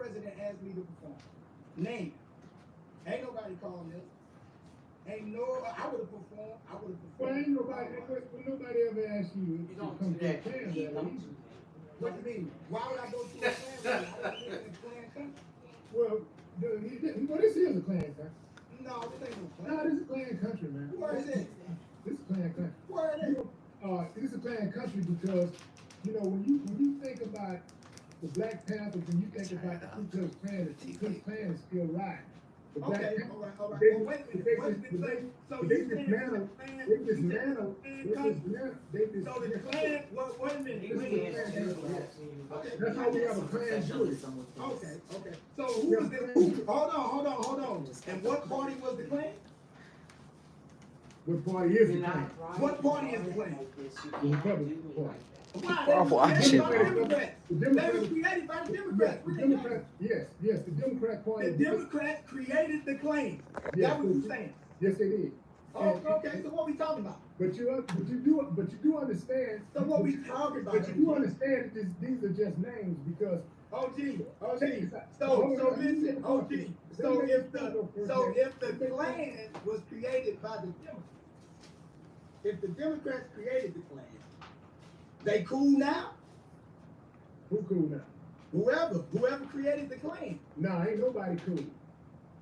president asked me to perform? Name it. Ain't nobody calling this. Ain't no. I would have performed. I would have performed. Well, ain't nobody ever asked you to come to a Klan rally. What do you mean? Why would I go to a Klan rally? I don't live in a Klan country. Well, this is a Klan country. No, this ain't no Klan. No, this is a Klan country, man. Where is it? This is a Klan country. Where is it? This is a Klan country because, you know, when you think about the Black Panthers and you think about the Ku Klux Klan, the Ku Klux Klan is still right. Okay, all right. Well, wait a minute. So they dismantled. So the Klan. Well, wait a minute. That's how we have a Klan Jewish. Okay. So who was the? Hold on. And what party was the Klan? What party is the Klan? What party is the Klan? The Republican Party. Wow, they were created by the Democrats. Yes, the Democrat Party. The Democrats created the Klan. That's what you're saying. Yes, they did. Okay. So what we talking about? But you do understand. So what we talking about? But you do understand that these are just names because. So listen, So if the Klan was created by the Democrats, if the Democrats created the Klan, they cool now? Who cool now? Whoever created the Klan. No, ain't nobody cool.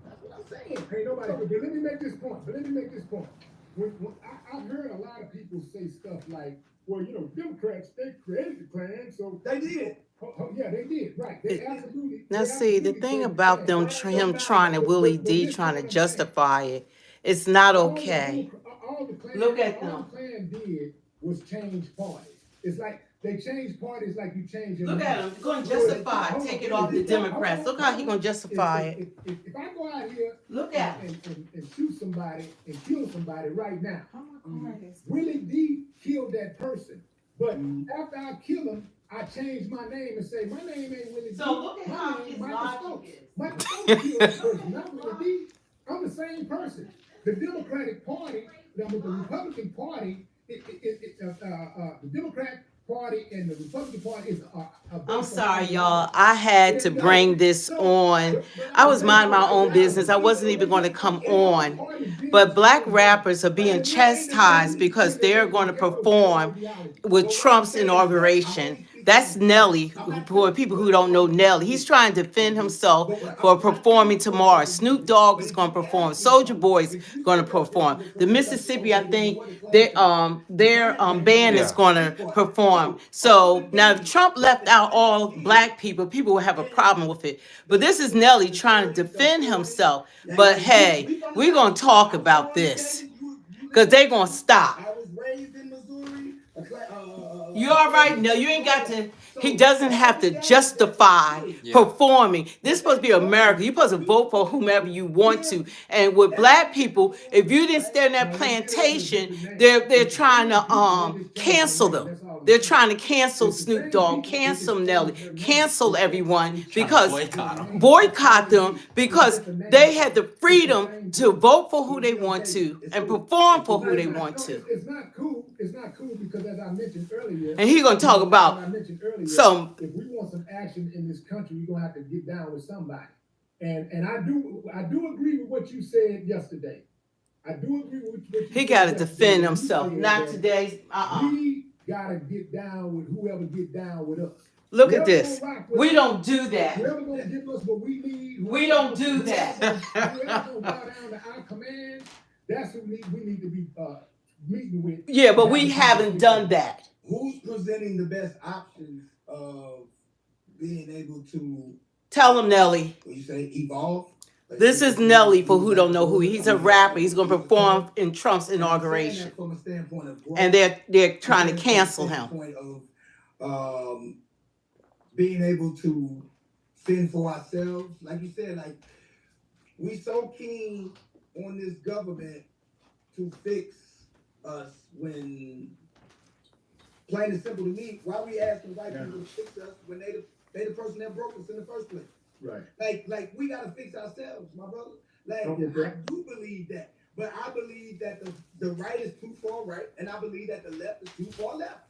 That's what I'm saying. Ain't nobody cool. But let me make this point. When I've heard a lot of people say stuff like, well, you know, Democrats, they created the Klan, so. They did. Yeah, they did, right. They absolutely. Now, see, the thing about him trying to Willie D trying to justify it, it's not okay. Look at them. All the Klan did was change parties. It's like they changed parties like you change. Look at him. He's going to justify it. Take it off the Democrats. Look how he's going to justify it. If I go out here Look at and shoot somebody and kill somebody right now, Willie D killed that person. But after I kill him, I change my name and say, my name ain't Willie D. So look at how his logic is. Michael Stokes killed that person, not Willie D. I'm the same person. The Democratic Party, the Republican Party, the Democrat Party and the Republican Party is I'm sorry, y'all. I had to bring this on. I was minding my own business. I wasn't even going to come on. But black rappers are being chastised because they're going to perform with Trump's inauguration. That's Nelly, for people who don't know Nelly. He's trying to defend himself for performing tomorrow. Snoop Dogg is going to perform. Soulja Boy's going to perform. The Mississippi, I think, their band is going to perform. So now if Trump left out all black people, people will have a problem with it. But this is Nelly trying to defend himself. But hey, we're going to talk about this because they're going to stop. I was raised in Missouri. You all right? No, you ain't got to. He doesn't have to justify performing. This is supposed to be America. You're supposed to vote for whomever you want to. And with black people, if you didn't stay in that plantation, they're trying to cancel them. They're trying to cancel Snoop Dogg, cancel Nelly, cancel everyone because boycott them because they had the freedom to vote for who they want to and perform for who they want to. It's not cool. It's not cool because as I mentioned earlier, And he's gonna talk about some. If we want some action in this country, we're gonna have to get down with somebody. And I do agree with what you said yesterday. I do agree with what you He got to said defend yesterday. himself. Not today. We gotta get down with whoever get down with us. Look at this. We don't do that. Whoever gonna give us what we need. We don't do that. Whoever gonna bow down to our command, that's who we need to be meeting with. Yeah, but we haven't done that. Who's presenting the best options of being able to? Tell him, Nelly. What you say, evolve? This is Nelly, for who don't know who he's a rapper. He's going to perform in Trump's inauguration. From a standpoint of growth, And they're trying to cancel him. Point of being able to fend for ourselves. Like you said, like we so keen on this government to fix us when plain and simple to me, why we asking white people to fix us when they the person that broke us in the first place? Right. Like we gotta fix ourselves, my brother. Like I do believe that. But I believe that the right is too far right, and I believe that the left is too far left.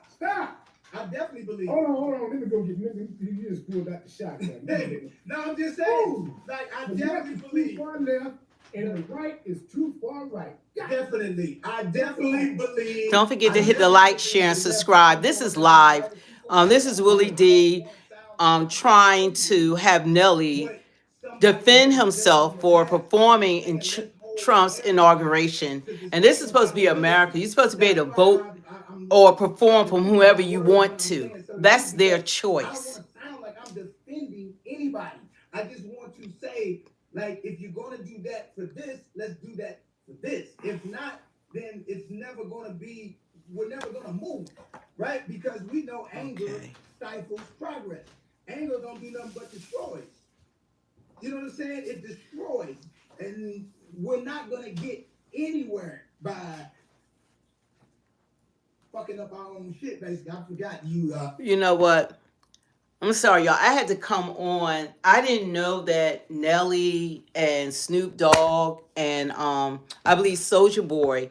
Stop. I definitely believe. Hold on. Let me go get. You just pulled out the shotgun. No, I'm just saying. Like I definitely believe. Too far left, and the right is too far right. Definitely, I definitely believe. Don't forget to hit the like, share, and subscribe. This is live. This is Willie D. Trying to have Nelly defend himself for performing in Trump's inauguration. And this is supposed to be America. You're supposed to be able to vote or perform from whoever you want to. That's their choice. I don't want to sound like I'm defending anybody. I just want to say, like, if you're going to do that for this, let's do that for this. If not, then it's never going to be, we're never going to move, right? Because we know anger stifles progress. Anger don't do nothing but destroys. You know what I'm saying? It destroys. And we're not going to get anywhere by fucking up our own shit, basically. I forgot you. You know what? I'm sorry, y'all. I had to come on. I didn't know that Nelly and Snoop Dogg and I believe Soulja Boy,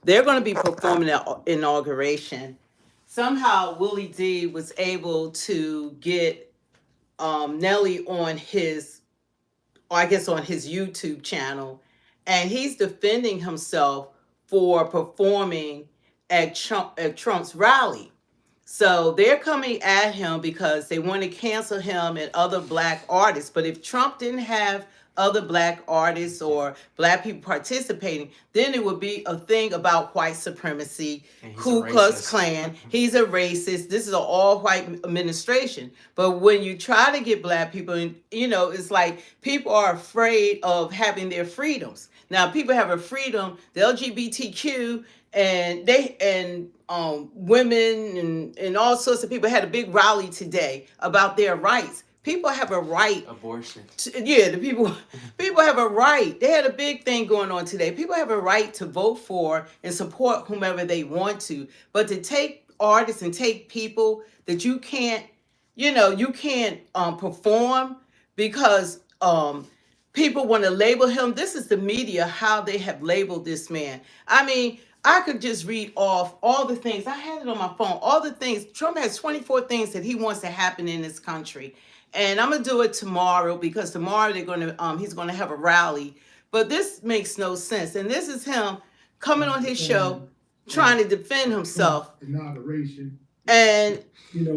they're going to be performing at inauguration. Somehow Willie D was able to get Nelly on his, or I guess on his YouTube channel, and he's defending himself for performing at Trump's rally. So they're coming at him because they want to cancel him and other black artists. But if Trump didn't have other black artists or black people participating, then it would be a thing about white supremacy, Ku Klux Klan. He's a racist. This is an all-white administration. But when you try to get black people, and it's like people are afraid of having their freedoms. Now, people have a freedom, the LGBTQ, and women and all sorts of people had a big rally today about their rights. People have a right. Abortion. The people have a right. They had a big thing going on today. People have a right to vote for and support whomever they want to. But to take artists and take people that you can't perform because people want to label him. This is the media, how they have labeled this man. I mean, I could just read off all the things. I had it on my phone. All the things. Trump has 24 things that he wants to happen in this country. And I'm going to do it tomorrow because tomorrow he's going to have a rally. But this makes no sense. And this is him coming on his show trying to defend himself. Inauguration. And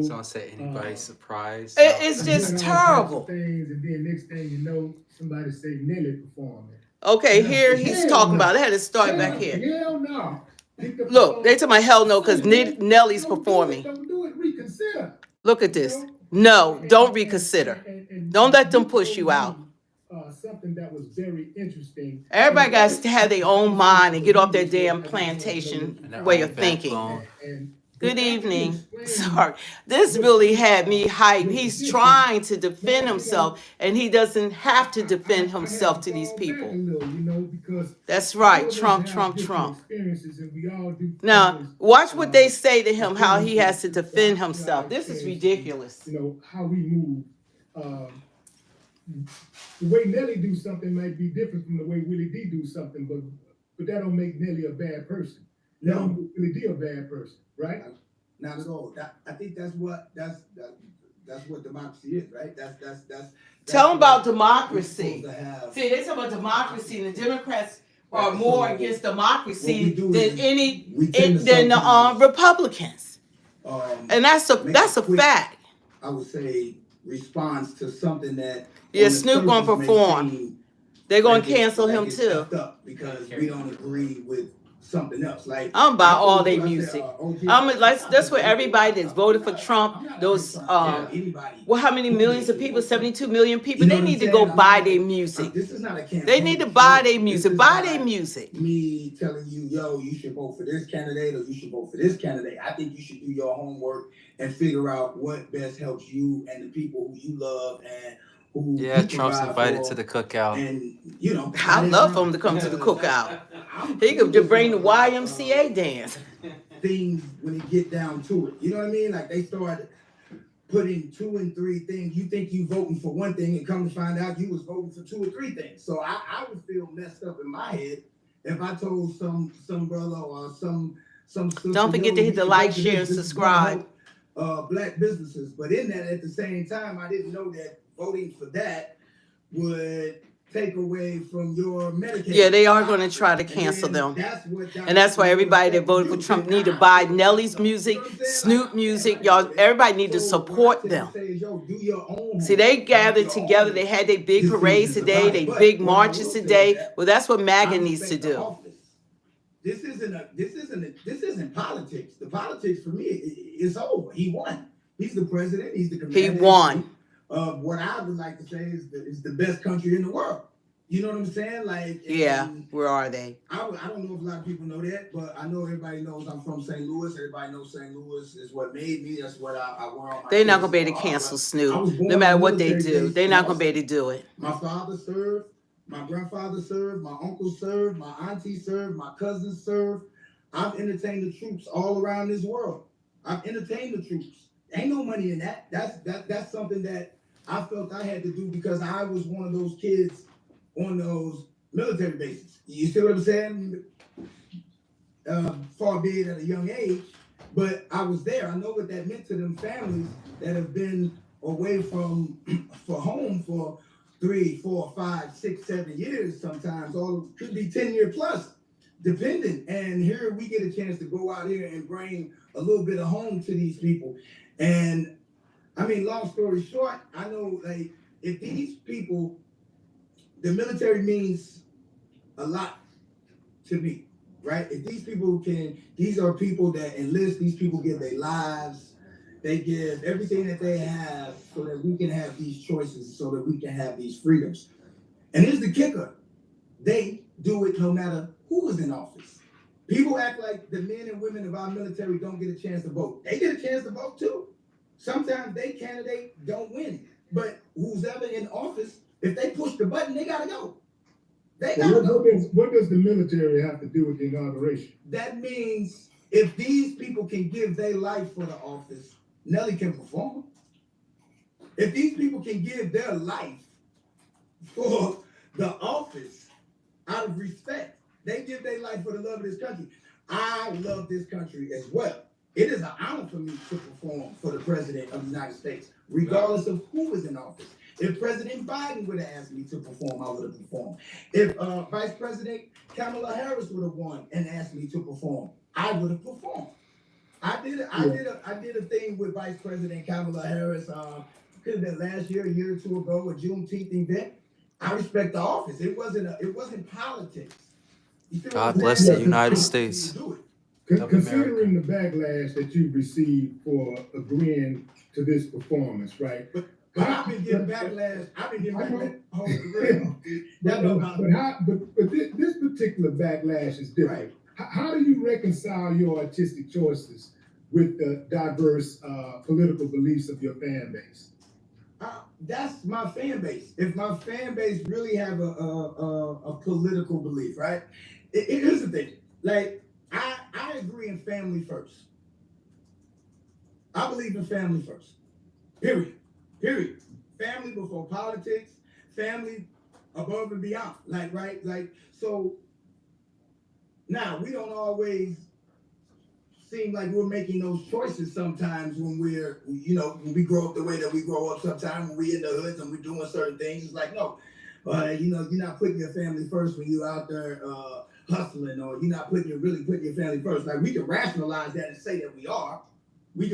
So I say anybody's surprised. It's just terrible. Things, and then next thing you know, somebody say Nelly performing. Okay, here he's talking about it. I had to start back here. Hell no. Look, they tell my hell no because Nelly's performing. Don't do it. Reconsider. Look at this. No, don't reconsider. Don't let them push you out. Something that was very interesting. Everybody got to have their own mind and get off their damn plantation way of thinking. Good evening. Sorry. This really had me hyped. He's trying to defend himself, and he doesn't have to defend himself to these people. That's right. Trump. Now, watch what they say to him, how he has to defend himself. This is ridiculous. How we move. The way Nelly do something might be different from the way Willie D do something, but that don't make Nelly a bad person. That don't make Willie D a bad person. Right? Not at all. I think that's what democracy is, right? That's tell them about democracy. See, they talk about democracy, and the Democrats are more against democracy than the Republicans. And that's a fact. I would say response to something that Snoop gonna perform. They're gonna cancel him too because we don't agree with something else. Like I'm about all their music. That's what everybody that's voted for Trump. Those how many millions of people? 72 million people. They need to go buy their music. This is not a campaign. They need to buy their music. Buy their music. Me telling you, you should vote for this candidate or you should vote for this candidate. I think you should do your homework and figure out what best helps you and the people who you love and. Trump's invited to the cookout. And, I love for him to come to the cookout. He could just bring the YMCA dance. Things when it get down to it. You know what I mean? Like they started putting 2 and 3 things. You think you voting for one thing and come to find out you was voting for 2 or 3 things. So I would feel messed up in my head if I told some brother or some sister. Don't forget to hit the like, share, and subscribe. black businesses. But in that, at the same time, I didn't know that voting for that would take away from your Medicaid. Yeah, they are going to try to cancel them. And that's why everybody that voted for Trump need to buy Nelly's music, Snoop music. Y'all, everybody need to support them. See, they gathered together. They had their big parades today, they big marches today. Well, that's what MAGA needs to do. This isn't politics. The politics for me is over. He won. He's the president. He's the commander. He won. Of what I would like to say is the best country in the world. You know what I'm saying? Like, yeah, where are they? I don't know if a lot of people know that, but I know everybody knows I'm from St. Louis. Everybody knows St. Louis is what made me. That's what I wear on my They're not gonna be able to cancel Snoop, no matter what they do. They're not gonna be able to do it. My father served. My grandfather served, my uncle served, my auntie served, my cousins served. I've entertained the troops all around this world. I've entertained the troops. Ain't no money in that. That's something that I felt I had to do because I was one of those kids on those military bases. You see what I'm saying? Far be it at a young age, but I was there. I know what that meant to them families that have been away from for home for 3, 4, 5, 6, 7 years sometimes, or could be 10 year plus, depending. And here we get a chance to go out here and bring a little bit of home to these people. And I mean, long story short, I know like if these people, the military means a lot to me, right? If these people these are people that enlist, these people give their lives. They give everything that they have so that we can have these choices, so that we can have these freedoms. And here's the kicker. They do it no matter who is in office. People act like the men and women of our military don't get a chance to vote. They get a chance to vote too. Sometimes they candidate don't win. But who's ever in office, if they push the button, they gotta go. They gotta go. What does the military have to do with the inauguration? That means if these people can give their life for the office, Nelly can perform. If these people can give their life for the office out of respect, they give their life for the love of this country. I love this country as well. It is an honor for me to perform for the president of the United States, regardless of who is in office. If President Biden would have asked me to perform, I would have performed. If Vice President Kamala Harris would have won and asked me to perform, I would have performed. I did a thing with Vice President Kamala Harris. Could have been last year, a year or two ago, a Juneteenth event. I respect the office. It wasn't politics. God bless the United States. Considering the backlash that you've received for agreeing to this performance, right? But I've been getting backlash. But this particular backlash is different. Right. How do you reconcile your artistic choices with the diverse political beliefs of your fan base? That's my fan base. If my fan base really have a political belief, right? Here's the thing. Like, I agree in family first. I believe in family first. Period. Family before politics. Family above and beyond. Like, right? Like, so now we don't always seem like we're making those choices sometimes when when we grow up the way that we grow up sometimes, when we in the hoods and we're doing certain things. It's like, no, you're not putting your family first when you're out there hustling, or you're not really putting your family first. Like, we can rationalize that and say that we are. But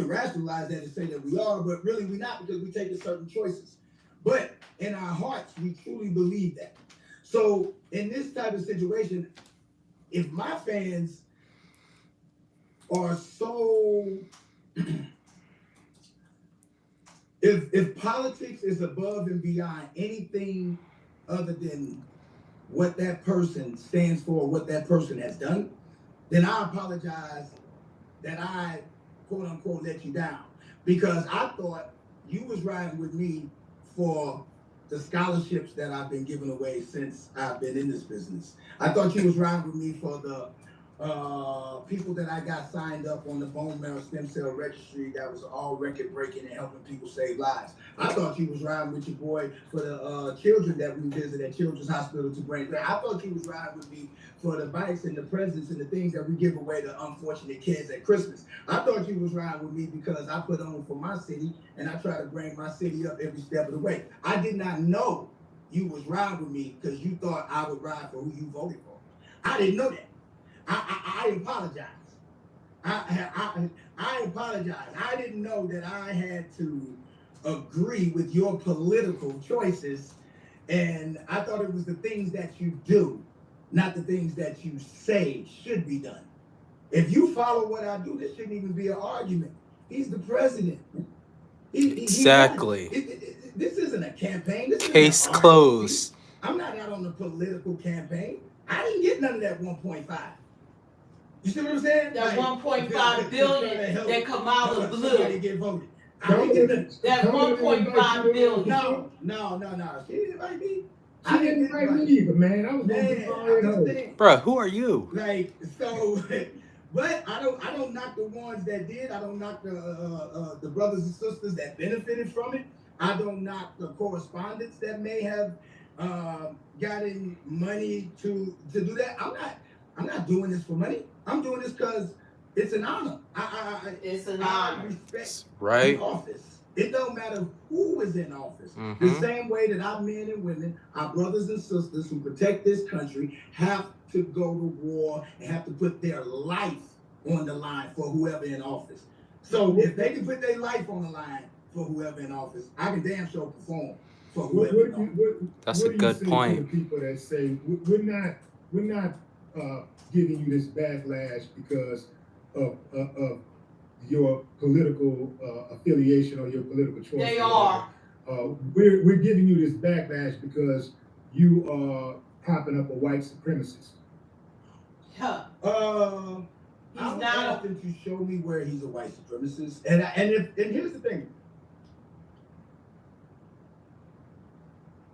really we're not, because we're taking certain choices. But in our hearts, we truly believe that. So in this type of situation, if my fans are so, if politics is above and beyond anything other than what that person stands for, what that person has done, then I apologize that I, quote unquote, let you down. Because I thought you was riding with me for the scholarships that I've been giving away since I've been in this business. I thought you was riding with me for the people that I got signed up on the bone marrow stem cell registry that was all record breaking and helping people save lives. I thought you was riding with your boy for the children that we visit at Children's Hospital to bring back. I thought you was riding with me for the bikes and the presents and the things that we give away to unfortunate kids at Christmas. I thought you was riding with me because I put on for my city and I try to bring my city up every step of the way. I did not know you was riding with me because you thought I would ride for who you voted for. I didn't know that. I apologize. I apologize. I didn't know that I had to agree with your political choices, and I thought it was the things that you do, not the things that you say should be done. If you follow what I do, this shouldn't even be an argument. He's the president. Exactly. This isn't a campaign. This Case closed. I'm not out on a political campaign. I didn't get none of that 1.5. You see what I'm saying? That Like, 1.5 billion that Kamala blew. Get voted. I didn't get none. That 1.5 billion. No. She didn't invite me. I didn't invite me either, man. I was going to Bruh, who are you? Like, so, but I don't knock the ones that did. I don't knock the brothers and sisters that benefited from it. I don't knock the correspondents that may have gotten money to do that. I'm not doing this for money. I'm doing this because it's an honor. It's an I honor. respect Right. the office. It don't matter who is in office. Mhm. The same way that our men and women, our brothers and sisters who protect this country have to go to war and have to put their life on the line for whoever in office. So if they can put their life on the line for whoever in office, I can damn sure perform for whoever in office. That's a good point. To the people that say we're not giving you this backlash because of your political affiliation or your political choice. They are. We're giving you this backlash because you are propping up a white supremacist. Yeah. I'm not asking to show me where he's a white supremacist, and here's the thing.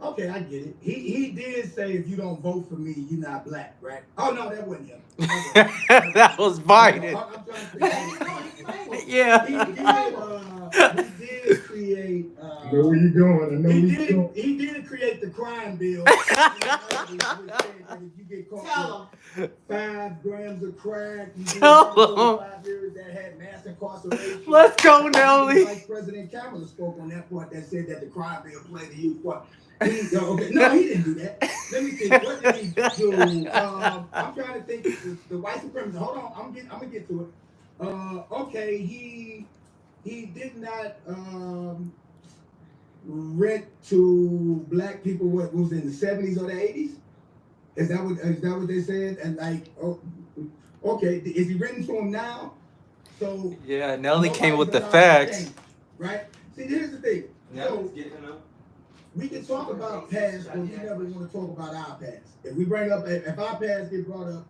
Okay, I get it. He did say if you don't vote for me, you're not black, right? Oh no, that wasn't him. That was Biden. I'm trying to think. Yeah. He did create. I know where you going. I know where you going. He did create the crime bill. If you get caught Tell with 5 grams of crack, you get Tell 5 years that had mass incarceration. Let's go, Nelly. Vice President Kamala spoke on that part that said that the crime bill played a huge part. Okay. No, he didn't do that. Let me think. What did he do? I'm trying to think. The white supremacist. Hold on. I'm gonna get to it. Okay. He did not rent to black people. What was in the 70s or the 80s? Is that what they said? And like, okay. Is he renting to them now? So Yeah, Nelly came with the nobody's allowed to facts. change, right? See, here's the thing. So, we can talk about past, but we never want to talk about our past. If our past get brought up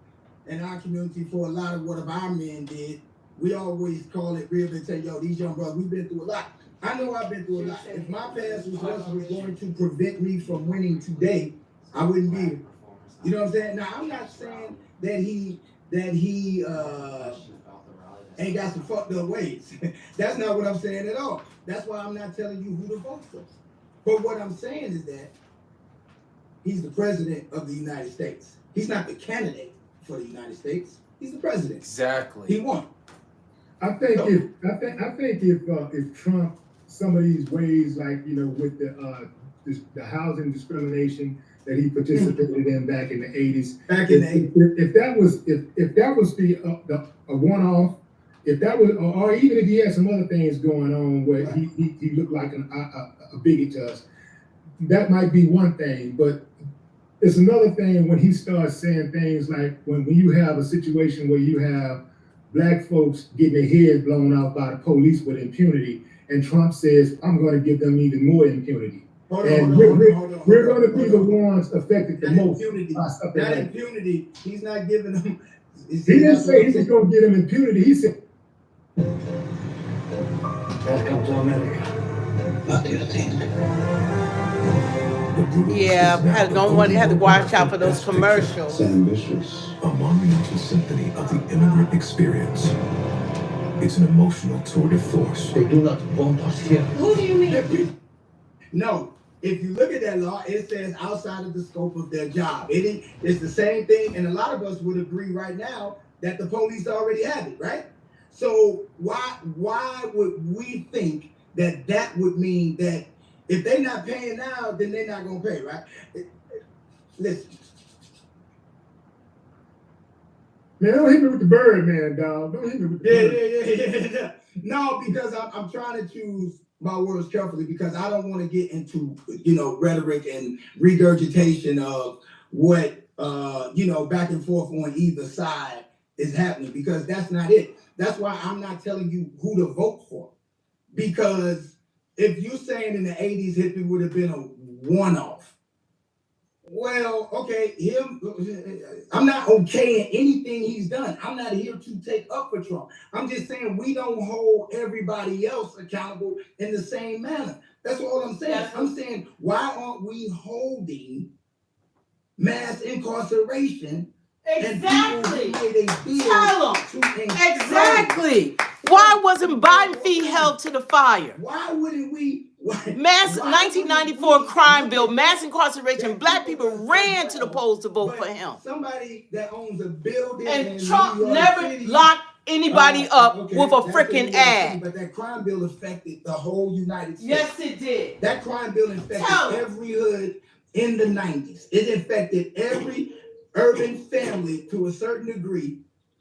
in our community for a lot of what our men did, we always call it rehabilitation. Yo, these young brothers, we've been through a lot. I know I've been through a lot. If my past was going to prevent me from winning today, I wouldn't be here. You know what I'm saying? Now, I'm not saying that he ain't got some fucked up ways. That's not what I'm saying at all. That's why I'm not telling you who to vote for. But what I'm saying is that he's the president of the United States. He's not the candidate for the United States. He's the president. Exactly. He won. I think if Trump, some of these ways, like with the housing discrimination that he participated in back in the 80s, if that was a one-off, if that was, or even if he had some other things going on where he looked like a bigot to us, that might be one thing. But it's another thing when he starts saying things like when you have a situation where you have black folks getting their heads blown off by the police with impunity, and Trump says, I'm going to give them even more impunity. We're going to be the ones affected the most. That impunity, he's not giving them. He didn't say he's going to give them impunity. He said, Welcome to America. What do you think? The Yeah, had to watch out for those commercials. It's ambitious. A monumental symphony of the immigrant experience. It's an emotional tour de force. They do not want us here. Who do you mean? No, if you look at that law, it says outside of the scope of their job. It's the same thing, and a lot of us would agree right now that the police already have it, right? So why would we think that would mean that if they're not paying now, then they're not gonna pay, right? Listen. Man, don't hit me with the bird, man, dog. Don't hit me with the bird. Yeah. No, because I'm trying to choose my words carefully because I don't want to get into, rhetoric and regurgitation of what, back and forth on either side is happening, because that's not it. That's why I'm not telling you who to vote for. Because if you're saying in the 80s, hippie would have been a one-off. Well, okay, I'm not okaying anything he's done. I'm not here to take up for Trump. I'm just saying we don't hold everybody else accountable in the same manner. That's all I'm saying. I'm saying, why aren't we holding mass incarceration? Exactly. Tell them. Exactly. Why wasn't Biden feet held to the fire? Why wouldn't we? Mass 1994 crime bill, mass incarceration. Black people ran to the polls to vote for him. Somebody that owns a building and Trump never locked anybody up with a freaking ad. But that crime bill affected the whole United States. Yes, it did. That crime bill affected every hood in the 90s. It affected every urban family to a certain degree,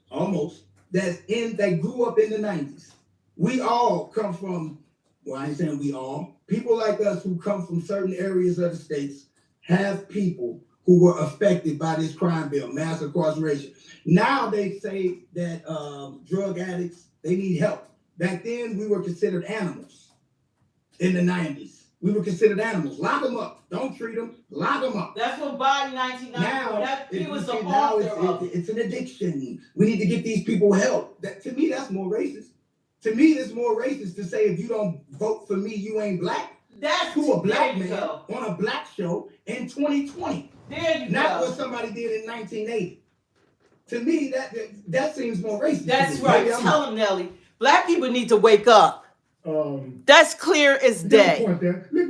almost, that grew up in the 90s. We all come from, well, I ain't saying we all, people like us who come from certain areas of the states have people who were affected by this crime bill, mass incarceration. Now they say that drug addicts, they need help. Back then, we were considered animals in the 90s. We were considered animals. Lock them up. Don't treat them. Lock them up. That's what Biden 1994. Now, he was the author of. It's an addiction. We need to get these people help. To me, that's more racist. To me, it's more racist to say if you don't vote for me, you ain't black. That's to a black man on a black show in 2020. There you Not go. what somebody did in 1980. To me, that seems more racist. That's right. Tell him, Nelly. Black people need to wake up. That's clear as day. Look,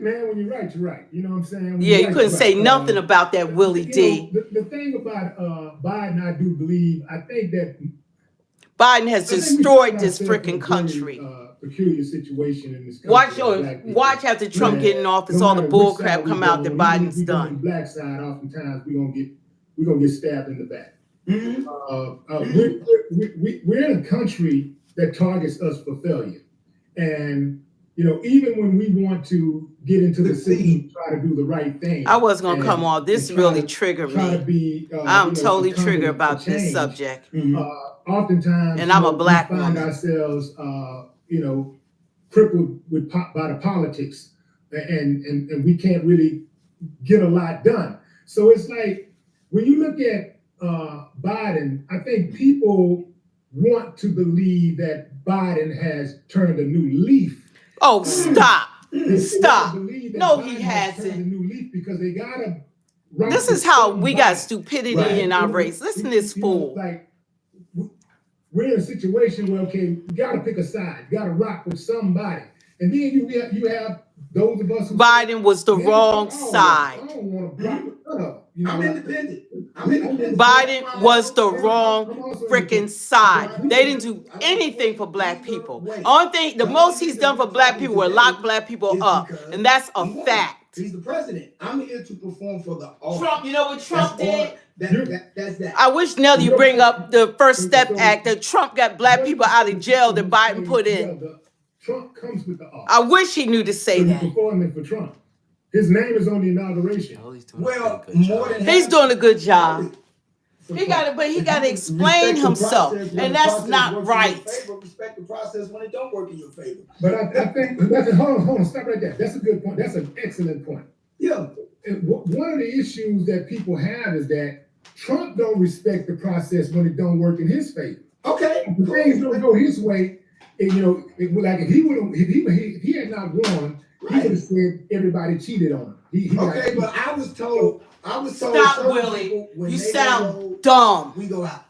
man, when you're right, you're right. You know what I'm saying? You couldn't say nothing about that Willie D. The thing about Biden, I do believe, I think that Biden has destroyed this freaking country. Peculiar situation in this country. Watch after Trump get in office, all the bull crap come out that Biden's done. On the black side, oftentimes we're gonna get stabbed in the back. Mm-hmm. We're in a country that targets us for failure, and even when we want to get into the system, try to do the right thing. I was gonna come on. This really triggered me. I'm totally triggered about this subject. Oftentimes, and I'm a black woman. We find ourselves, crippled by the politics, and we can't really get a lot done. So it's like when you look at Biden, I think people want to believe that Biden has turned a new leaf. Oh, stop. Stop. No, he hasn't. hasn't. A new leaf because they gotta. This is how we got stupidity in our race. Listen to this fool. Like, we're in a situation where, okay, you gotta pick a side, you gotta rock with somebody. And then you have those of us who Biden was the wrong side. I don't want to rock with her. I'm independent. Biden was the wrong freaking side. They didn't do anything for black people. Only thing, the most he's done for black people were lock black people up. And that's a fact. He's the president. I'm here to perform for the office. Trump, you know what Trump did? That's that. I wish, Nelly, you bring up the First Step Act that Trump got black people out of jail that Biden put in. Trump comes with the office. I wish he knew to say that. Performing for Trump. His name is on the inauguration. Well, more than he's doing a good job. He got to, but he got to explain himself, and that's not right. Respect the process when it don't work in your favor. But I think hold on, stop right there. That's a good point. That's an excellent point. Yeah. One of the issues that people have is that Trump don't respect the process when it don't work in his favor. Okay. If things don't go his way, and, like if he had not won, He would have said everybody cheated on him. Okay, but I was told Stop, certain Willie. people, when You they sound go, dumb. we go out.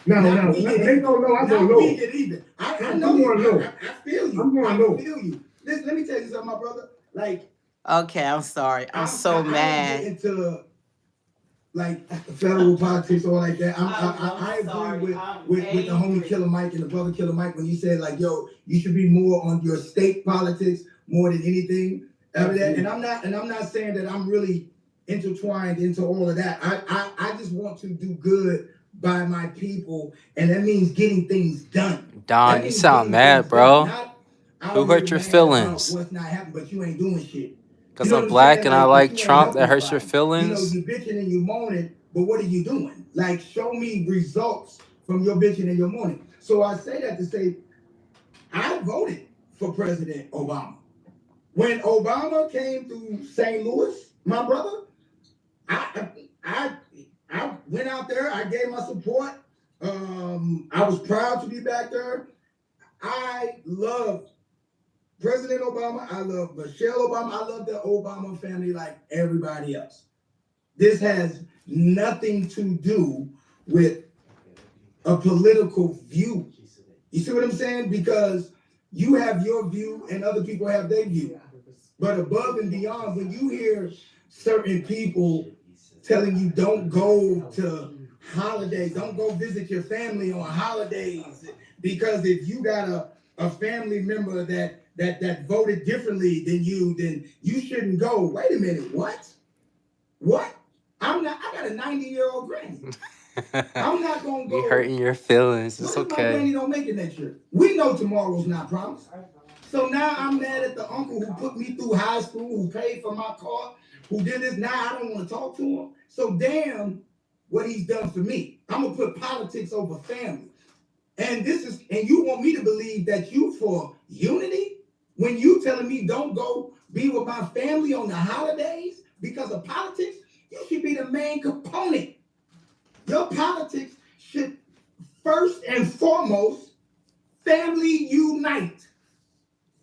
No, Not no, we when did they either. go low, I go Not low. we did either. I I'm know you. going low. I feel you. I'm going I low. feel you. Listen, let me tell you something, my brother. Like, Okay, I'm sorry. I'm so I don't mad. get into like federal politics or like that. I agree with the homie Killer Mike and the brother Killer Mike when you said like, yo, you should be more on your state politics more than anything. And I'm not saying that I'm really intertwined into all of that. I just want to do good by my people, and that means getting things done. Don, you sound mad, bro. Who hurt your feelings? What's not happening, but you ain't doing shit. Because I'm black and I like Trump, that hurts your You know, feelings? you bitching and you moaning, but what are you doing? Like, show me results from your bitching and your moaning. So I say that to say, I voted for President Obama. When Obama came to St. Louis, my brother, I went out there, I gave my support. I was proud to be back there. I love President Obama. I love Michelle Obama. I love the Obama family like everybody else. This has nothing to do with a political view. You see what I'm saying? Because you have your view and other people have their view. But above and beyond, when you hear certain people telling you don't go to holidays, don't go visit your family on holidays, because if you got a family member that voted differently than you, then you shouldn't go. Wait a minute, what? What? I got a 90-year-old granny. I'm not gonna go. You hurting your feelings. It's What if my granny okay. don't make it next year? We know tomorrow's not promised. So now I'm mad at the uncle who put me through high school, who paid for my car, who did this. Now I don't want to talk to him. So damn what he's done for me. I'm gonna put politics over family. And you want me to believe that you for unity when you telling me don't go be with my family on the holidays because of politics? You should be the main component. Your politics should first and foremost family unite.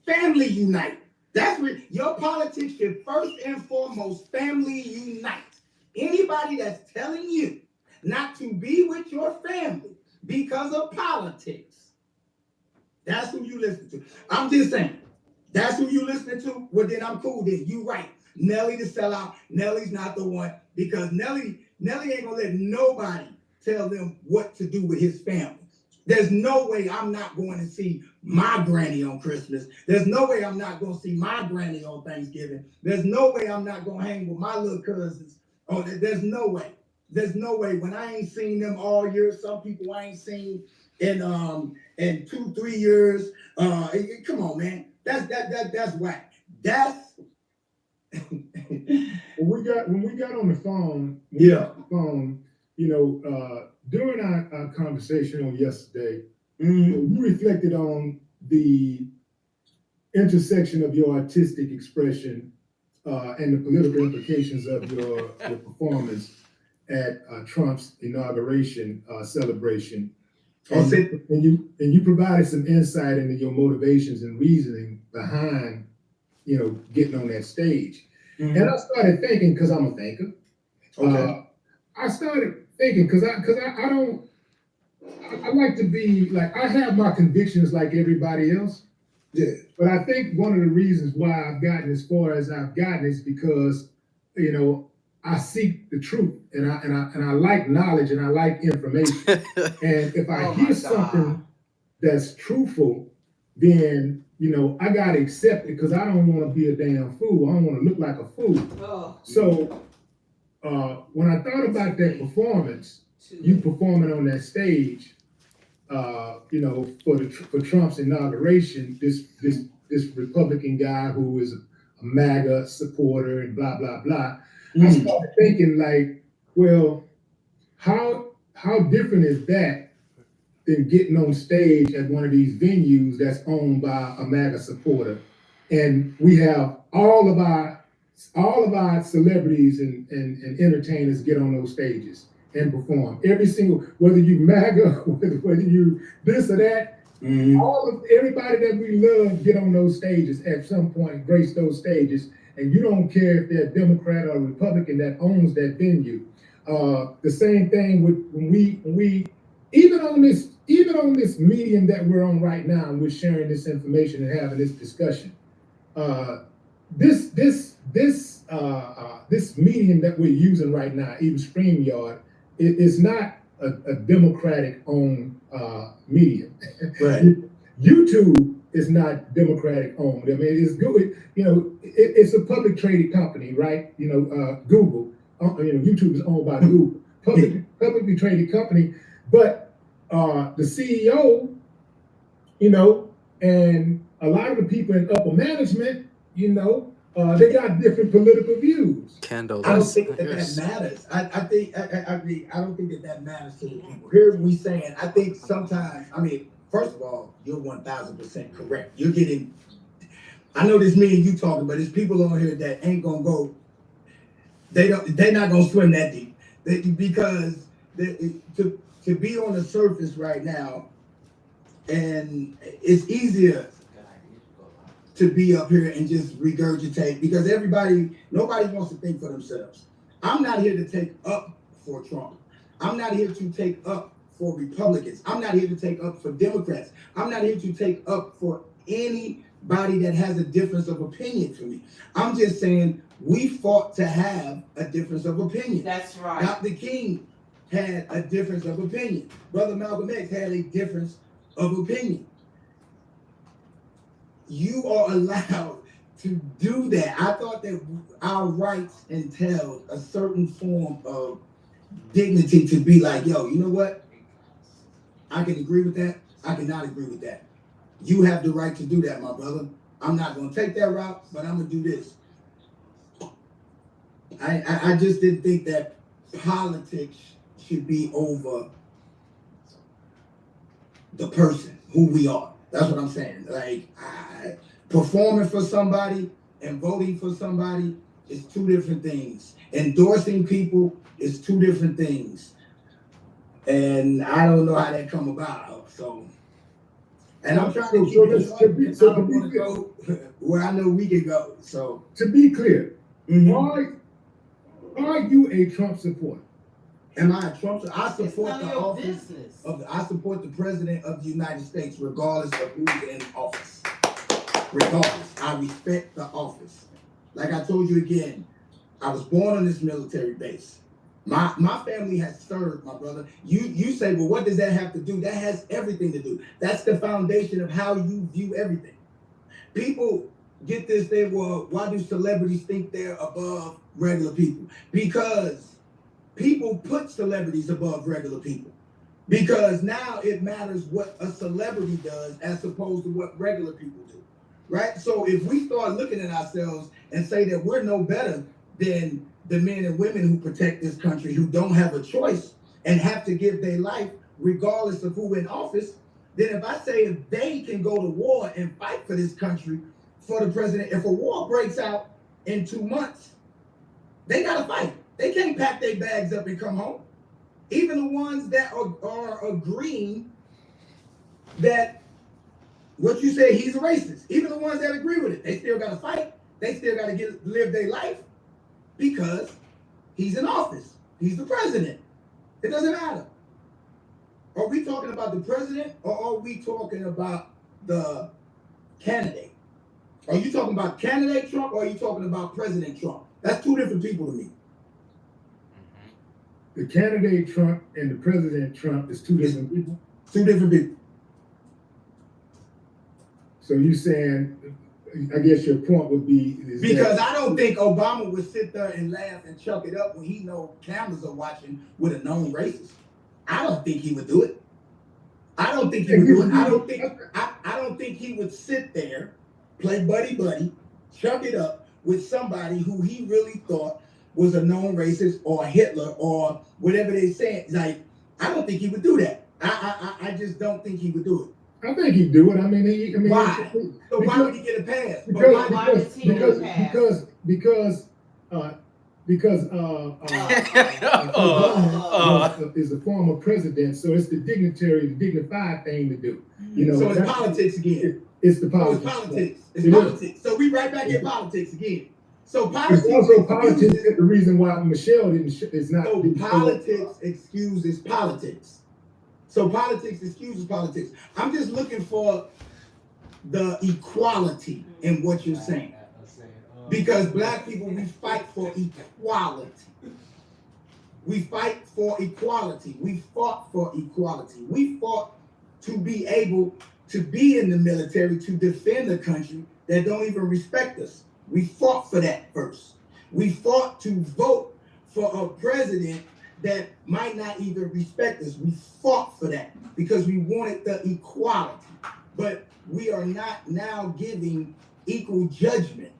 Family unite. That's what your politics should first and foremost family unite. Anybody that's telling you not to be with your family because of politics, that's who you listen to. I'm just saying, that's who you listening to. Well, then I'm cool. Then you right. Nelly the sellout. Nelly's not the one because Nelly ain't gonna let nobody tell them what to do with his family. There's no way I'm not going to see my granny on Christmas. There's no way I'm not going to see my granny on Thanksgiving. There's no way I'm not going to hang with my little cousins. Oh, there's no way. There's no way. When I ain't seen them all year, some people I ain't seen in 2-3 years. Come on, man. That's whack. That's when we got on the phone, during our conversation on yesterday, you reflected on the intersection of your artistic expression and the political implications of your performance at Trump's inauguration celebration. And you provided some insight into your motivations and reasoning behind, getting on that stage. Mm-hmm. And I started thinking, because I'm a thinker. Okay. I started thinking because I like to be like, I have my convictions like everybody else. Yeah. But I think one of the reasons why I've gotten as far as I've gotten is because, I seek the truth and I like knowledge and I like information. And if I hear something that's truthful, then I gotta accept it because I don't want to be a damn fool. I don't want to look like a fool. Oh. So when I thought about that performance, you performing on that stage, for Trump's inauguration, this Republican guy who is a MAGA supporter and blah blah blah. I started thinking like, well, how different is that than getting on stage at one of these venues that's owned by a MAGA supporter, and we have all of our celebrities and entertainers get on those stages and perform. Every single, whether you MAGA, whether you this or that, Everybody that we love get on those stages at some point, grace those stages, and you don't care if they're Democrat or Republican that owns that venue. The same thing with when we even on this medium that we're on right now, and we're sharing this information and having this discussion. This medium that we're using right now, even StreamYard, is not a Democratic owned medium. Right. YouTube is not Democratic owned. I mean, it's good. It's a public traded company, right? Google. YouTube is owned by Google, publicly traded company. But the CEO, and a lot of the people in upper management, they got different political views. Kendall, I don't think that matters. I don't think that matters to the people. Here we saying, I think sometimes, first of all, you're 1000% correct. You're getting, I know this me and you talking, but there's people on here that ain't gonna go, they're not gonna swim that deep. Because to be on the surface right now, and it's easier to be up here and just regurgitate, because nobody wants to think for themselves. I'm not here to take up for Trump. I'm not here to take up for Republicans. I'm not here to take up for Democrats. I'm not here to take up for anybody that has a difference of opinion for me. I'm just saying we fought to have a difference of opinion. That's right. Dr. King had a difference of opinion. Brother Malcolm X had a difference of opinion. You are allowed to do that. I thought that our rights entailed a certain form of dignity to be like, yo, you know what? I can agree with that. I cannot agree with that. You have the right to do that, my brother. I'm not going to take that route, but I'm going to do this. I just didn't think that politics should be over the person, who we are. That's what I'm saying. Like, performing for somebody and voting for somebody is two different things. Endorsing people is two different things. And I don't know how that come about. So, and I'm trying to keep this up. I don't want to go where I know we can go. So, to be clear, why are you a Trump supporter? Am I a Trump? I support the office business. I support the president of the United States, regardless of who's in office. Regardless, I respect the office. Like I told you again, I was born on this military base. My family has served, my brother. You say, well, what does that have to do? That has everything to do. That's the foundation of how you view everything. People get this thing, well, why do celebrities think they're above regular people? Because people put celebrities above regular people. Because now it matters what a celebrity does as opposed to what regular people do, right? So if we start looking at ourselves and say that we're no better than the men and women who protect this country, who don't have a choice and have to give their life regardless of who in office, then if I say if they can go to war and fight for this country, for the president, if a war breaks out in 2 months, they gotta fight. They can't pack their bags up and come home. Even the ones that are agreeing that what you say, he's a racist, even the ones that agree with it, they still got to fight. They still got to live their life because he's in office. He's the president. It doesn't matter. Are we talking about the president or are we talking about the candidate? Are you talking about candidate Trump or are you talking about President Trump? That's two different people to me. The candidate Trump and the President Trump is two different people? Two different people. So you saying, I guess your point would be... Because I don't think Obama would sit there and laugh and chuck it up when he know cameras are watching with a known racist. I don't think he would do it. I don't think he would do it. I don't think he would sit there, play buddy, chuck it up with somebody who he really thought was a known racist or Hitler or whatever they said. Like, I don't think he would do that. I just don't think he would do it. I think he'd do it. I mean, why? So why would he get a pass? Because because is a former president, so it's the dignitary, the dignified thing to do. You know, so it's politics again. It's the politics. So it's politics. It's politics. So we right back in politics again. So politics. It's also politics is the reason why Michelle is not. So politics excuses politics. So politics excuses politics. I'm just looking for the equality in what you're saying. Because black people, we fight for equality. We fight for equality. We fought for equality. We fought to be able to be in the military to defend a country that don't even respect us. We fought for that first. We fought to vote for a president that might not even respect us. We fought for that because we wanted the equality. But we are not now giving equal judgment.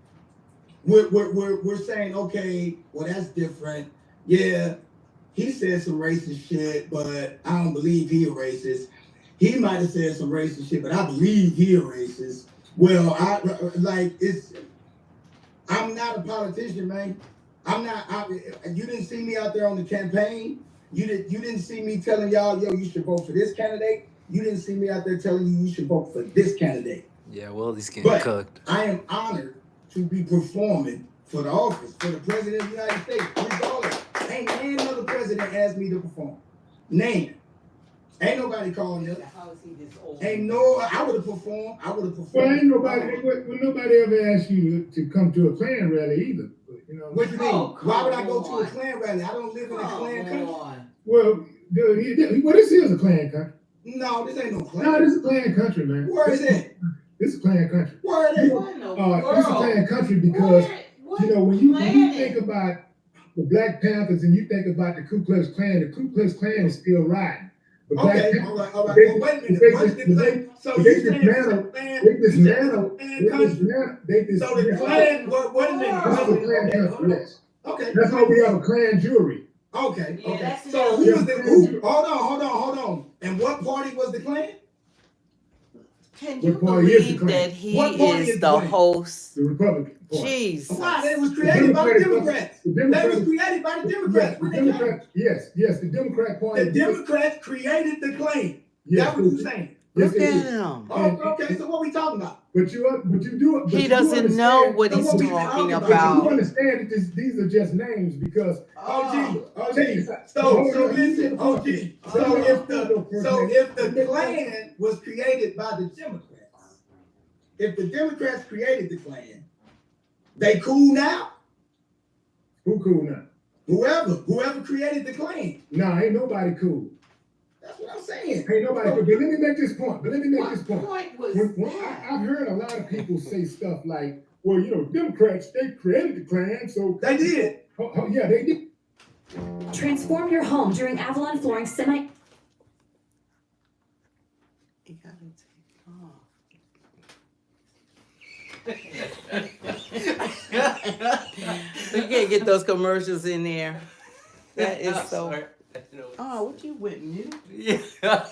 We're saying, okay, well, that's different. Yeah, he said some racist shit, but I don't believe he a racist. He might have said some racist shit, but I believe he a racist. Well, I'm not a politician, man. You didn't see me out there on the campaign. You didn't see me telling y'all, yo, you should vote for this candidate. You didn't see me out there telling you should vote for this candidate. Yeah, well, he's getting cooked. I am honored to be performing for the office, for the president of the United States. Regardless, ain't another president asked me to perform. Name it. Ain't nobody calling me. How is he this old? I would have performed. Well, ain't nobody ever asked you to come to a Klan rally either. You know. What do you mean? Why would I go to a Klan rally? I don't live in a Klan country. Well, this is a Klan country. No, this ain't no Klan. No, this is a Klan country, man. Where is it? This is a Klan country. Where is it? This is a Klan country because when you think about the Black Panthers and you think about the Ku Klux Klan is still riding. Okay, all right. Well, wait a minute. So the Klan, what is it? Okay. That's why we have a Klan jury. Okay. Yeah, so who? Hold on. And what party was the Klan? Can you believe that he is the host? The Republican Party. Jesus. Wow, they was created by the Democrats. They was created by the Democrats. Yes, the Democrat Party. The Democrats created the Klan. That's what you're saying. Look at him. Okay, so what we talking about? But you do. He doesn't know what he's talking about. You understand that these are just names because. So listen, OG. So if the Klan was created by the Democrats, if the Democrats created the Klan, they cool now? Who cool now? Whoever created the Klan. Nah, ain't nobody cool. That's what I'm saying. Ain't nobody cool. But let me make this point. Point was I've heard a lot of people say stuff like, well, Democrats, they created the Klan, so. They did. Yeah, they did. Transform your home during Avalon Flooring semi. You gotta take off. We can't get those commercials in there. That is so. Oh, what you went mute? Yeah,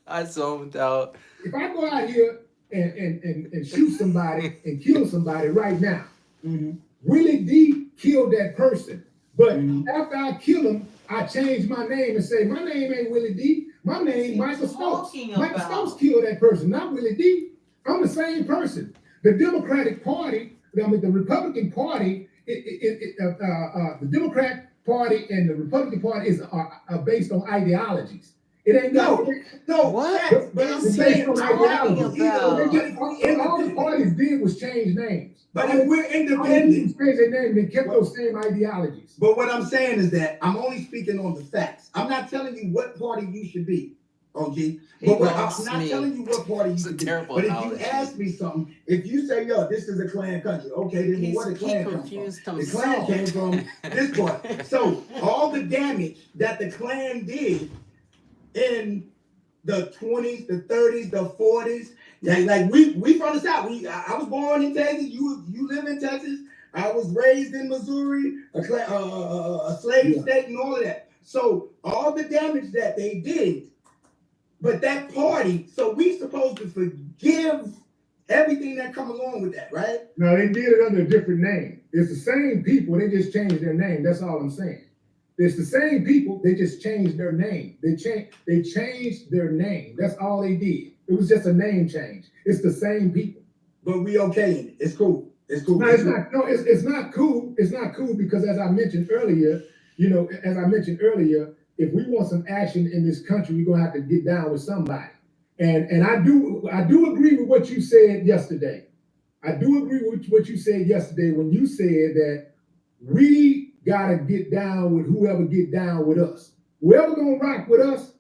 I zoned out. If I go out here and shoot somebody and kill somebody right now, Willie D killed that person. But after I kill him, I change my name and say, my name ain't Willie D. My name Michael Stokes. Michael Stokes killed that person, not Willie D. I'm the same person. The Democratic Party, the Republican Party, the Democrat Party and the Republican Party are based on ideologies. It ain't no. What? But I'm saying talking about? All the parties did was change names. But if we're independent, changed their name, they kept those same ideologies. But what I'm saying is that I'm only speaking on the facts. I'm not telling you what party you should be, OG. But I'm not telling you what party you should be. But if you ask me something, if you say, yo, this is a Klan country, okay, then where the Klan come from? The Klan came from this part. So all the damage that the Klan did in the 20s, the 30s, the 40s, like we from the South. I was born in Texas. You live in Texas. I was raised in Missouri, a slave state, and all of that. So all the damage that they did, but that party. So we supposed to forgive everything that come along with that, right? No, they did it under a different name. It's the same people, they just changed their name. That's all I'm saying. It's the same people, they just changed their name. They changed their name. That's all they did. It was just a name change. It's the same people. But we okay in it. It's cool. It's cool. No, it's not. No, it's not cool. It's not cool because, as I mentioned earlier, if we want some action in this country, we're gonna have to get down with somebody. And I do agree with what you said yesterday. I do agree with what you said yesterday when you said that we gotta get down with whoever get down with us. Whoever gonna rock with us,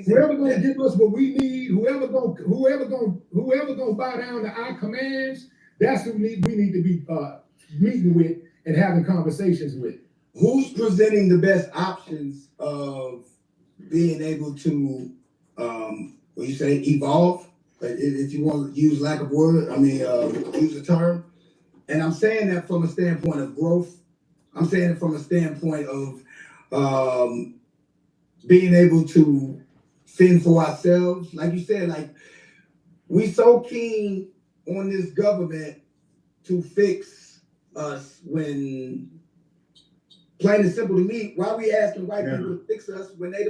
whoever gonna give us what we need, whoever gonna bow down to our commands, that's who we need to be meeting with and having conversations with. Who's presenting the best options of being able to, what you say, evolve? If you want to use lack of word, use the term. And I'm saying that from a standpoint of growth. I'm saying it from a standpoint of being able to fend for ourselves. Like you said, like we so keen on this government to fix us when, plain and simple to me, why are we asking white people to fix us when they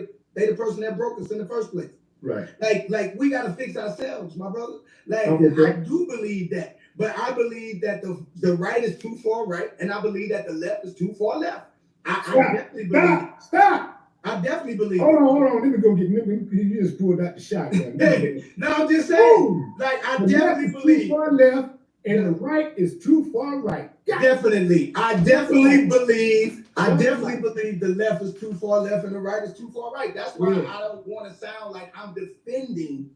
the person that broke us in the first place? Right. Like we gotta fix ourselves, my brother. Like Okay. I do believe that, but I believe that the right is too far right, and I believe that the left is too far left. I definitely believe it. Stop. I definitely believe Hold it. on. Let me go get. You just pulled out the shotgun. No, I'm just saying. Like I definitely believe. Too far left, and the right is too far right. Definitely. I definitely believe the left is too far left and the right is too far right. That's why I don't want to sound like I'm defending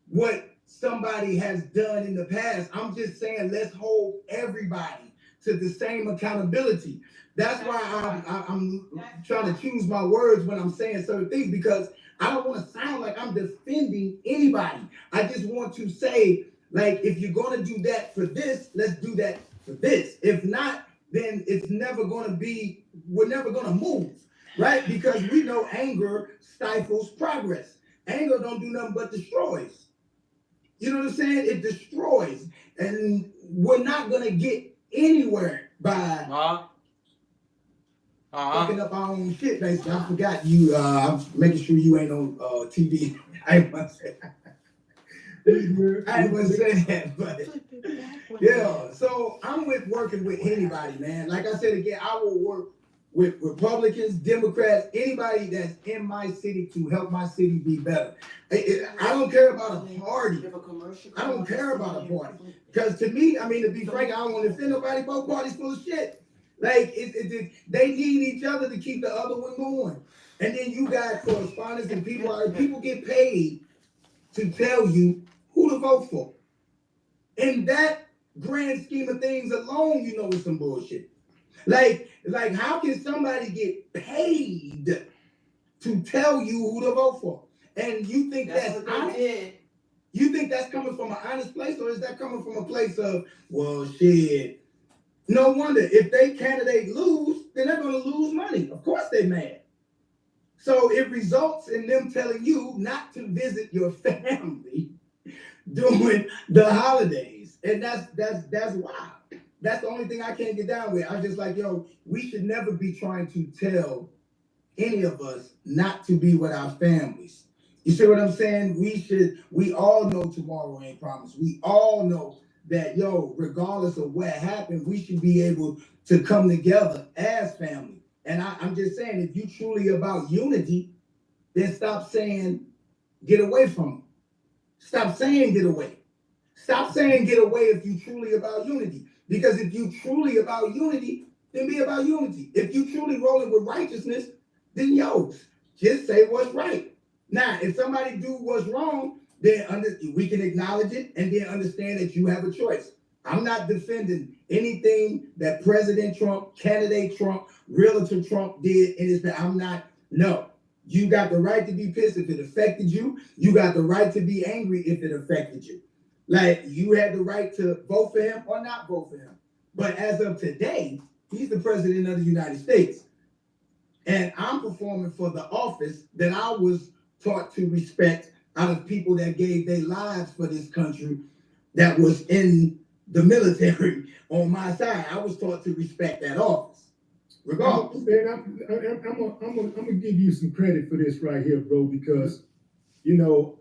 what somebody has done in the past. I'm just saying let's hold everybody to the same accountability. That's why I'm trying to choose my words when I'm saying certain things, because I don't want to sound like I'm defending anybody. I just want to say, like, if you're going to do that for this, let's do that for this. If not, then it's never going to be, we're never going to move, right? Because we know anger stifles progress. Anger don't do nothing but destroys. You know what I'm saying? It destroys. And we're not going to get anywhere by fucking up our own shit, basically. I forgot you, I'm making sure you ain't on TV. I ain't want to say that, but yeah. So I'm working with anybody, man. Like I said again, I will work with Republicans, Democrats, anybody that's in my city to help my city be better. I don't care about a party. I don't care about a party. Because to me, to be frank, I don't want to offend nobody. Both parties full of shit. Like, they need each other to keep the other one going. And then you got correspondents and people get paid to tell you who to vote for. In that grand scheme of things alone, you know it's some bullshit. Like how can somebody get paid to tell you who to vote for? And you think that's honest? You think that's coming from an honest place, or is that coming from a place of, well, shit? No wonder if they candidate lose, then they're going to lose money. Of course they're mad. So it results in them telling you not to visit your family during the holidays. And that's wild. That's the only thing I can't get down with. I'm just like, we should never be trying to tell any of us not to be with our families. You see what I'm saying? We all know tomorrow ain't promised. We all know that, regardless of what happened, we should be able to come together as family. And I'm just saying, if you truly about unity, then stop saying get away from them. Stop saying get away. Stop saying get away if you truly about unity. Because if you truly about unity, then be about unity. If you truly rolling with righteousness, then just say what's right. Now, if somebody do what's wrong, then we can acknowledge it and then understand that you have a choice. I'm not defending anything that President Trump, candidate Trump, realtor Trump did in his past. I'm not. No. You got the right to be pissed if it affected you. You got the right to be angry if it affected you. Like, you had the right to vote for him or not vote for him. But as of today, he's the president of the United States. And I'm performing for the office that I was taught to respect out of people that gave their lives for this country that was in the military on my side. I was taught to respect that office, regardless. I'm gonna give you some credit for this right here, bro, because you know,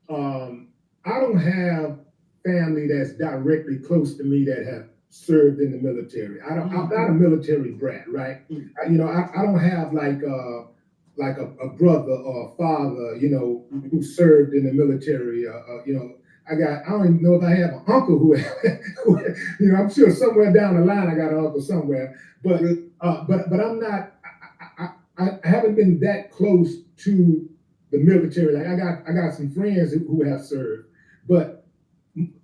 I don't have family that's directly close to me that have served in the military. I'm not a military brat, right? I don't have like a brother or a father, who served in the military. I don't even know if I have an uncle who, I'm sure somewhere down the line I got an uncle somewhere, but I'm not. I haven't been that close to the military. Like I got some friends who have served, but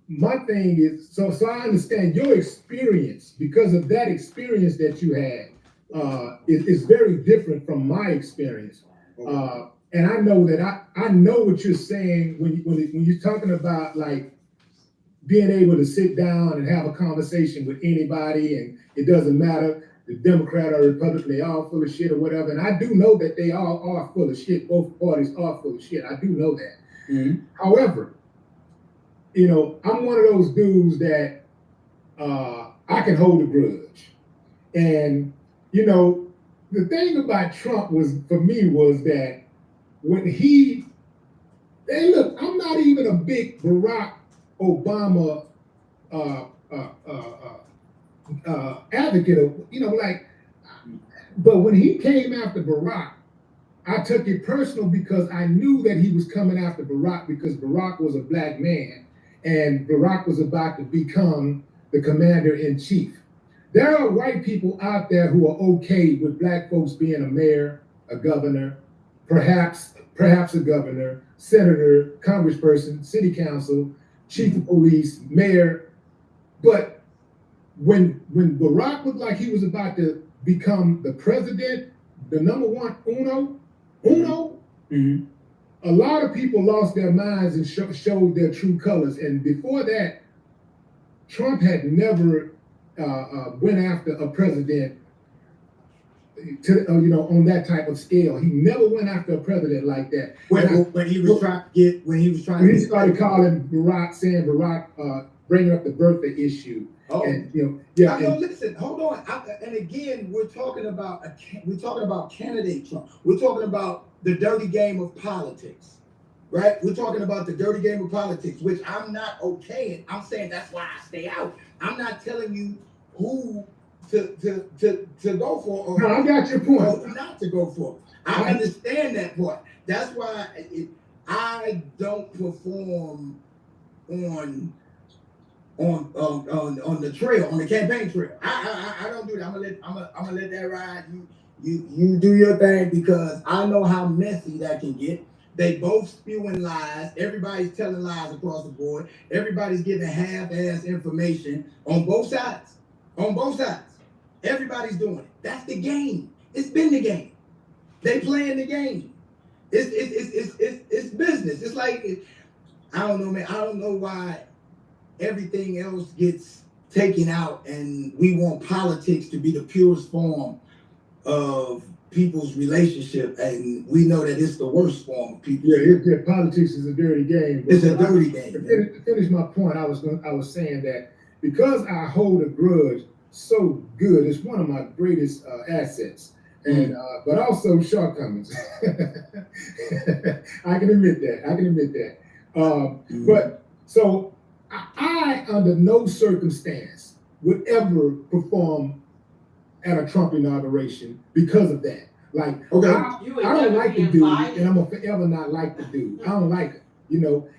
my thing is, so I understand your experience because of that experience that you had is very different from my experience. And I know that I know what you're saying when you're talking about like being able to sit down and have a conversation with anybody, and it doesn't matter the Democrat or Republican, they all full of shit or whatever. And I do know that they all are full of shit. Both parties are full of shit. I do know that. Mm-hmm. However, I'm one of those dudes that I can hold a grudge. And, the thing about Trump was that when look, I'm not even a big Barack Obama advocate of, but when he came after Barack, I took it personal because I knew that he was coming after Barack because Barack was a black man and Barack was about to become the commander-in-chief. There are white people out there who are okay with black folks being a mayor, a governor, perhaps a governor, senator, congressperson, city council, chief of police, mayor. But when Barack looked like he was about to become the president, the number one uno, mm-hmm. A lot of people lost their minds and showed their true colors. And before that, Trump had never went after a president on that type of scale. He never went after a president like that. When he started calling Barack, saying Barack, bringing up the birthday issue. Oh, and, listen, hold on. And again, we're talking about candidate Trump. We're talking about the dirty game of politics, right? We're talking about the dirty game of politics, which I'm not okay in. I'm saying that's why I stay out. I'm not telling you who to go for or I got your point. Or not to go for. I understand that part. That's why I don't perform on the trail, on the campaign trail. I don't do that. I'm gonna let that ride. You do your thing because I know how messy that can get. They both spewing lies. Everybody's telling lies across the board. Everybody's giving half-ass information on both sides. On both sides. Everybody's doing it. That's the game. It's been the game. They playing the game. It's business. It's like, I don't know, man. I don't know why everything else gets taken out and we want politics to be the purest form of people's relationship, and we know that it's the worst form of people. Yeah, politics is a dirty game. It's a dirty game. To finish my point, I was saying that because I hold a grudge so good, it's one of my greatest assets, and but also shortcomings. I can admit that. But so I, under no circumstance, would ever perform at a Trump inauguration because of that. Like, okay, I don't like the dude, and I'm gonna forever not like the dude. I don't like it,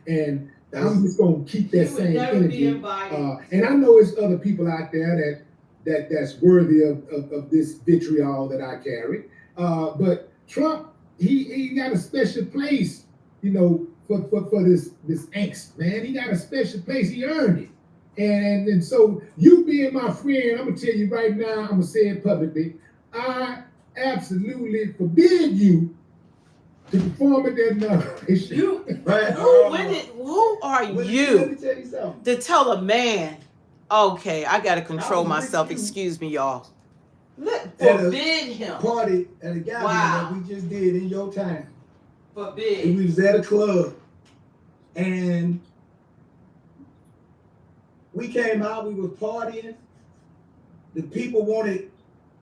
and I'm just gonna keep that same energy. And I know there's other people out there that's worthy of this vitriol that I carry. But Trump, he got a special place, for this angst, man. He got a special place. He earned it. And so you being my friend, I'm gonna tell you right now, I'm gonna say it publicly, I absolutely forbid you to perform at that inauguration. Who are you to tell a man? Okay, I gotta control myself. Excuse me, y'all. Forbid him. Party at a gathering that we just did in your time. Forbid. We was at a club, and we came out, we was partying. The people wanted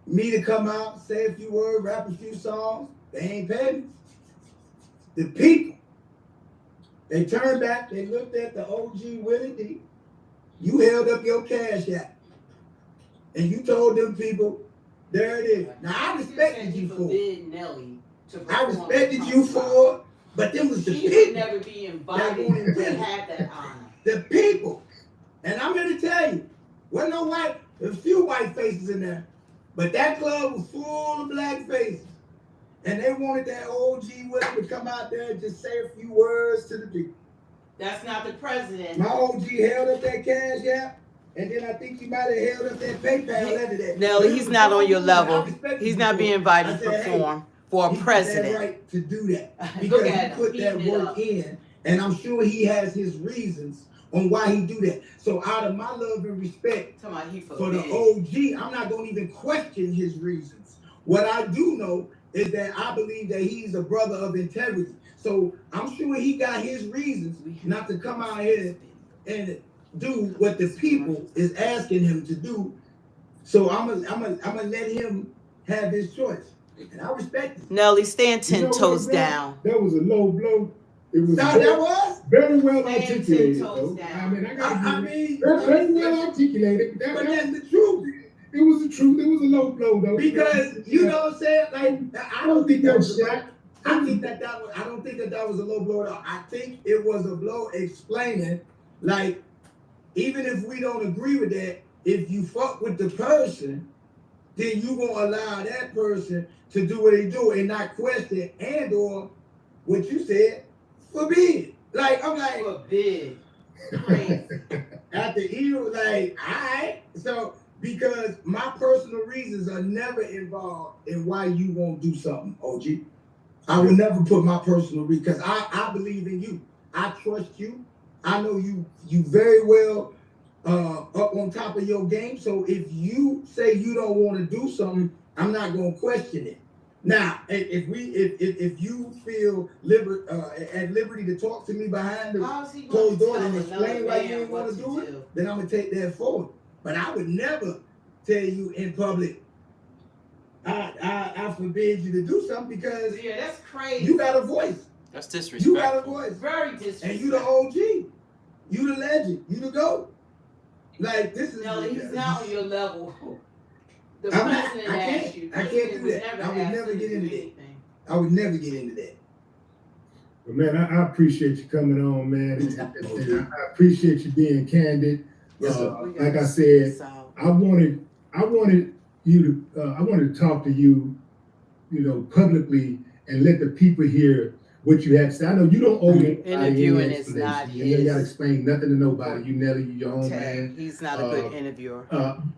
me to come out, say a few words, rap a few songs. They ain't paid me. The people, they turned back, they looked at the OG Willie D. You held up your cash app. And you told them people, there it is. Now, I respected you for it. I respected you for it, but them was the She people. would never be invited to have that honor. The people. And I'm here to tell you, wasn't no white, there's a few white faces in there, but that club was full of black faces. And they wanted that OG Willie to come out there and just say a few words to the people. That's not the president. My OG held up that cash app, and then I think he might have held up that PayPal after that. Nelly, he's not on your level. I respect He's you not for being it. invited I to said, hey, perform for a he got president. that right to do that Look because he at him, put that heating it work up. in, and I'm sure he has his reasons on why he do that. So out of my love and respect Talking about he for the forbid. OG, I'm not gonna even question his reasons. What I do know is that I believe that he's a brother of integrity. So I'm sure he got his reasons not to come out here and do what the people is asking him to do. So I'm gonna let him have his choice, and I respect it. Nelly, stand 10 You know what, toes bro? down. That was a low blow. It was Now that was. very well Stand 10 articulated, toes though. down. I mean, I gotta I give you mean, very well articulated. but that's the truth. It was the truth. It was a low blow, though. Because you know what I'm saying? Like I don't think that was a shot. I don't think that was a low blow at all. I think it was a blow explaining, like, even if we don't agree with that, if you fuck with the person, then you gonna allow that person to do what they do and not question and or what you said, forbid. Like I'm like Forbid. Crazy. after he was like, all right. So because my personal reasons are never involved in why you won't do something, OG. I will never put my personal reason because I believe in you. I trust you. I know you very well up on top of your game. So if you say you don't want to do something, I'm not gonna question it. Now, if you feel at liberty to talk to me behind the How's he gonna closed door tell and another explain why you man ain't what want to do do? it, then I'm gonna take that forward. But I would never tell you in public, I forbid you to do something because Yeah, that's crazy. you got a voice. That's You got a disrespectful. voice. Very disrespectful. And you the OG. You the legend. You the GOAT. Like this is Nelly, he's not on your level. The I'm not- president I can't- asked you. I can't President do that. I would ask never him to get do into that. anything. I would never get into that. But man, I appreciate you coming on, man. And I appreciate you being candid. Yes, sir. Like I said, So, I wanted you to I wanted to talk to you, publicly and let the people hear what you have to say. I know you don't owe anybody Interviewing any is not explanation. You ain't got to his explain nothing to nobody. You Nelly, you your own man. he's not a good interviewer.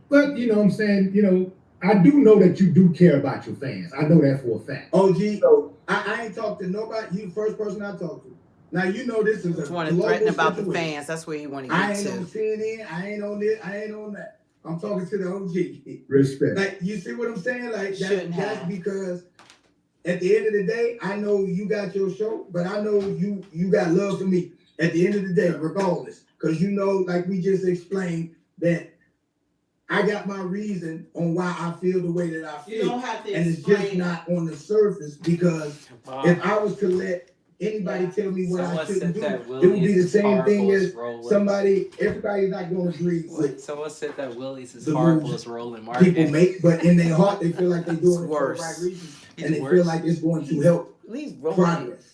But you know what I'm saying, I do know that you do care about your fans. I know that for a fact. OG, So I ain't talked to nobody. You the first person I talked to. Now you know this is Just a want to global threaten about the situation. fans. That's where he want to I get ain't on to. CNN. I ain't on this. I ain't on that. I'm talking to the OG. respect. Like you see what I'm saying? Like Shouldn't that's have. because at the end of the day, I know you got your show, but I know you got love for me. At the end of the day, regardless, because like we just explained, that I got my reason on why I feel the way that I You feel, don't have to and it's explain. just not on the surface. Because if I was to let anybody tell me what I Someone shouldn't said do, that it would be Willie's the is same horrible thing as as rolling. everybody's not going to agree with Someone said that Willie's is the horrible moves as rolling people marketing. make, but in their heart they feel like they're doing it for the worse. right reasons, He's and they feel worse. like it's going to help At least Roland, progress.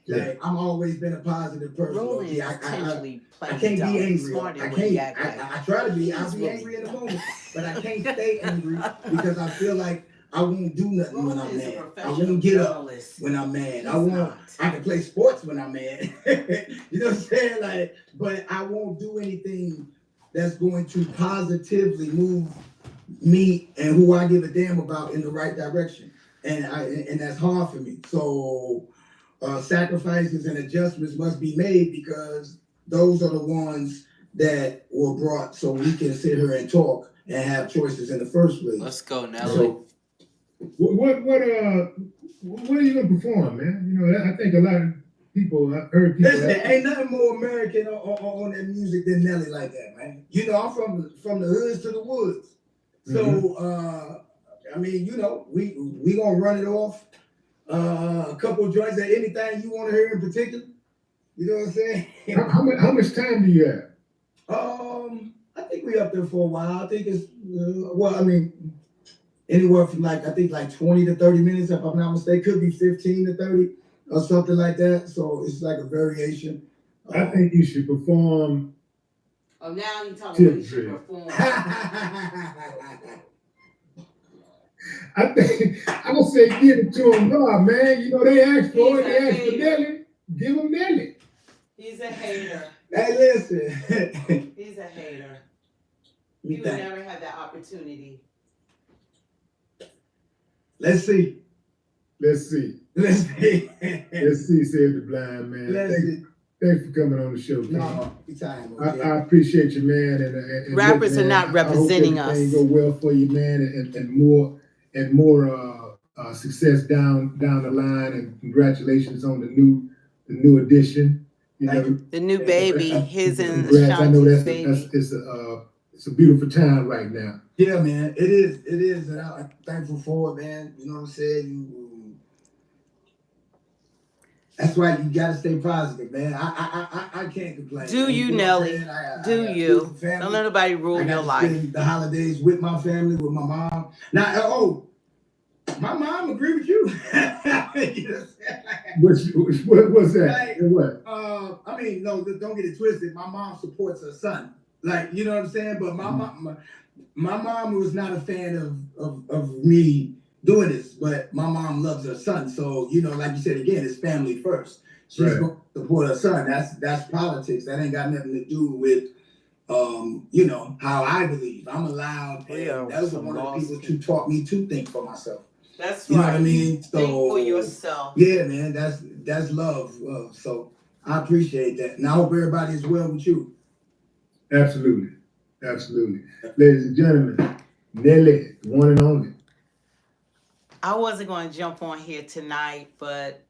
Yeah. Like I'm always been a positive person. Roland OG. is I intentionally I playing can't dumb. be He's angry. smarter I than what he can't. act like. I try to be. I'll He's be really- angry in the moment, but I can't stay angry because I feel like I won't do nothing when Roland I'm is a mad. I professional won't get up journalist. when I'm mad. He's I won't. not. I can play sports when I'm mad. You know what I'm saying? Like, but I won't do anything that's going to positively move me and who I give a damn about in the right direction. And that's hard for me. So sacrifices and adjustments must be made because those are the ones that were brought so we can sit here and talk and have choices in the first place. Let's go, Nelly. So, What are you gonna perform, man? I think a lot of people heard people. Listen, ain't nothing more American on that music than Nelly like that, man. You know, I'm from the hoods to the woods. So I mean, you know, we gonna run it off. A couple of joints. Anything you want to hear in particular? You know what I'm saying? How much time do you have? I think we up there for a while. I think it's well, I mean, anywhere from like 20 to 30 minutes, if I'm not mistaken. Could be 15 to 30 or something like that. So it's like a variation. I think you should perform. Oh, now you talking about you should perform. I think I would say give it to him. No, man. You know they asked for it. They asked for Nelly. Give him Nelly. He's a hater. Hey, listen. He's a hater. You would never have that opportunity. Let's see. Let's see. Let's see. Let's see, said the blind man. Thanks for coming on the show, man. No, time, okay. I appreciate you, man. And rappers look, man, are not representing I us. hope everything go well for you, man, and more success down the line. And congratulations on the new edition. You know, the new baby, his and congrats. I know Shanti's that's baby. It's a beautiful time right now. Yeah, man, it is, and I'm thankful for it, man. You know what I'm saying? That's why you gotta stay positive, man. I can't complain. Do you, Nelly? Do you? Don't let nobody rule your life. Spend the holidays with my family, with my mom. Now, my mom agree with you. What's that? Like, what? I mean, no, don't get it twisted. My mom supports her son. Like, you know what I'm saying? But my mom was not a fan of me doing this, but my mom loves her son. So, you know, like you said, again, it's family first. She's going to support her son. That's politics. That ain't got nothing to do with, you know, how I believe. I'm allowed. And that was one of the people who taught me to think for myself. That's you right. You know what I mean? So, think for yourself. Yeah, man. That's love. So I appreciate that. And I hope everybody is well with you. Absolutely. Ladies and gentlemen, Nelly, the one and only. I wasn't going to jump on here tonight, but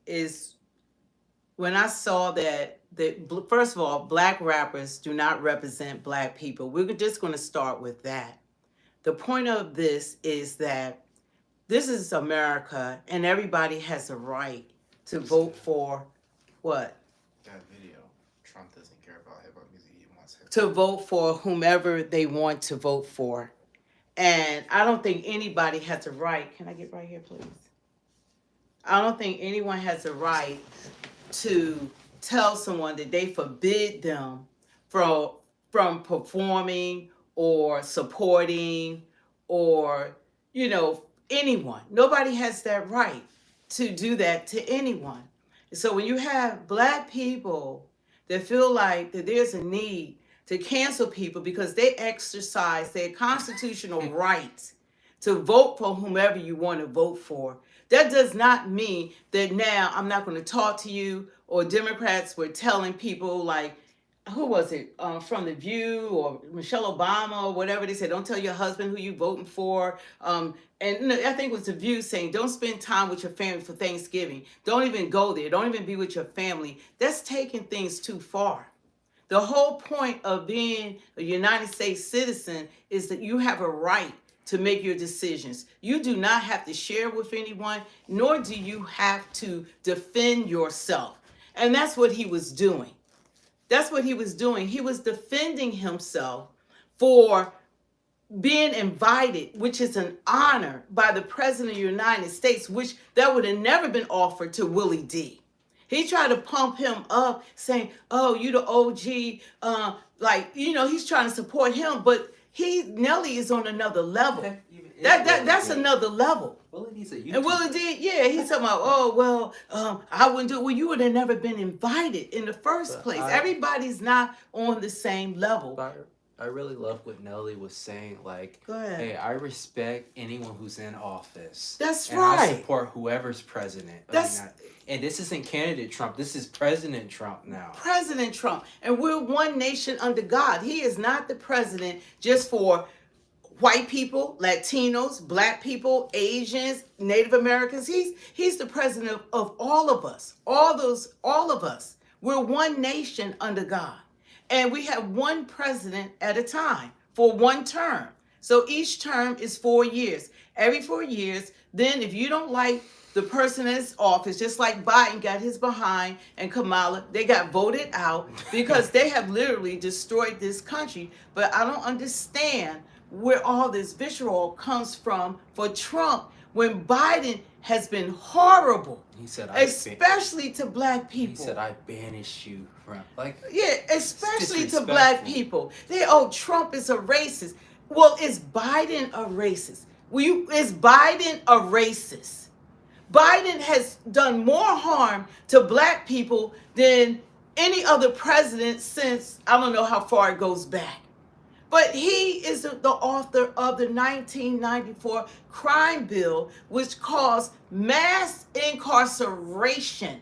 when I saw that first of all, black rappers do not represent black people. We're just going to start with that. The point of this is that this is America, and everybody has a right to vote for what? That video. Trump doesn't care about hip-hop music. He wants hip-hop. To vote for whomever they want to vote for. And I don't think anybody has a right. Can I get right here, please? I don't think anyone has a right to tell someone that they forbid them from performing or supporting or, you know, anyone. Nobody has that right to do that to anyone. So when you have black people that feel like that there's a need to cancel people because they exercise their constitutional right to vote for whomever you want to vote for, that does not mean that now I'm not going to talk to you, or Democrats were telling people like, who was it, from The View or Michelle Obama or whatever, they said, don't tell your husband who you voting for. And I think it was The View saying, don't spend time with your family for Thanksgiving. Don't even go there. Don't even be with your family. That's taking things too far. The whole point of being a United States citizen is that you have a right to make your decisions. You do not have to share with anyone, nor do you have to defend yourself. And that's what he was doing. That's what he was doing. He was defending himself for being invited, which is an honor, by the President of the United States, which that would have never been offered to Willie D. He tried to pump him up, saying, "Oh, you the OG." Like, you know, he's trying to support him, but Nelly is on another level. That's another level. Willie needs a YouTube. And Willie D, yeah, he's talking about, oh, well, I wouldn't do it. Well, you would have never been invited in the first place. Everybody's not on the same level. I really love what Nelly was saying. Like, go ahead. Hey, I respect anyone who's in office. That's and right. I support whoever's president. And this isn't candidate Trump. This is President Trump now. President Trump. And we're one nation under God. He is not the president just for white people, Latinos, black people, Asians, Native Americans. He's the president of all of us. All of us. We're one nation under God. And we have one president at a time for one term. So each term is 4 years. Every 4 years, then if you don't like the person in his office, just like Biden got his behind and Kamala, they got voted out because they have literally destroyed this country. But I don't understand where all this vitriol comes from for Trump when Biden has been horrible. He said, especially to black people. He said, I banish you from, like, yeah, especially to black people. Trump is a racist. Well, is Biden a racist? Is Biden a racist? Biden has done more harm to black people than any other president since, I don't know how far it goes back. But he is the author of the 1994 crime bill, which caused mass incarceration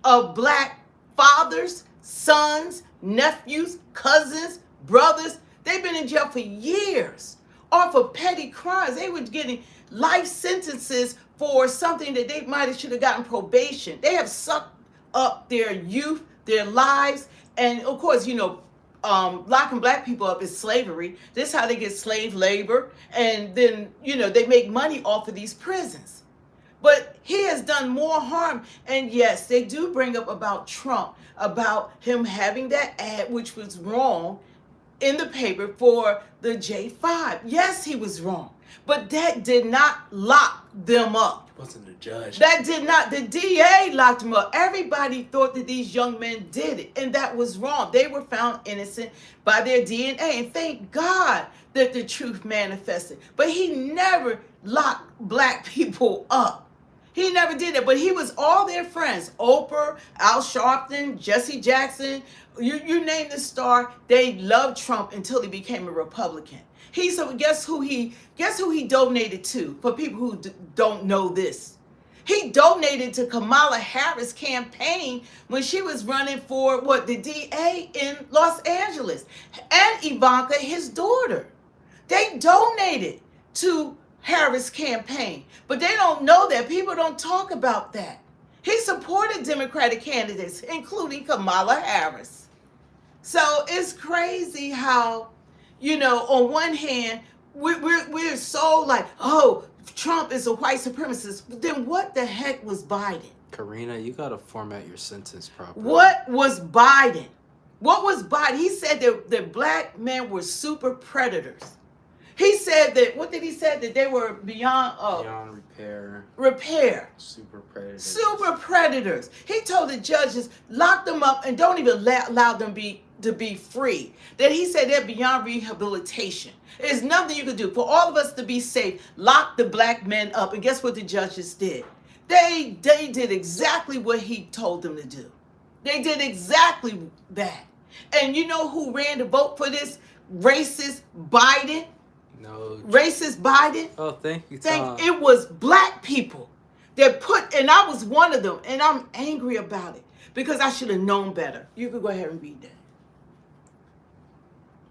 of black fathers, sons, nephews, cousins, brothers. They've been in jail for years, or for petty crimes. They were getting life sentences for something that they might have should have gotten probation. They have sucked up their youth, their lives, and of course, locking black people up is slavery. This is how they get slave labor, and then they make money off of these prisons. But he has done more harm. And yes, they do bring up about Trump, about him having that ad, which was wrong, in the paper for the J5. Yes, he was wrong. But that did not lock them up. It wasn't the judge. That did not. The DA locked them up. Everybody thought that these young men did it, and that was wrong. They were found innocent by their DNA, and thank God that the truth manifested. But he never locked black people up. He never did it, but he was all their friends. Oprah, Al Sharpton, Jesse Jackson, you name the star, they loved Trump until he became a Republican. Guess who he donated to, for people who don't know this. He donated to Kamala Harris' campaign when she was running for the DA in Los Angeles. And Ivanka, his daughter. They donated to Harris' campaign. But they don't know that. People don't talk about that. He supported Democratic candidates, including Kamala Harris. So it's crazy how, on one hand, we're so like, oh, Trump is a white supremacist. But then what the heck was Biden? Karina, you gotta format your sentence properly. What was Biden? What was Biden? He said that black men were super predators. He said that, what did he say? That they were beyond repair. Super predators. Super predators. He told the judges, lock them up and don't even allow them to be free. That he said they're beyond rehabilitation. There's nothing you can do. For all of us to be safe, lock the black men up. And guess what the judges did? They did exactly what he told them to do. They did exactly that. And you know who ran to vote for this racist Biden? No. Racist Biden? Oh, thank you, Tom. It was black people that and I was one of them, and I'm angry about it because I should have known better. You could go ahead and read that.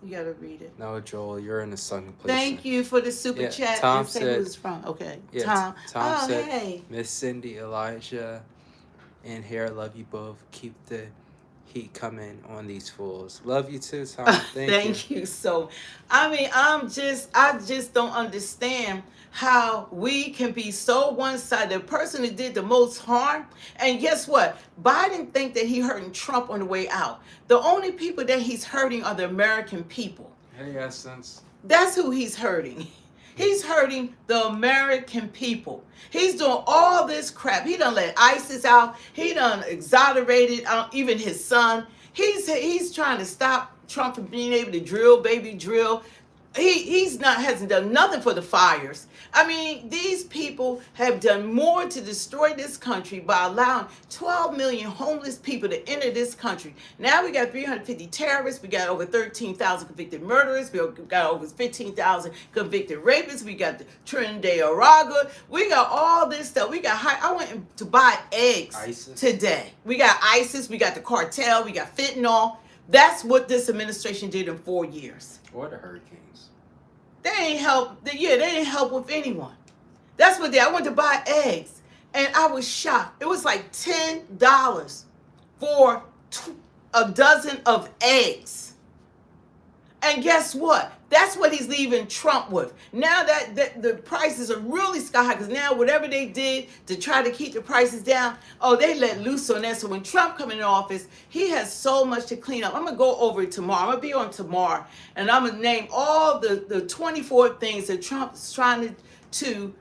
You gotta read it. No, Joel, you're in a sunken place. Thank you for the super chat. Tom and say said, who it's from. Okay, yeah, Tom said, hey. Miss Cindy, Elijah, and Hair, love you both. Keep the heat coming on these fools. Love you too, Tom. Thank you. So, I just don't understand how we can be so one-sided. The person that did the most harm, and guess what? Biden think that he hurting Trump on the way out. The only people that he's hurting are the American people. Hey, Essence. That's who he's hurting. He's hurting the American people. He's doing all this crap. He done let ISIS out. He done exonerated even his son. He's trying to stop Trump from being able to drill, baby drill. Hasn't done nothing for the fires. These people have done more to destroy this country by allowing 12 million homeless people to enter this country. Now we got 350 terrorists. We got over 13,000 convicted murderers. We got over 15,000 convicted rapists. We got the Trinidad Araga. We got all this stuff. I went to buy eggs today. We got ISIS. We got the cartel. We got fentanyl. That's what this administration did in 4 years. Or the hurricanes. They ain't help. Yeah, they didn't help with anyone. That's what they. I went to buy eggs, and I was shocked. It was like $10 for a dozen of eggs. And guess what? That's what he's leaving Trump with. Now that the prices are really sky high, because now whatever they did to try to keep the prices down, oh, they let loose on that. So when Trump comes in office, he has so much to clean up. I'm going to go over it tomorrow. I'm going to be on tomorrow, and I'm going to name all the 24 things that Trump's trying to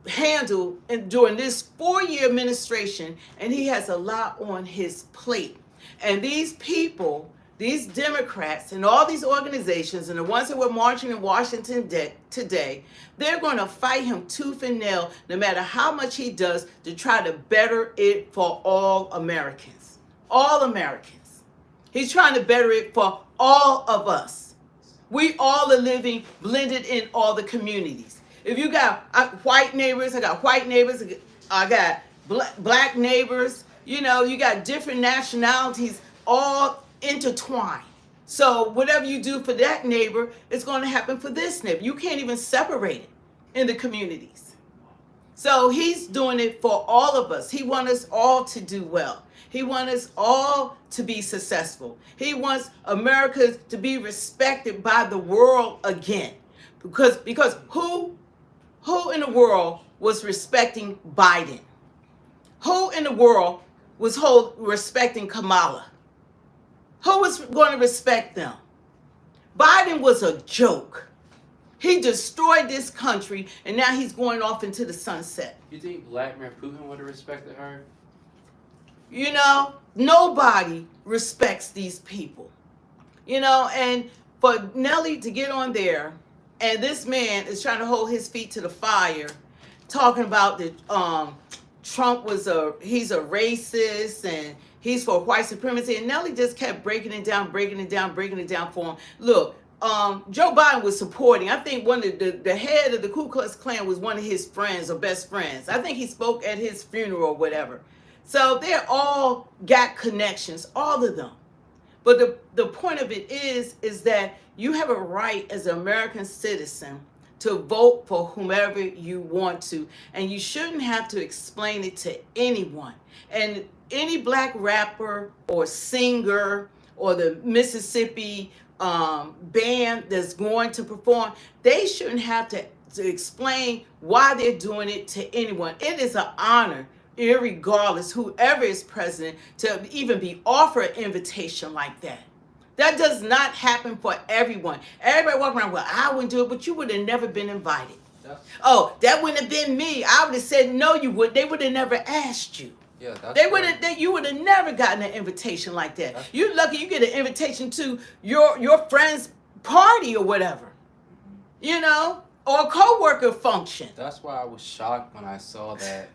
handle during this 4-year administration, and he has a lot on his plate. And these people, these Democrats and all these organizations and the ones that were marching in Washington today, they're going to fight him tooth and nail no matter how much he does to try to better it for all Americans. All Americans. He's trying to better it for all of us. We all are living blended in all the communities. If you got white neighbors, I got white neighbors, I got black neighbors, you know, you got different nationalities all intertwined. So whatever you do for that neighbor, it's going to happen for this neighbor. You can't even separate it in the communities. So he's doing it for all of us. He wants us all to do well. He wants us all to be successful. He wants America to be respected by the world again. Because who in the world was respecting Biden? Who in the world was respecting Kamala? Who was going to respect them? Biden was a joke. He destroyed this country, and now he's going off into the sunset. You think Vladimir Putin would have respected her? You know, nobody respects these people. You know, and for Nelly to get on there, and this man is trying to hold his feet to the fire, talking about that Trump he's a racist and he's for white supremacy. And Nelly just kept breaking it down for him. Look, Joe Biden was supporting. I think one of the head of the Ku Klux Klan was one of his friends or best friends. I think he spoke at his funeral or whatever. So they're all got connections, all of them. But the point of it is that you have a right as an American citizen to vote for whomever you want to, and you shouldn't have to explain it to anyone. And any black rapper or singer or the Mississippi band that's going to perform, they shouldn't have to explain why they're doing it to anyone. It is an honor, irregardless, whoever is president, to even be offered an invitation like that. That does not happen for everyone. Everybody walking around, well, I wouldn't do it, but you would have never been invited. Oh, that wouldn't have been me. I would have said no, you would. They would have never asked you. Yeah, You would have never gotten an invitation like that. You're lucky you get an invitation to your friend's party or whatever, you know, or a co-worker function. That's why I was shocked when I saw that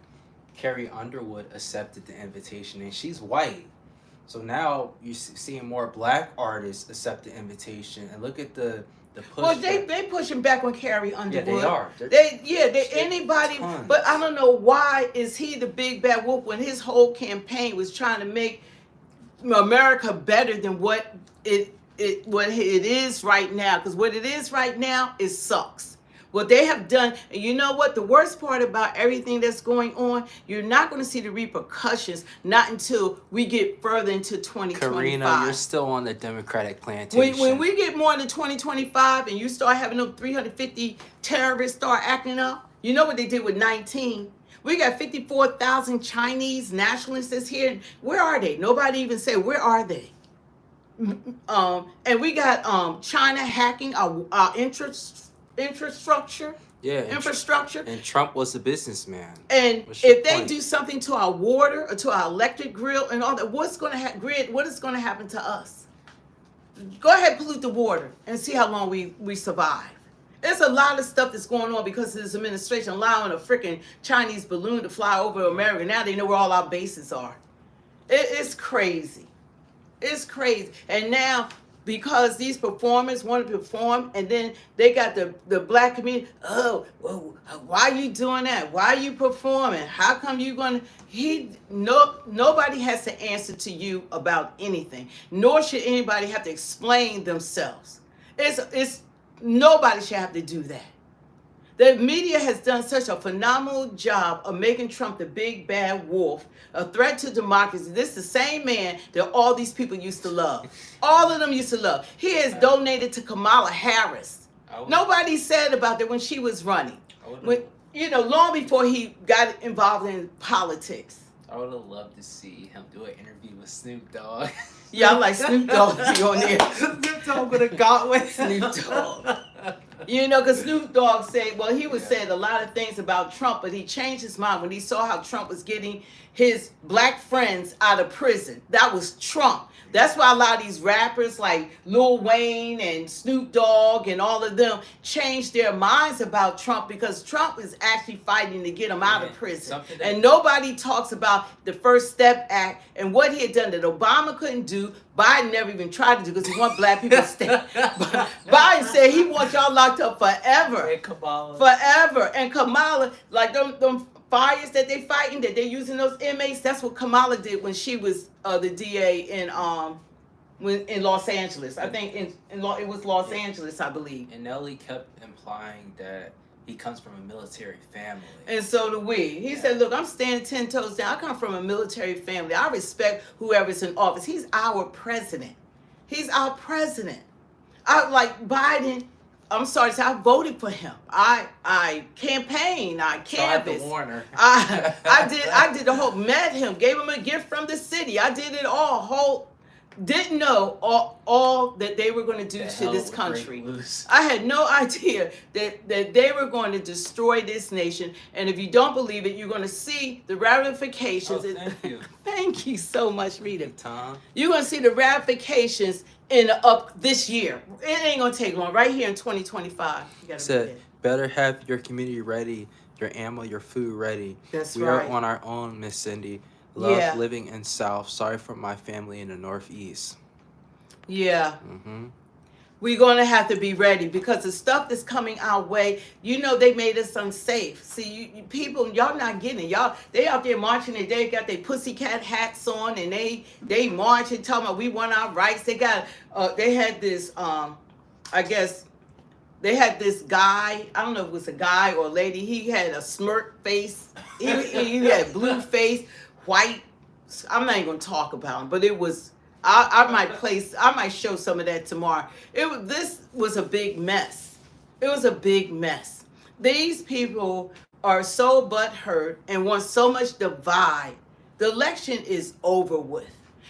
Carrie Underwood accepted the invitation, and she's white. So now you're seeing more black artists accept the invitation, and look at the push. Well, they pushing back on Carrie Underwood. Yeah, they are. They anybody, tons. but I don't know why is he the big bad wolf when his whole campaign was trying to make America better than what it is right now. Because what it is right now, it sucks. What they have done, and you know what? The worst part about everything that's going on, you're not going to see the repercussions not until we get further into 2025. Karina, you're still on the Democratic plantation. When we get more into 2025 and you start having them 350 terrorists start acting up, you know what they did with 19? We got 54,000 Chinese nationalists here. Where are they? Nobody even said, where are they? And we got China hacking our infrastructure. And Trump was a businessman. And if they do something to our water or to our electric grill and all that, what's going to grid? What is going to happen to us? Go ahead, pollute the water and see how long we survive. There's a lot of stuff that's going on because of this administration allowing a freaking Chinese balloon to fly over America. Now they know where all our bases are. It's crazy. It's crazy. And now, because these performers want to perform, and then they got the black community, oh, well, why are you doing that? Why are you performing? How come you going to, nobody has to answer to you about anything, nor should anybody have to explain themselves. It's Nobody should have to do that. The media has done such a phenomenal job of making Trump the big bad wolf, a threat to democracy. This is the same man that all these people used to love. All of them used to love. He has donated to Kamala Harris. Nobody said about that when she was running. When, long before he got involved in politics. I would have loved to see him do an interview with Snoop Dogg. Yeah, I like Snoop Dogg to be on there. Snoop Dogg would have got with Snoop Dogg. Because Snoop Dogg said, well, he was saying a lot of things about Trump, but he changed his mind when he saw how Trump was getting his black friends out of prison. That was Trump. That's why a lot of these rappers like Lil Wayne and Snoop Dogg and all of them changed their minds about Trump, because Trump is actually fighting to get him out of prison. And nobody talks about the First Step Act and what he had done that Obama couldn't do. Biden never even tried to do, because he wants black people to stay. Biden said he wants y'all locked up forever. And Kamala. Forever. And Kamala, like them fires that they fighting, that they're using those inmates, that's what Kamala did when she was the DA in Los Angeles. I think it was Los Angeles, I believe. And Nelly kept implying that he comes from a military family. And so do we. He said, look, I'm standing 10 toes down. I come from a military family. I respect whoever's in office. He's our president. He's our president. I like Biden. I'm sorry to say, I voted for him. I campaigned, I canvassed. Warner. I did the whole, met him, gave him a gift from the city. I did it all. Didn't know all that they were going to do to this country. I had no idea that they were going to destroy this nation. And if you don't believe it, you're going to see the ramifications. Oh, thank you. Thank you so much, Rita. Tom. You're going to see the ramifications up this year. It ain't going to take long. Right here in 2025. You gotta Said, better have your community ready, your ammo, your food ready. That's we right. are on our own, Miss Cindy. Love Yeah. living in South. Sorry for my family in the Northeast. Yeah. Mm-hmm. We're going to have to be ready, because the stuff that's coming our way, they made us unsafe. See, you people, y'all not getting it. They out there marching, and they got their pussycat hats on, and they marching, talking about we want our rights. They had this, I guess, they had this guy, I don't know if it was a guy or a lady, he had a smirk face. He had blue face, white. I'm not even going to talk about him, but it was, I might show some of that tomorrow. This was a big mess. It was a big mess. These people are so butthurt and want so much divide. The election is over with.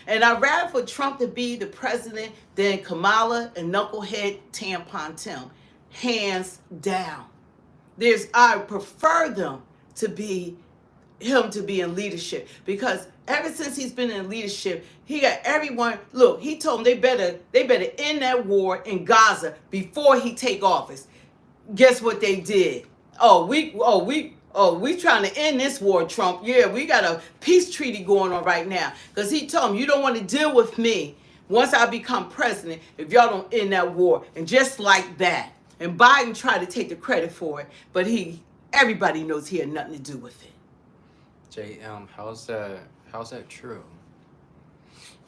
And I'd rather for Trump to be the president than Kamala and Knucklehead Tampon Tim. Hands down. I prefer him to be in leadership, because ever since he's been in leadership, he got everyone. Look, he told them they better end that war in Gaza before he take office. Guess what they did? We trying to end this war, Trump. Yeah, we got a peace treaty going on right now, because he told them, you don't want to deal with me once I become president if y'all don't end that war. And just like that. And Biden tried to take the credit for it, but everybody knows he had nothing to do with it. JM, how's that true?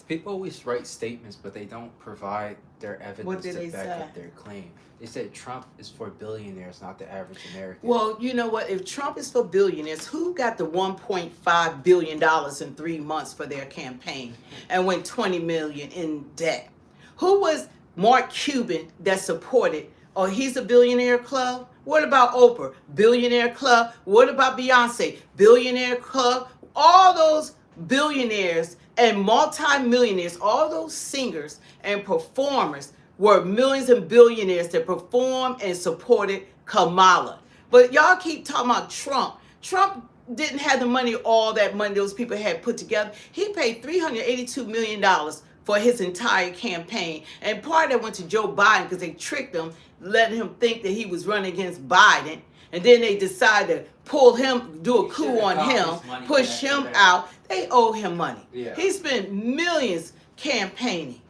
People always write statements, but they don't provide their evidence to back up their claim. They said Trump is for billionaires, not the average American. Well, you know what? If Trump is for billionaires, who got the $1.5 billion in 3 months for their campaign and went $20 million in debt? Who was Mark Cuban that supported? Oh, he's a billionaire club? What about Oprah? Billionaire club? What about Beyonce? Billionaire club? All those billionaires and multi-millionaires, all those singers and performers were millions and billionaires that performed and supported Kamala. But y'all keep talking about Trump. Trump didn't have the money, all that money those people had put together. He paid $382 million for his entire campaign. And part of that went to Joe Biden, because they tricked him, letting him think that he was running against Biden. And then they decided to pull him, do a coup on him, push him out. They owe him money. Yeah. He spent millions campaigning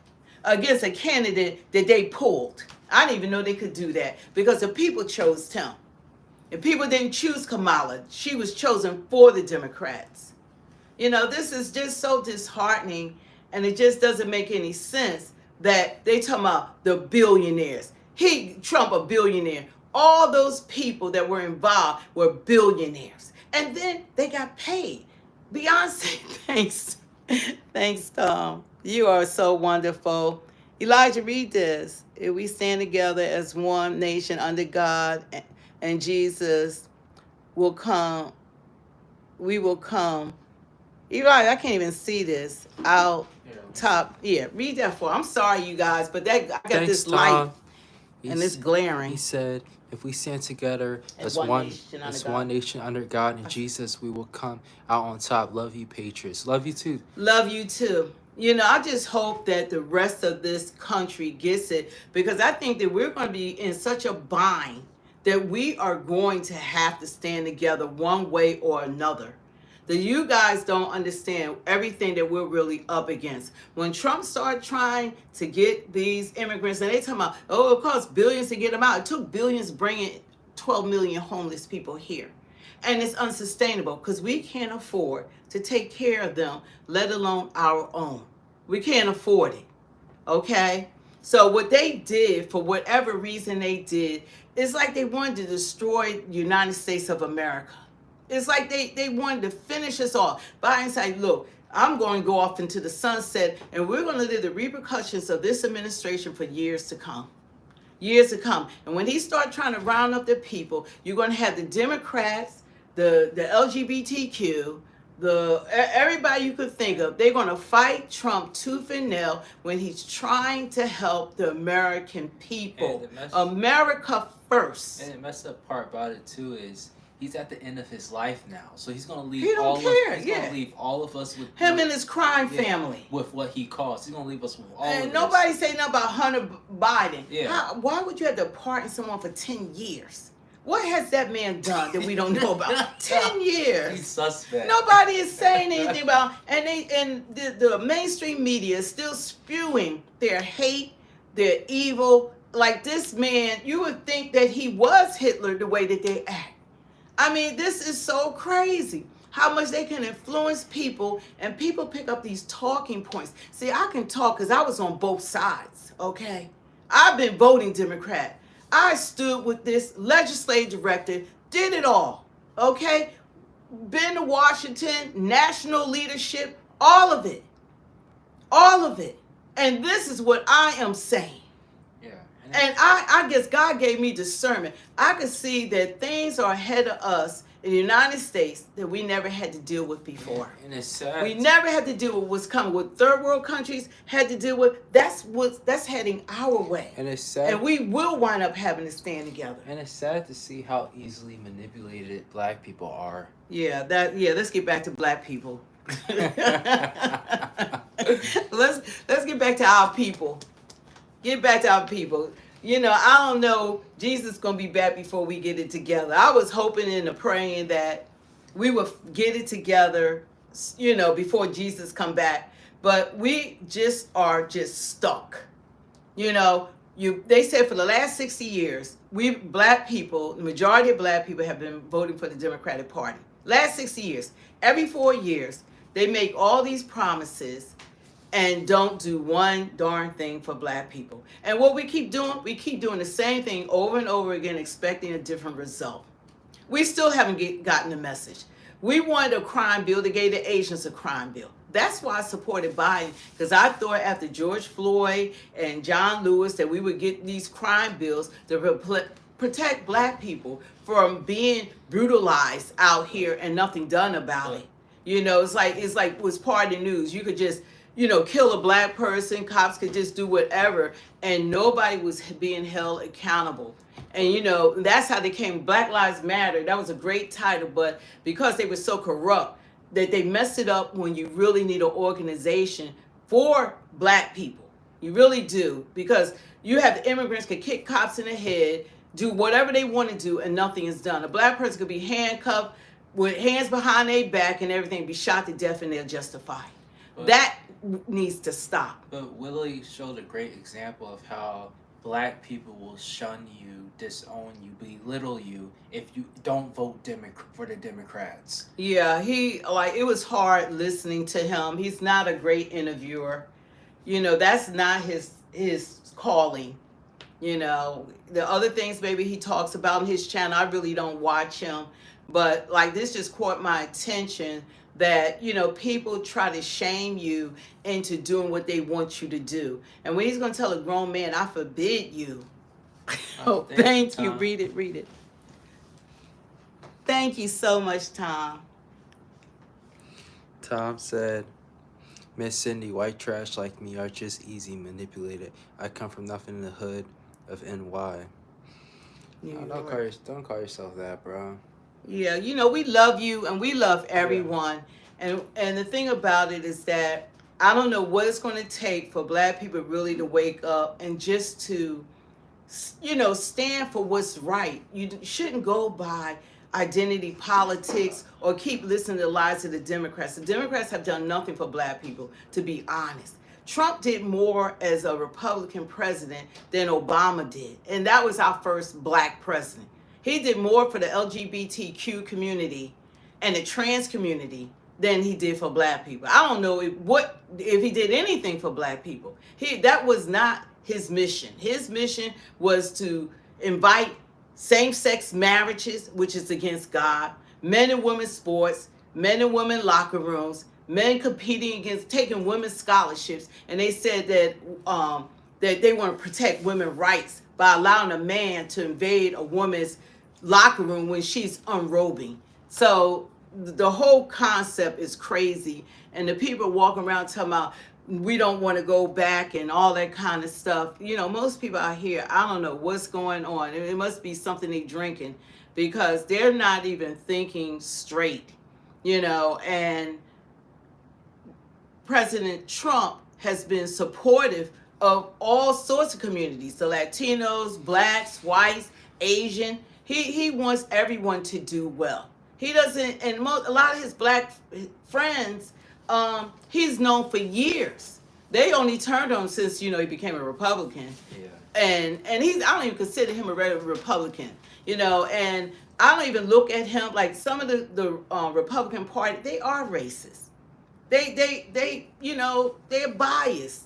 against a candidate that they pulled. I didn't even know they could do that, because the people chose him. And people didn't choose Kamala. She was chosen for the Democrats. This is just so disheartening, and it just doesn't make any sense that they talking about the billionaires. Trump a billionaire. All those people that were involved were billionaires. And then they got paid. Beyonce, thanks. Thanks, Tom. You are so wonderful. Elijah, read this. If we stand together as one nation under God and Jesus will come, we will come. Elijah, I can't even see this. Out top. Yeah, read that for. I'm sorry, you guys, but that I got Thanks, this light Tom. and it's glaring. He said, if we stand together As as one nation under God. one nation under God and Jesus, we will come out on top. Love you, Patriots. Love you too. Love you too. You know, I just hope that the rest of this country gets it, because I think that we're going to be in such a bind that we are going to have to stand together one way or another. That you guys don't understand everything that we're really up against. When Trump started trying to get these immigrants, and they talking about, oh, it costs billions to get them out. It took billions bringing 12 million homeless people here. And it's unsustainable because we can't afford to take care of them, let alone our own. We can't afford it, okay? So what they did, for whatever reason they did, is like they wanted to destroy the United States of America. It's like they wanted to finish us off. Biden said, look, I'm going to go off into the sunset, and we're going to live the repercussions of this administration for years to come. Years to come. And when he started trying to round up the people, you're going to have the Democrats, the LGBTQ, everybody you could think of. They're going to fight Trump tooth and nail when he's trying to help the American people. America first. And the messed up part about it too is he's at the end of his life now, so he's gonna leave He don't care, gonna leave all of us with him and his crime family. with what he caused. He's gonna leave us with all And of nobody this. say nothing about Hunter Biden. Yeah. Why would you have to pardon someone for 10 years? What has that man done that we don't know about? 10 years. He's suspect. Nobody is saying anything about, and the mainstream media is still spewing their hate, their evil. Like this man, you would think that he was Hitler the way that they act. I mean, this is so crazy how much they can influence people, and people pick up these talking points. See, I can talk because I was on both sides, okay? I've been voting Democrat. I stood with this legislative director, did it all, okay? Been to Washington, national leadership, all of it. All of it. And this is what I am saying. Yeah. And I guess God gave me discernment. I could see that things are ahead of us in the United States that we never had to deal with before. And it's sad. We never had to deal with what's coming. What third world countries had to deal with, that's heading our way. And it's sad. And we will wind up having to stand together. And it's sad to see how easily manipulated black people are. Yeah, let's get back to black people. let's get back to our people. Get back to our people. You know, I don't know. Jesus is going to be back before we get it together. I was hoping and praying that we would get it together, you know, before Jesus come back. But we just are stuck. You know, they said for the last 60 years, we black people, the majority of black people have been voting for the Democratic Party. Last 60 years. Every 4 years, they make all these promises and don't do one darn thing for black people. And what we keep doing the same thing over and over again, expecting a different result. We still haven't gotten the message. We wanted a crime bill. They gave the Asians a crime bill. That's why I supported Biden, because I thought after George Floyd and John Lewis that we would get these crime bills to protect black people from being brutalized out here and nothing done about it. You know, it's like it was part of the news. You could just, you know, kill a black person, cops could just do whatever, and nobody was being held accountable. And, you know, that's how they came, Black Lives Matter. That was a great title, but because they were so corrupt that they messed it up when you really need an organization for black people. You really do, because you have the immigrants could kick cops in the head, do whatever they want to do, and nothing is done. A black person could be handcuffed with hands behind their back and everything, be shot to death, and they're justified. That needs to stop. But Willie showed a great example of how black people will shun you, disown you, belittle you if you don't vote for the Democrats. Yeah, it was hard listening to him. He's not a great interviewer. You know, that's not his calling. You know, the other things maybe he talks about on his channel, I really don't watch him. But like this just caught my attention that, you know, people try to shame you into doing what they want you to do. And when he's going to tell a grown man, I forbid you. Oh, thank you. Tom. Read it, read it. Thank you so much, Tom. Tom said, Miss Cindy, white trash like me are just easy manipulated. I come from nothing in the hood of NY. Don't call yourself that, bro. Yeah, you know, we love you and we love everyone. And the thing about it is that I don't know what it's going to take for black people really to wake up and just to, you know, stand for what's right. You shouldn't go by identity politics or keep listening to the lies of the Democrats. The Democrats have done nothing for black people, to be honest. Trump did more as a Republican president than Obama did. And that was our first black president. He did more for the LGBTQ community and the trans community than he did for black people. I don't know if he did anything for black people. That was not his mission. His mission was to invite same-sex marriages, which is against God, men and women sports, men and women locker rooms, men competing against taking women's scholarships, and they said that that they want to protect women's rights by allowing a man to invade a woman's locker room when she's unrobing. So the whole concept is crazy, and the people walking around talking about we don't want to go back and all that kind of stuff. You know, most people out here, I don't know what's going on. It must be something they're drinking because they're not even thinking straight, you know. And President Trump has been supportive of all sorts of communities, the Latinos, blacks, whites, Asian. He wants everyone to do well. He doesn't, and a lot of his black friends, he's known for years. They only turned on him since, you know, he became a Republican. Yeah. And I don't even consider him a regular Republican, you know, and I don't even look at him like some of the Republican Party, they are racist. They you know, they're biased.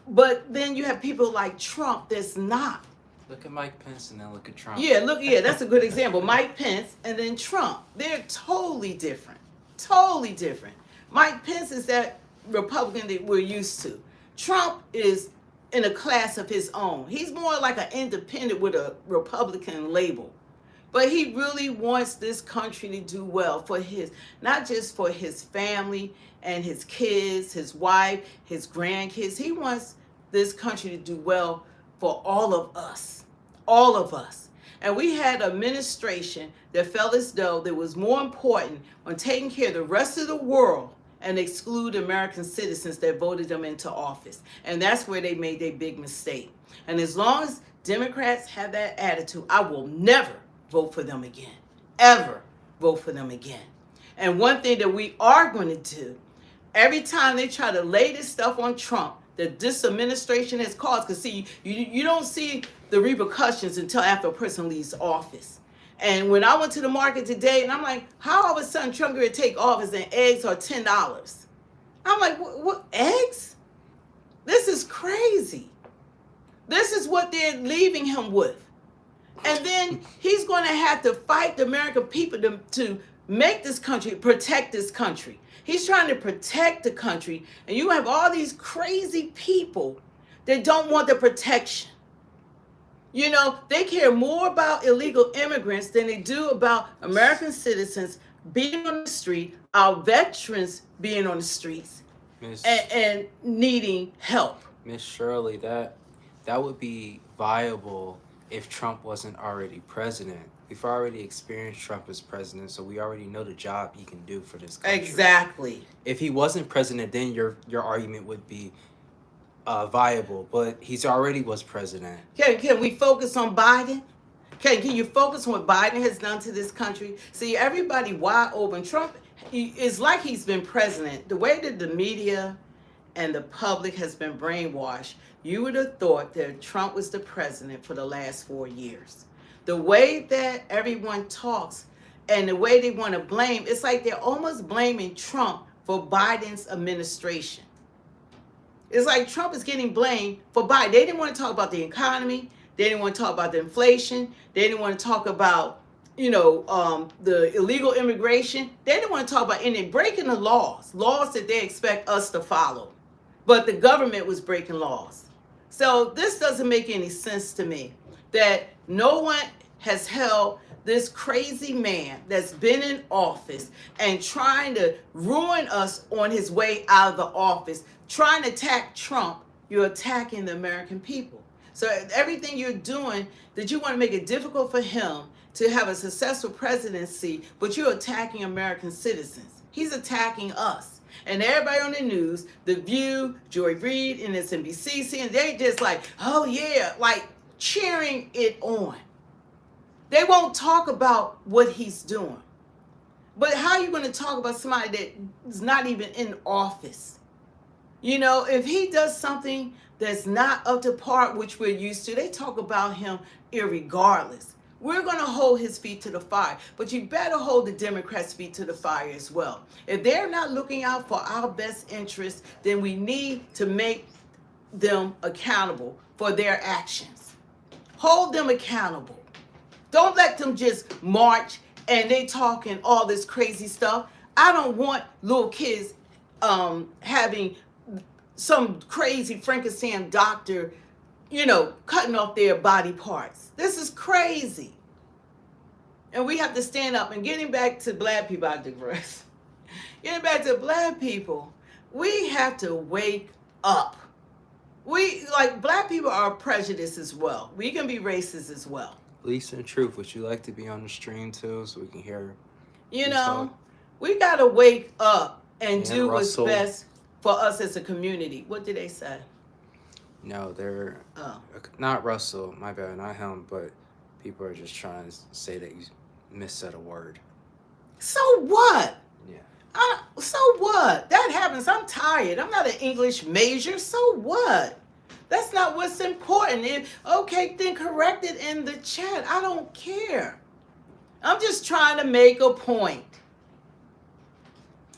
But then you have people like Trump that's not. Look at Mike Pence and then look at Trump. Yeah, that's a good example. Mike Pence and then Trump. They're totally different. Totally different. Mike Pence is that Republican that we're used to. Trump is in a class of his own. He's more like an independent with a Republican label. But he really wants this country to do well for not just for his family and his kids, his wife, his grandkids. He wants this country to do well for all of us. All of us. And we had an administration that felt as though it was more important on taking care of the rest of the world and exclude American citizens that voted them into office. And that's where they made their big mistake. And as long as Democrats have that attitude, I will never vote for them again. Ever vote for them again. And one thing that we are going to do, every time they try to lay this stuff on Trump that this administration has caused, because see, you don't see the repercussions until after a person leaves office. And when I went to the market today, and I'm like, how all of a sudden Trump going to take office and eggs are $10? I'm like, what eggs? This is crazy. This is what they're leaving him with. And then he's going to have to fight the American people to make this country, protect this country. He's trying to protect the country, and you have all these crazy people that don't want the protection. You know, they care more about illegal immigrants than they do about American citizens being on the street, our veterans being on the streets, and needing help. Miss Shirley, that would be viable if Trump wasn't already president. We've already experienced Trump as president, so we already know the job he can do for this country. Exactly. If he wasn't president, then your argument would be viable, but he's already was president. Can we focus on Biden? Can you focus on what Biden has done to this country? See, everybody wide open. Trump is like he's been president. The way that the media and the public has been brainwashed, you would have thought that Trump was the president for the last 4 years. The way that everyone talks and the way they want to blame, it's like they're almost blaming Trump for Biden's administration. It's like Trump is getting blamed for Biden. They didn't want to talk about the economy. They didn't want to talk about the inflation. They didn't want to talk about, the illegal immigration. They didn't want to talk about any breaking the laws that they expect us to follow. But the government was breaking laws. So this doesn't make any sense to me, that no one has held this crazy man that's been in office and trying to ruin us on his way out of the office, trying to attack Trump. You're attacking the American people. So everything you're doing, that you want to make it difficult for him to have a successful presidency, but you're attacking American citizens. He's attacking us. And everybody on the news, The View, Joy Reid, and MSNBC, and they just like, oh yeah, like cheering it on. They won't talk about what he's doing. But how are you going to talk about somebody that is not even in office? If he does something that's not up to par, which we're used to, they talk about him irregardless. We're going to hold his feet to the fire, but you better hold the Democrats' feet to the fire as well. If they're not looking out for our best interests, then we need to make them accountable for their actions. Hold them accountable. Don't let them just march and they talking all this crazy stuff. I don't want little kids having some crazy Frankenstein doctor, cutting off their body parts. This is crazy. And we have to stand up. And getting back to black people, I digress. Getting back to black people, we have to wake up. Black people are prejudiced as well. We can be racist as well. Lisa and Truth, would you like to be on the stream too, so we can hear? We got to wake up and do Russell. what's best for us as a community. What did they say? No, they're not Russell. My bad, not him. But people are just trying to say that you missaid a word. So what? Yeah. So what? That happens. I'm tired. I'm not an English major. So what? That's not what's important. Okay, then correct it in the chat. I don't care. I'm just trying to make a point.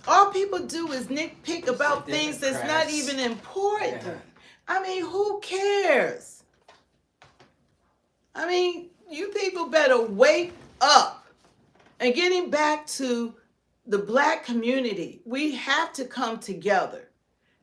All people do is nitpick about things that's not even important. Yeah. I mean, who cares? I mean, you people better wake up. And getting back to the black community, we have to come together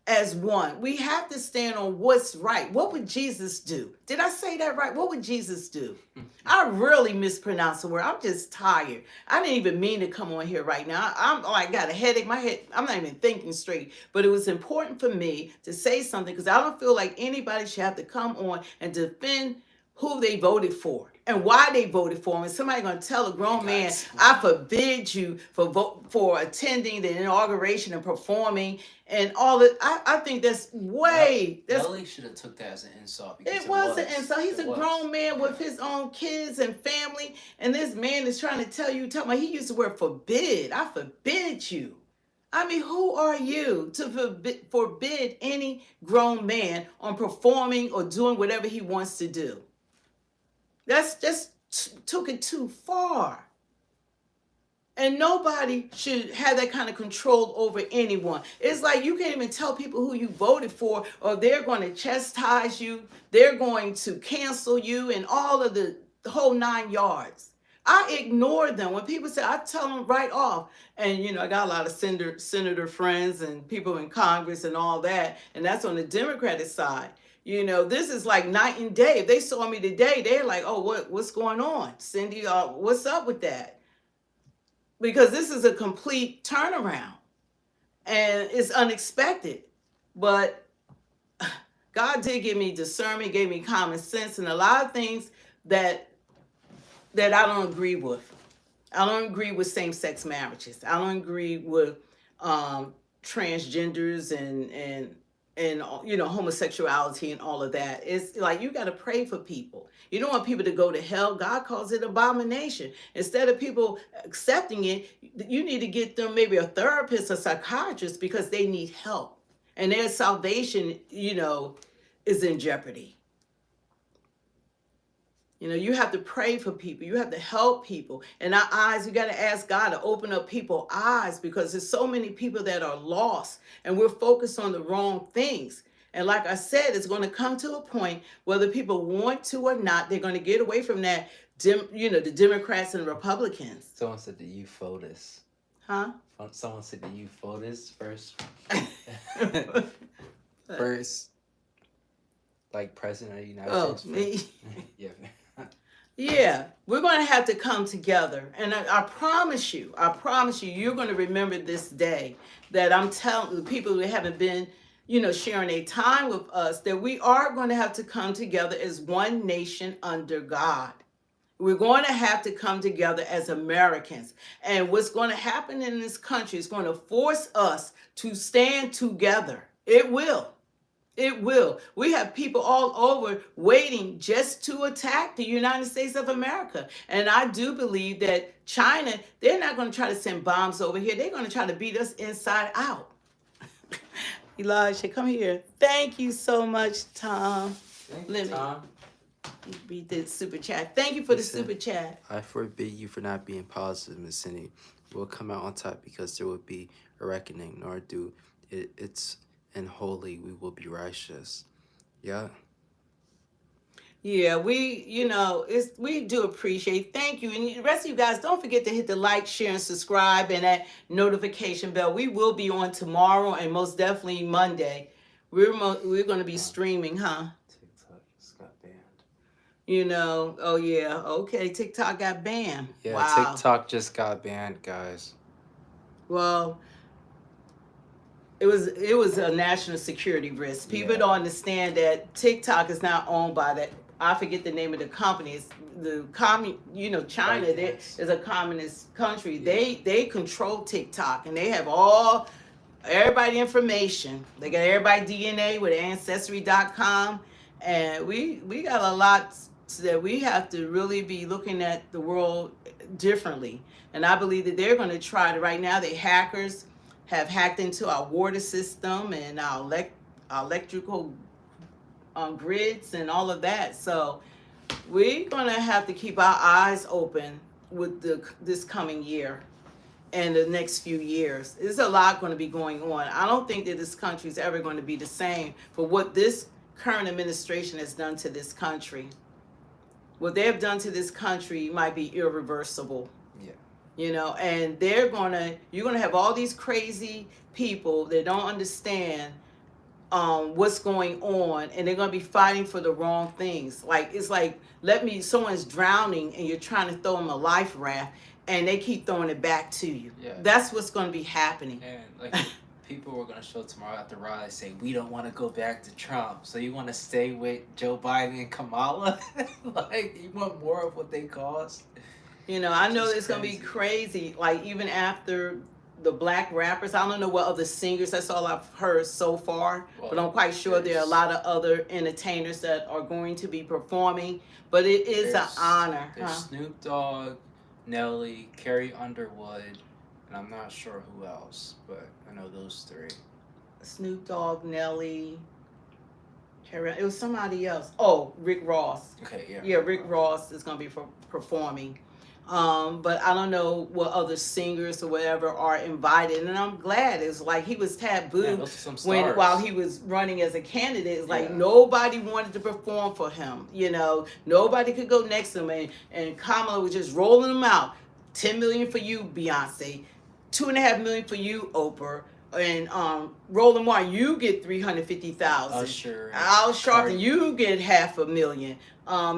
as one. We have to stand on what's right. What would Jesus do? Did I say that right? What would Jesus do? I really mispronounced the word. I'm just tired. I didn't even mean to come on here right now. I got a headache. My head, I'm not even thinking straight. But it was important for me to say something because I don't feel like anybody should have to come on and defend who they voted for and why they voted for him. And somebody going to tell a grown man, I forbid you for attending the inauguration and performing and all that. I think that's way... Nelly should have took that as an insult. Because it was an insult. He's a grown man with his own kids and family. And this man is trying to tell you, he used the word forbid. I forbid you. I mean, who are you to forbid any grown man on performing or doing whatever he wants to do? That's just took it too far. And nobody should have that kind of control over anyone. It's like you can't even tell people who you voted for, or they're going to chastise you. They're going to cancel you and all of the whole 9 yards. I ignore them. When people say, I tell them right off. And, I got a lot of senator friends and people in Congress and all that. And that's on the Democratic side. This is like night and day. If they saw me today, they're like, oh, what's going on? Cindy, what's up with that? Because this is a complete turnaround. And it's unexpected. But God did give me discernment, gave me common sense, and a lot of things that I don't agree with. I don't agree with same-sex marriages. I don't agree with transgenders and homosexuality and all of that. It's like you got to pray for people. You don't want people to go to hell. God calls it abomination. Instead of people accepting it, you need to get them maybe a therapist, a psychiatrist, because they need help. And their salvation, is in jeopardy. You have to pray for people. You have to help people. And our eyes, you got to ask God to open up people's eyes because there's so many people that are lost and we're focused on the wrong things. And like I said, it's going to come to a point, whether people want to or not, they're going to get away from that, the Democrats and Republicans. Someone said that you POTUS. Huh? Someone said that you POTUS first. First, like president of the United States. Me. Yeah. Yeah, we're going to have to come together. And I promise you, you're going to remember this day that I'm telling the people who haven't been, sharing a time with us, that we are going to have to come together as one nation under God. We're going to have to come together as Americans. And what's going to happen in this country is going to force us to stand together. It will. It will. We have people all over waiting just to attack the United States of America. And I do believe that China, they're not going to try to send bombs over here. They're going to try to beat us inside out. Elijah, come here. Thank you so much, Tom. Thank you, Tom. Read the super chat. Thank you for the super chat. I forbid you for not being positive, Miss Cindy. We'll come out on top because there will be a reckoning, nor do it's and holy we will be righteous. Yeah. Yeah, we do appreciate. Thank you. And the rest of you guys, don't forget to hit the like, share, and subscribe and that notification bell. We will be on tomorrow and most definitely Monday. We're going to be streaming, huh? TikTok just got banned. Oh yeah, okay, TikTok got banned. Yeah, wow. TikTok just got banned, guys. Well, it was a national security risk. People don't understand that TikTok is not owned by that. I forget the name of the company. It's the China. Is a communist country. Yeah. They control TikTok and they have everybody information. They got everybody DNA with ancestry.com, and we got a lot that we have to really be looking at the world differently. And I believe that they're going to try to. Right now, the hackers have hacked into our water system and our electrical grids and all of that. So we're going to have to keep our eyes open with this coming year and the next few years. There's a lot going to be going on. I don't think that this country is ever going to be the same for what this current administration has done to this country. What they have done to this country might be irreversible. And you're going to have all these crazy people that don't understand what's going on, and they're going to be fighting for the wrong things. It's like someone's drowning and you're trying to throw them a life raft and they keep throwing it back to you. Yeah. That's what's going to be happening. And people were going to show tomorrow at the rally say, we don't want to go back to Trump. So you want to stay with Joe Biden and Kamala? You want more of what they caused? I know it's going to be crazy. Even after the black rappers, I don't know what other singers, that's all I've heard so far. But I'm quite sure there are a lot of other entertainers that are going to be performing. But it is an honor. There's Snoop Dogg, Nelly, Carrie Underwood, and I'm not sure who else, but I know those three. Snoop Dogg, Nelly, it was somebody else. Oh, Rick Ross. Okay, yeah. Yeah, Rick Ross is going to be performing. But I don't know what other singers or whatever are invited, and I'm glad. It's like he was taboo while he was running as a candidate. It's nobody wanted to perform for him. Nobody could go next to him, and Kamala was just rolling them out. 10 million for you, Beyonce. 2.5 million for you, Oprah. And Roland Martin, you get 350,000. Usher. Al Sharpton, you get 500,000.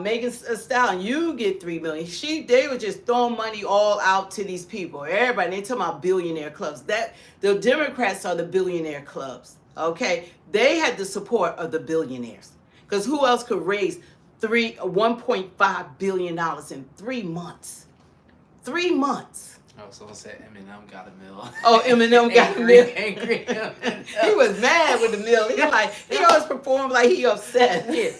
Megan Thee Stallion, you get 3 million. They were just throwing money all out to these people. Everybody, they talking about billionaire clubs. The Democrats are the billionaire clubs. Okay, they had the support of the billionaires. Because who else could raise $1.5 billion in 3 months? 3 months. Oh, someone said Eminem got a mill. Oh, Eminem got a mill. Angry. He was mad with the mill. He always performed like he upset. Yeah.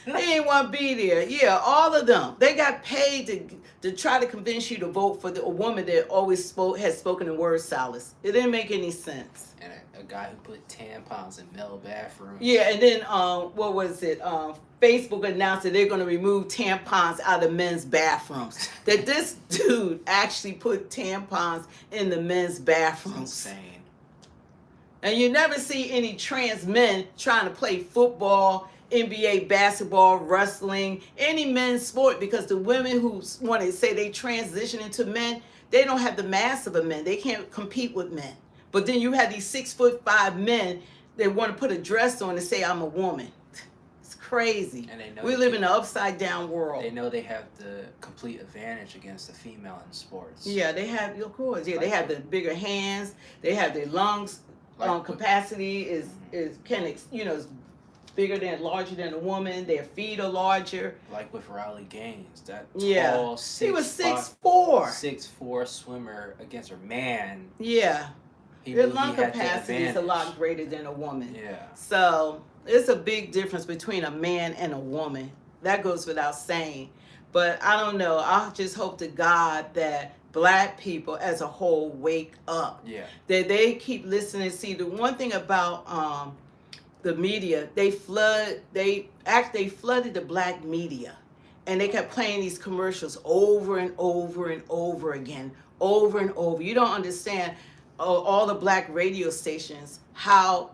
He didn't want to be there. Yeah, all of them. They got paid to try to convince you to vote for a woman that always has spoken in word salads. It didn't make any sense. And a guy who put tampons in male bathrooms. Yeah, and then what was it? Facebook announced that they're going to remove tampons out of men's bathrooms. That this dude actually put tampons in the men's bathrooms. It's insane. And you never see any trans men trying to play football, NBA basketball, wrestling, any men's sport, because the women who want to say they transition into men, they don't have the mass of a man. They can't compete with men. But then you have these 6'5" men that want to put a dress on and say, I'm a woman. It's crazy. And they know We live in an upside down world. They know they have the complete advantage against the female in sports. Yeah, they have, of course. Yeah, Like they have the bigger hands. They have their lungs capacity is bigger than, larger than a woman. Their feet are larger. Like with Riley Gaines, that Yeah, tall, he was 6'4", 6'4". 6'4" swimmer against her man. Yeah, He their knew lung he had the capacity is a lot advantage. greater than a woman. Yeah. So it's a big difference between a man and a woman. That goes without saying. But I don't know. I just hope to God that Black people as a whole wake up. Yeah. That they keep listening. See, the one thing about the media, they flooded the Black media, and they kept playing these commercials over and over and over again, over and over. You don't understand all the Black radio stations, how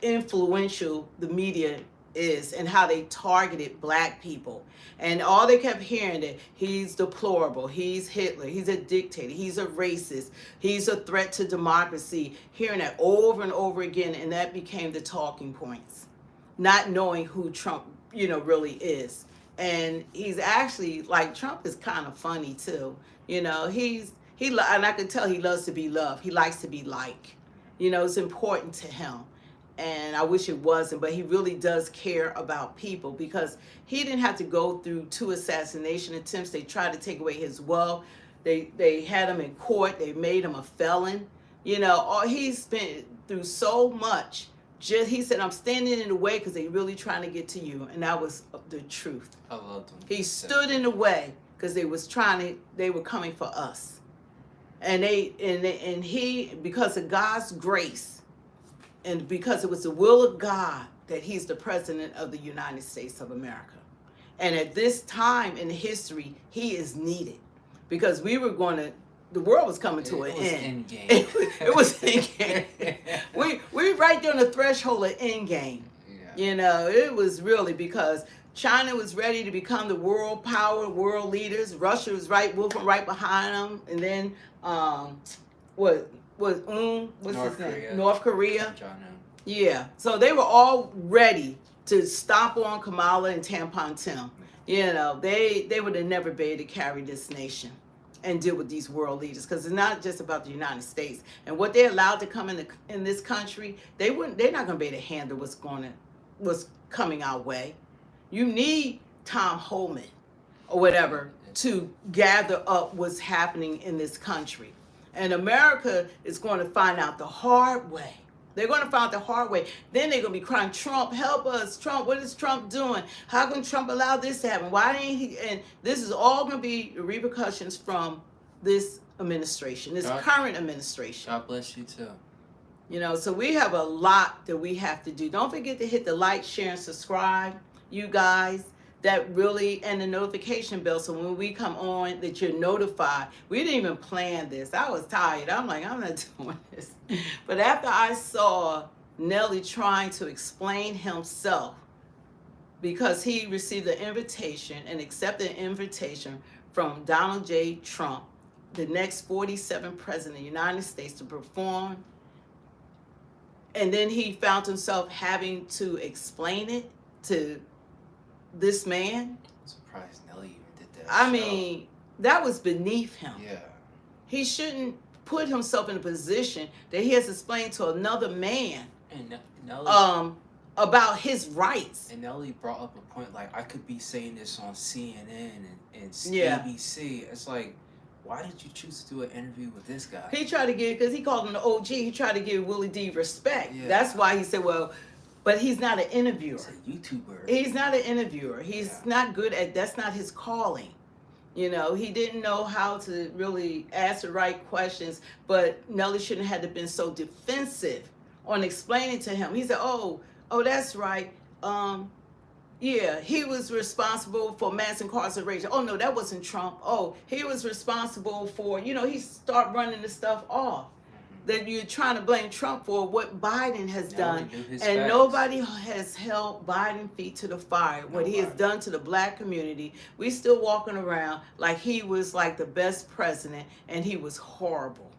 influential the media is and how they targeted Black people. And all they kept hearing that he's deplorable, he's Hitler, he's a dictator, he's a racist, he's a threat to democracy, hearing that over and over again, and that became the talking points, not knowing who Trump really is. And he's actually, like, Trump is kind of funny too. And I can tell he loves to be loved. He likes to be liked. It's important to him. And I wish it wasn't, but he really does care about people, because he didn't have to go through 2 assassination attempts. They tried to take away his wealth. They had him in court. They made him a felon. He's been through so much. He said, I'm standing in the way because they're really trying to get to you. And that was the truth. I loved him. He stood in the way because they were coming for us. And he, because of God's grace, and because it was the will of God, that he's the president of the United States of America. And at this time in history, he is needed, because the world was coming to an end. It was endgame. We right there on the threshold of endgame. Yeah. It was really because China was ready to become the world power, world leaders. Russia was wolfing right behind them. And then, what's his name? North Korea. Yeah. So they were all ready to stomp on Kamala and Tampon Tim. They would have never been able to carry this nation and deal with these world leaders, because it's not just about the United States and what they allowed to come in this country. They're not going to be able to handle what's coming our way. You need Tom Homan or whatever to gather up what's happening in this country. And America is going to find out the hard way. They're going to find out the hard way. Then they're going to be crying, Trump, help us. Trump, what is Trump doing? How can Trump allow this to happen? Why didn't he? And this is all going to be the repercussions from this administration, this current administration. God bless you too. So we have a lot that we have to do. Don't forget to hit the like, share, and subscribe, you guys. That really, and the notification bell, so when we come on, that you're notified. We didn't even plan this. I was tired. I'm like, I'm not doing this. But after I saw Nelly trying to explain himself, because he received an invitation and accepted an invitation from Donald J. Trump, the next 47th president of the United States, to perform, and then he found himself having to explain it to this man. I'm surprised Nelly even did that. I mean, that was beneath him. Yeah. He shouldn't put himself in a position that he has to explain to another man And Nelly, about his rights. and Nelly brought up a point like, I could be saying this on CNN and Yeah. ABC. It's like, why did you choose to do an interview with this guy? He tried to give, because he called him the OG, he tried to give Willie D respect. Yeah. That's why he said, well, but he's not an interviewer. He's a YouTuber. He's not an interviewer. He's not good at, that's not his calling. He didn't know how to really ask the right questions, but Nelly shouldn't have been so defensive on explaining to him. He said, oh, that's right. Yeah, he was responsible for mass incarceration. Oh, no, that wasn't Trump. Oh, he was responsible for, he started running the stuff off. that you're trying to blame Trump for what Biden has Now done. we knew his And facts. nobody has held Biden feet to the fire. What he has Nobody. done to the black community, we still walking around like he was like the best president, and he was horrible.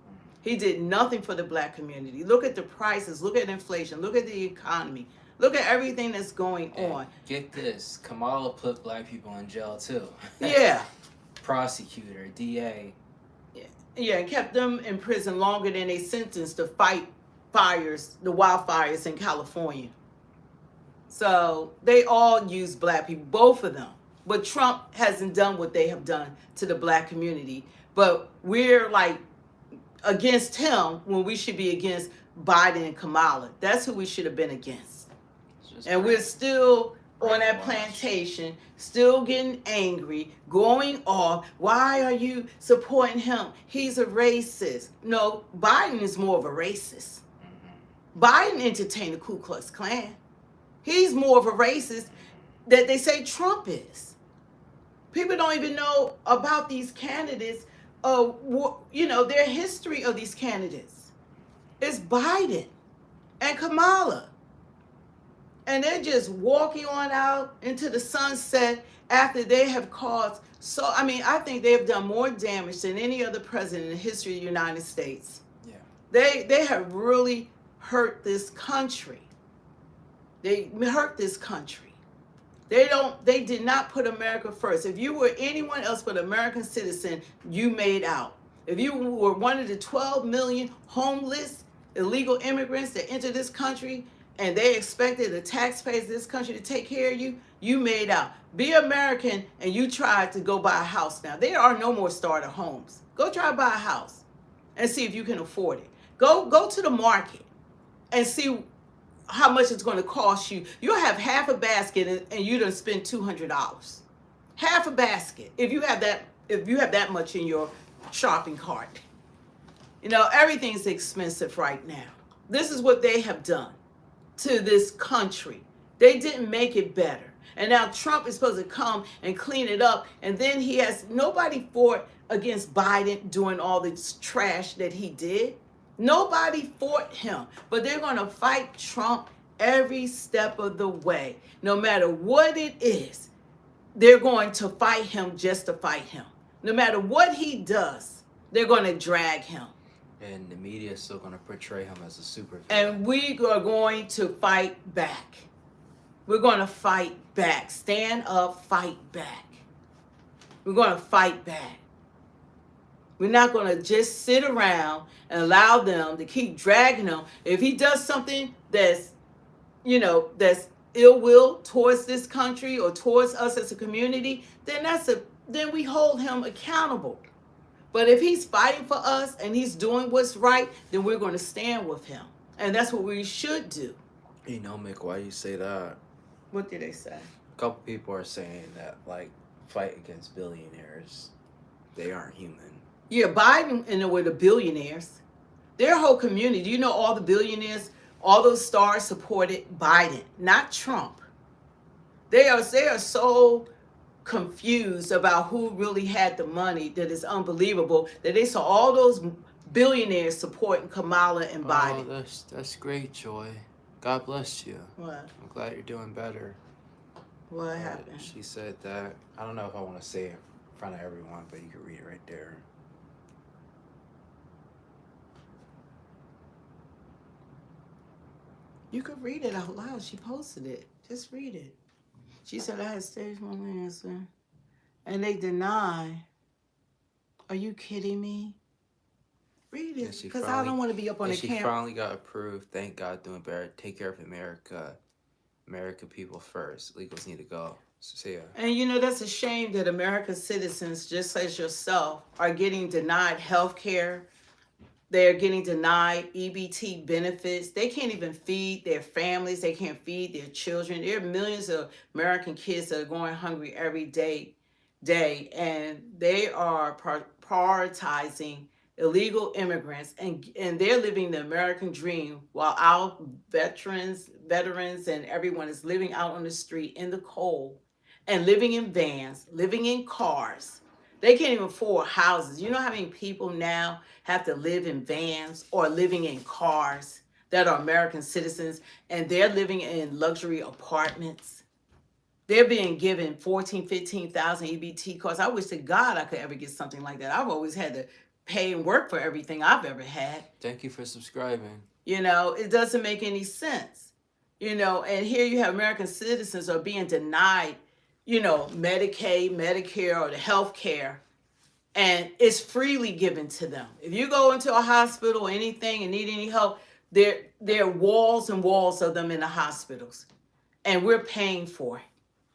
He did nothing for the black community. Look at the prices, look at inflation, look at the economy, look at everything that's going And on. get this, Kamala put black people in jail too. Yeah. Prosecutor, DA. Yeah, and kept them in prison longer than they sentenced to fight fires, the wildfires in California. So they all use black people, both of them. But Trump hasn't done what they have done to the black community. But we're like against him when we should be against Biden and Kamala. That's who we should have been against. And we're still on that plantation, still getting angry, going off. Why are you supporting him? He's a racist. No, Biden is more of a racist. Biden entertained the Ku Klux Klan. He's more of a racist that they say Trump is. People don't even know about these candidates, their history of these candidates. It's Biden and Kamala. And they're just walking on out into the sunset after they have caused I think they have done more damage than any other president in the history of the United States. Yeah. They have really hurt this country. They hurt this country. They did not put America first. If you were anyone else but an American citizen, you made out. If you were one of the 12 million homeless illegal immigrants that entered this country, and they expected the taxpayers of this country to take care of you, you made out. Be American, and you tried to go buy a house now. There are no more starter homes. Go try to buy a house and see if you can afford it. Go to the market and see how much it's going to cost you. You'll have half a basket and you done spend $200. Half a basket if you have that much in your shopping cart. Everything's expensive right now. This is what they have done to this country. They didn't make it better. And now Trump is supposed to come and clean it up. And then nobody fought against Biden doing all this trash that he did. Nobody fought him. But they're going to fight Trump every step of the way. No matter what it is, they're going to fight him just to fight him. No matter what he does, they're going to drag him. And the media is still going to portray him as a super villain. And we are going to fight back. We're going to fight back. Stand up, fight back. We're going to fight back. We're not going to just sit around and allow them to keep dragging him. If he does something that's ill will towards this country or towards us as a community, then we hold him accountable. But if he's fighting for us and he's doing what's right, then we're going to stand with him. And that's what we should do. Mick, why you say that? What did they say? A couple people are saying that, fight against billionaires. They aren't human. Yeah, Biden and with the billionaires. Their whole community. Do you know all the billionaires, all those stars supported Biden, not Trump. They are so confused about who really had the money that is unbelievable that they saw all those billionaires supporting Kamala and Biden. Oh, that's great, Joy. God bless you. What? I'm glad you're doing better. What happened? She said that, I don't know if I want to say it in front of everyone, but you can read it right there. You could read it out loud. She posted it. Just read it. She said, I had stage 1 cancer. And they deny. Are you kidding me? Read it. Because I don't want to be up on the camera. She finally got approved. Thank God, doing better. Take care of America. America people first. Legals need to go. So, see ya. And that's a shame that America's citizens, just as yourself, are getting denied health care. They're getting denied EBT benefits. They can't even feed their families. They can't feed their children. There are millions of American kids that are going hungry every day, and they are prioritizing illegal immigrants, and they're living the American dream while our veterans, and everyone is living out on the street in the cold and living in vans, living in cars, They can't even afford houses. You know how many people now have to live in vans or living in cars that are American citizens, and they're living in luxury apartments? They're being given 14, 15,000 EBT cards. I wish to God I could ever get something like that. I've always had to pay and work for everything I've ever had. Thank you for subscribing. You know, it doesn't make any sense. You know, and here you have American citizens are being denied, you know, Medicaid, Medicare, or the health care, and it's freely given to them. If you go into a hospital or anything and need any help, there are walls and walls of them in the hospitals, and we're paying for it.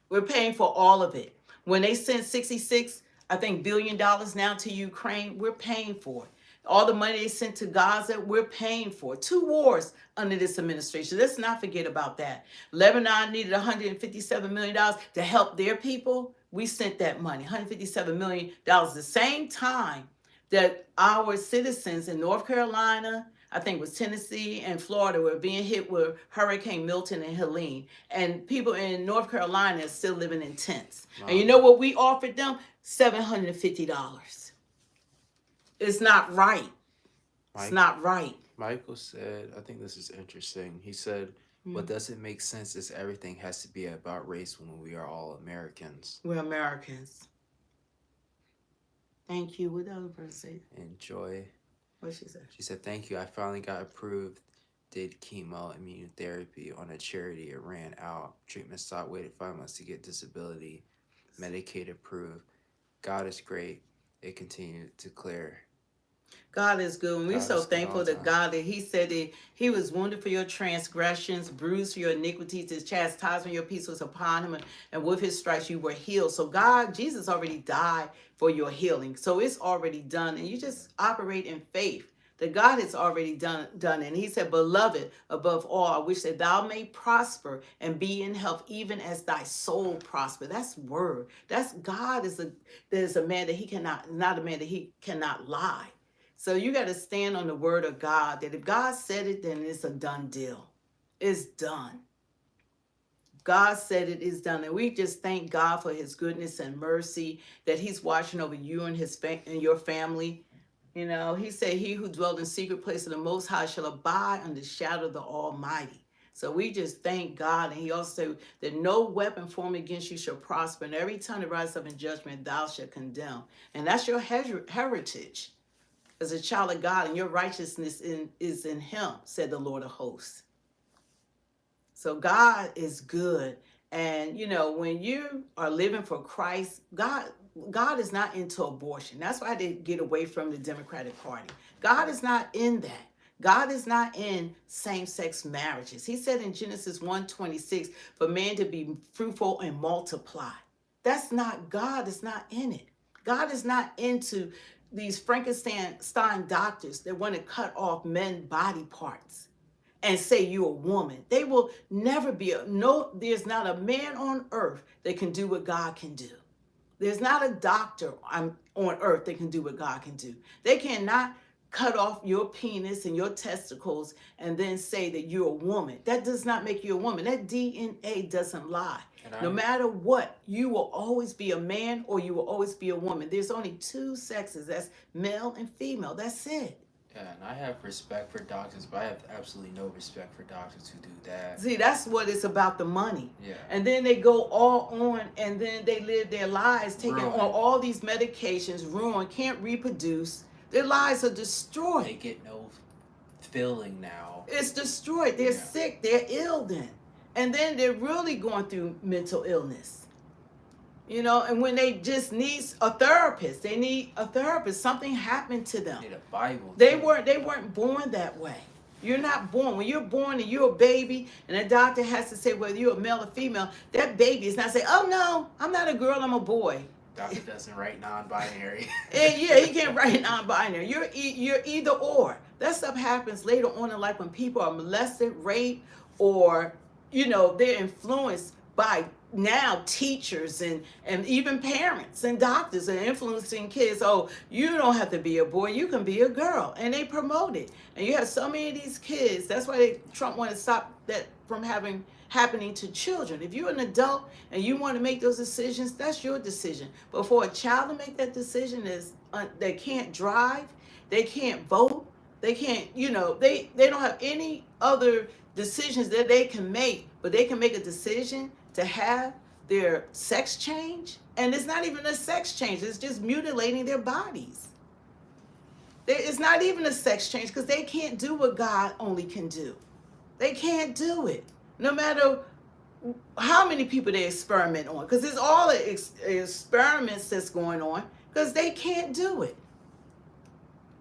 We're paying for all of it. When they sent 66, I think, $billion now to Ukraine, we're paying for it. All the money they sent to Gaza, we're paying for it. 2 wars under this administration. Let's not forget about that. Lebanon needed $157 million to help their people. We sent that money, $157 million, the same time that our citizens in North Carolina, I think it was Tennessee and Florida, were being hit with Hurricane Milton and Helene. And people in North Carolina are still living in tents. Wow. And you know what we offered them? $750. It's not right. It's not right. Michael said, I think this is interesting. He said, what doesn't make sense is everything has to be about race when we are all Americans. We're Americans. Thank you. What the other person say? Enjoy. What she said? She said, thank you. I finally got approved. Did chemo immunotherapy on a charity. It ran out. Treatment stopped. Waited 5 months to get disability. Medicaid approved. God is great. It continued to clear. God is good. And we're God so is good thankful all the to time. God that He said that He was wounded for your transgressions, bruised for your iniquities. His chastisement, your peace was upon Him, and with His stripes you were healed. So God, Jesus already died for your healing. So it's already done, and you just operate in faith that God has already done it. And He said, beloved, above all, I wish that thou may prosper and be in health, even as thy soul prosper. That's word. That's God is a man that He cannot, not a man that He cannot lie. So you got to stand on the word of God, that if God said it, then it's a done deal. It's done. God said it is done. And we just thank God for His goodness and mercy, that He's watching over you and and your family. You know, He said, he who dwelled in secret place of the Most High shall abide under the shadow of the Almighty. So we just thank God. And He also said that no weapon formed against you shall prosper. And every tongue that rises up in judgment, thou shalt condemn. And that's your heritage as a child of God, and your righteousness is in Him, said the Lord of hosts. So God is good. And, you know, when you are living for Christ, God is not into abortion. That's why they get away from the Democratic Party. God is not in that. God is not in same-sex marriages. He said in Genesis 1:26, for man to be fruitful and multiply. That's not, God is not in it. God is not into these Frankenstein doctors that want to cut off men's body parts and say you're a woman. They will never be there's not a man on earth that can do what God can do. There's not a doctor on earth that can do what God can do. They cannot cut off your penis and your testicles and then say that you're a woman. That does not make you a woman. That DNA doesn't lie. No matter what, you will always be a man or you will always be a woman. There's only 2 sexes. That's male and female. That's it. Yeah, and I have respect for doctors, but I have absolutely no respect for doctors who do that. See, that's what it's about, the money. Yeah. And then they go all on, and then they live their lives taking Ruined. on all these medications, ruined, can't reproduce. Their lives are destroyed. They get no feeling now. It's destroyed. They're sick. They're ill then. And then they're really going through mental illness. You know, and when they just need a therapist, they need a therapist. Something happened to them. They need a Bible. They weren't born that way. You're not born. When you're born and you're a baby, and a doctor has to say whether you're a male or female, that baby is not saying, oh no, I'm not a girl, I'm a boy. Doctor doesn't write non-binary. And yeah, he can't write non-binary. You're either or. That stuff happens later on in life when people are molested, raped, or, you know, they're influenced by now teachers and even parents and doctors are influencing kids. Oh, you don't have to be a boy, you can be a girl, and they promote it. And you have so many of these kids. That's why Trump wanted to stop that from happening to children. If you're an adult and you want to make those decisions, that's your decision. But for a child to make that decision they can't drive, they can't vote, they can't, they don't have any other decisions that they can make, but they can make a decision to have their sex change. And it's not even a sex change, it's just mutilating their bodies. It's not even a sex change because they can't do what God only can do. They can't do it. No matter how many people they experiment on, because it's all experiments that's going on, because they can't do it.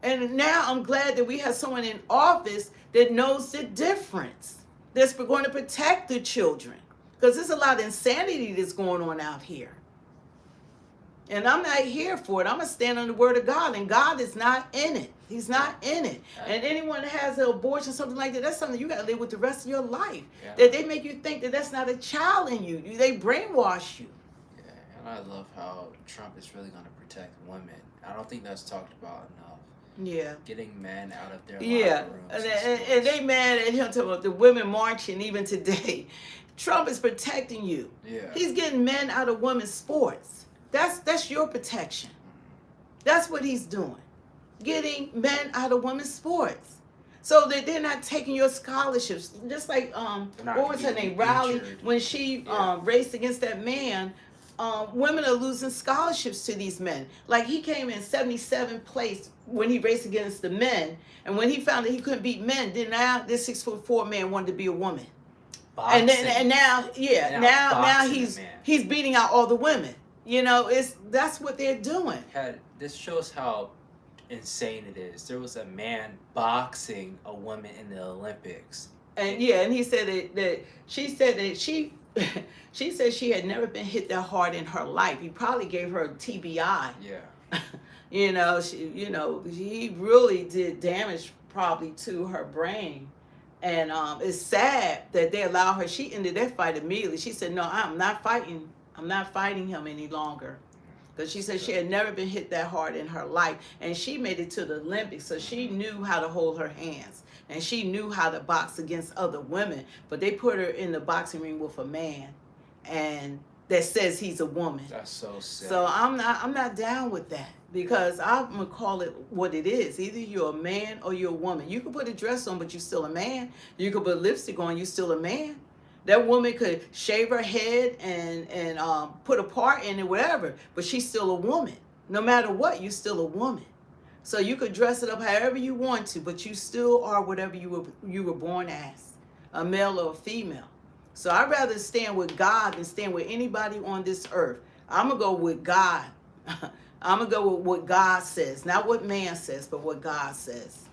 And now I'm glad that we have someone in office that knows the difference, that's going to protect the children, because there's a lot of insanity that's going on out here. And I'm not here for it. I'm going to stand on the word of God, and God is not in it. He's not in it. And anyone that has an abortion, something like that, that's something you got to live with the rest of your life. Yeah. That they make you think that that's not a child in you. They brainwash you. Yeah, and I love how Trump is really going to protect women. I don't think that's talked about enough. Yeah. Getting men out of their Yeah. locker rooms. And they mad at him talking about the women marching even today. Trump is protecting you. Yeah. He's getting men out of women's sports. That's your protection. That's what he's doing. Getting men out of women's sports. So that they're not taking your scholarships. Just like what was her name? Riley, when she raced against that man, women are losing scholarships to these men. Like he came in 77th place when he raced against the men, and when he found that he couldn't beat men, then now this 6'4" man wanted to be a woman. Boxing. And now he's beating out all the women. That's what they're doing. This shows how insane it is. There was a man boxing a woman in the Olympics. And he said that she said that she said she had never been hit that hard in her life. He probably gave her a TBI. Yeah. He really did damage probably to her brain. And it's sad that they allow her. She ended that fight immediately. She said, "No, I'm not fighting him any longer." Because she said she had never been hit that hard in her life. And she made it to the Olympics, so she knew how to hold her hands. And she knew how to box against other women. But they put her in the boxing ring with a man and that says he's a woman. That's so sad. So I'm not down with that, because I'm going to call it what it is. Either you're a man or you're a woman. You can put a dress on, but you're still a man. You can put lipstick on, you're still a man. That woman could shave her head and put a part in it, whatever, but she's still a woman. No matter what, you're still a woman. So you could dress it up however you want to, but you still are whatever you were born as, a male or a female. So I'd rather stand with God than stand with anybody on this earth. I'm going to go with God. I'm going to go with what God says. Not what man says, but what God says.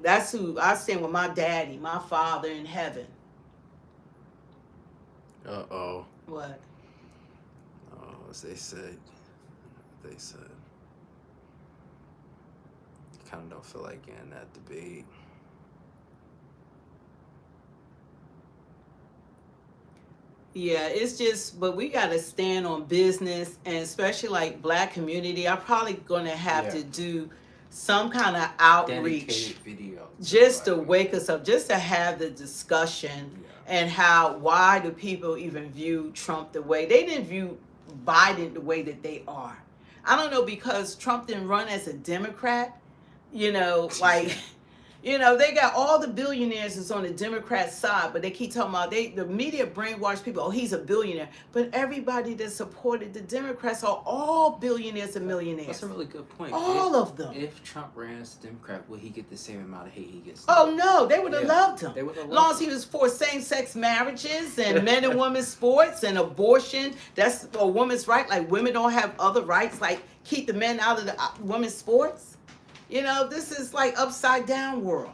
That's who I stand with, my daddy, my Father in heaven. Uh-oh. What? Oh, as they said. Kind of don't feel like getting that debate. Yeah, it's just, but we got to stand on business, and especially like Black community. I'm probably going to have to do some kind of outreach video just to wake us up, just to have the discussion and why do people even view Trump the way they didn't view Biden the way that they are. I don't know, because Trump didn't run as a Democrat, they got all the billionaires is on the Democrat side, but they keep talking about the media brainwash people. Oh, he's a billionaire. But everybody that supported the Democrats are all billionaires and millionaires. That's a really good point. All of them. If Trump ran as a Democrat, would he get the same amount of hate he gets now? Oh, no, they would have loved him. They would have As long as he was for same-sex marriages and men and women's sports and abortion. That's a woman's right. Like, women don't have other rights. Like, keep the men out of the women's sports. This is like upside down world.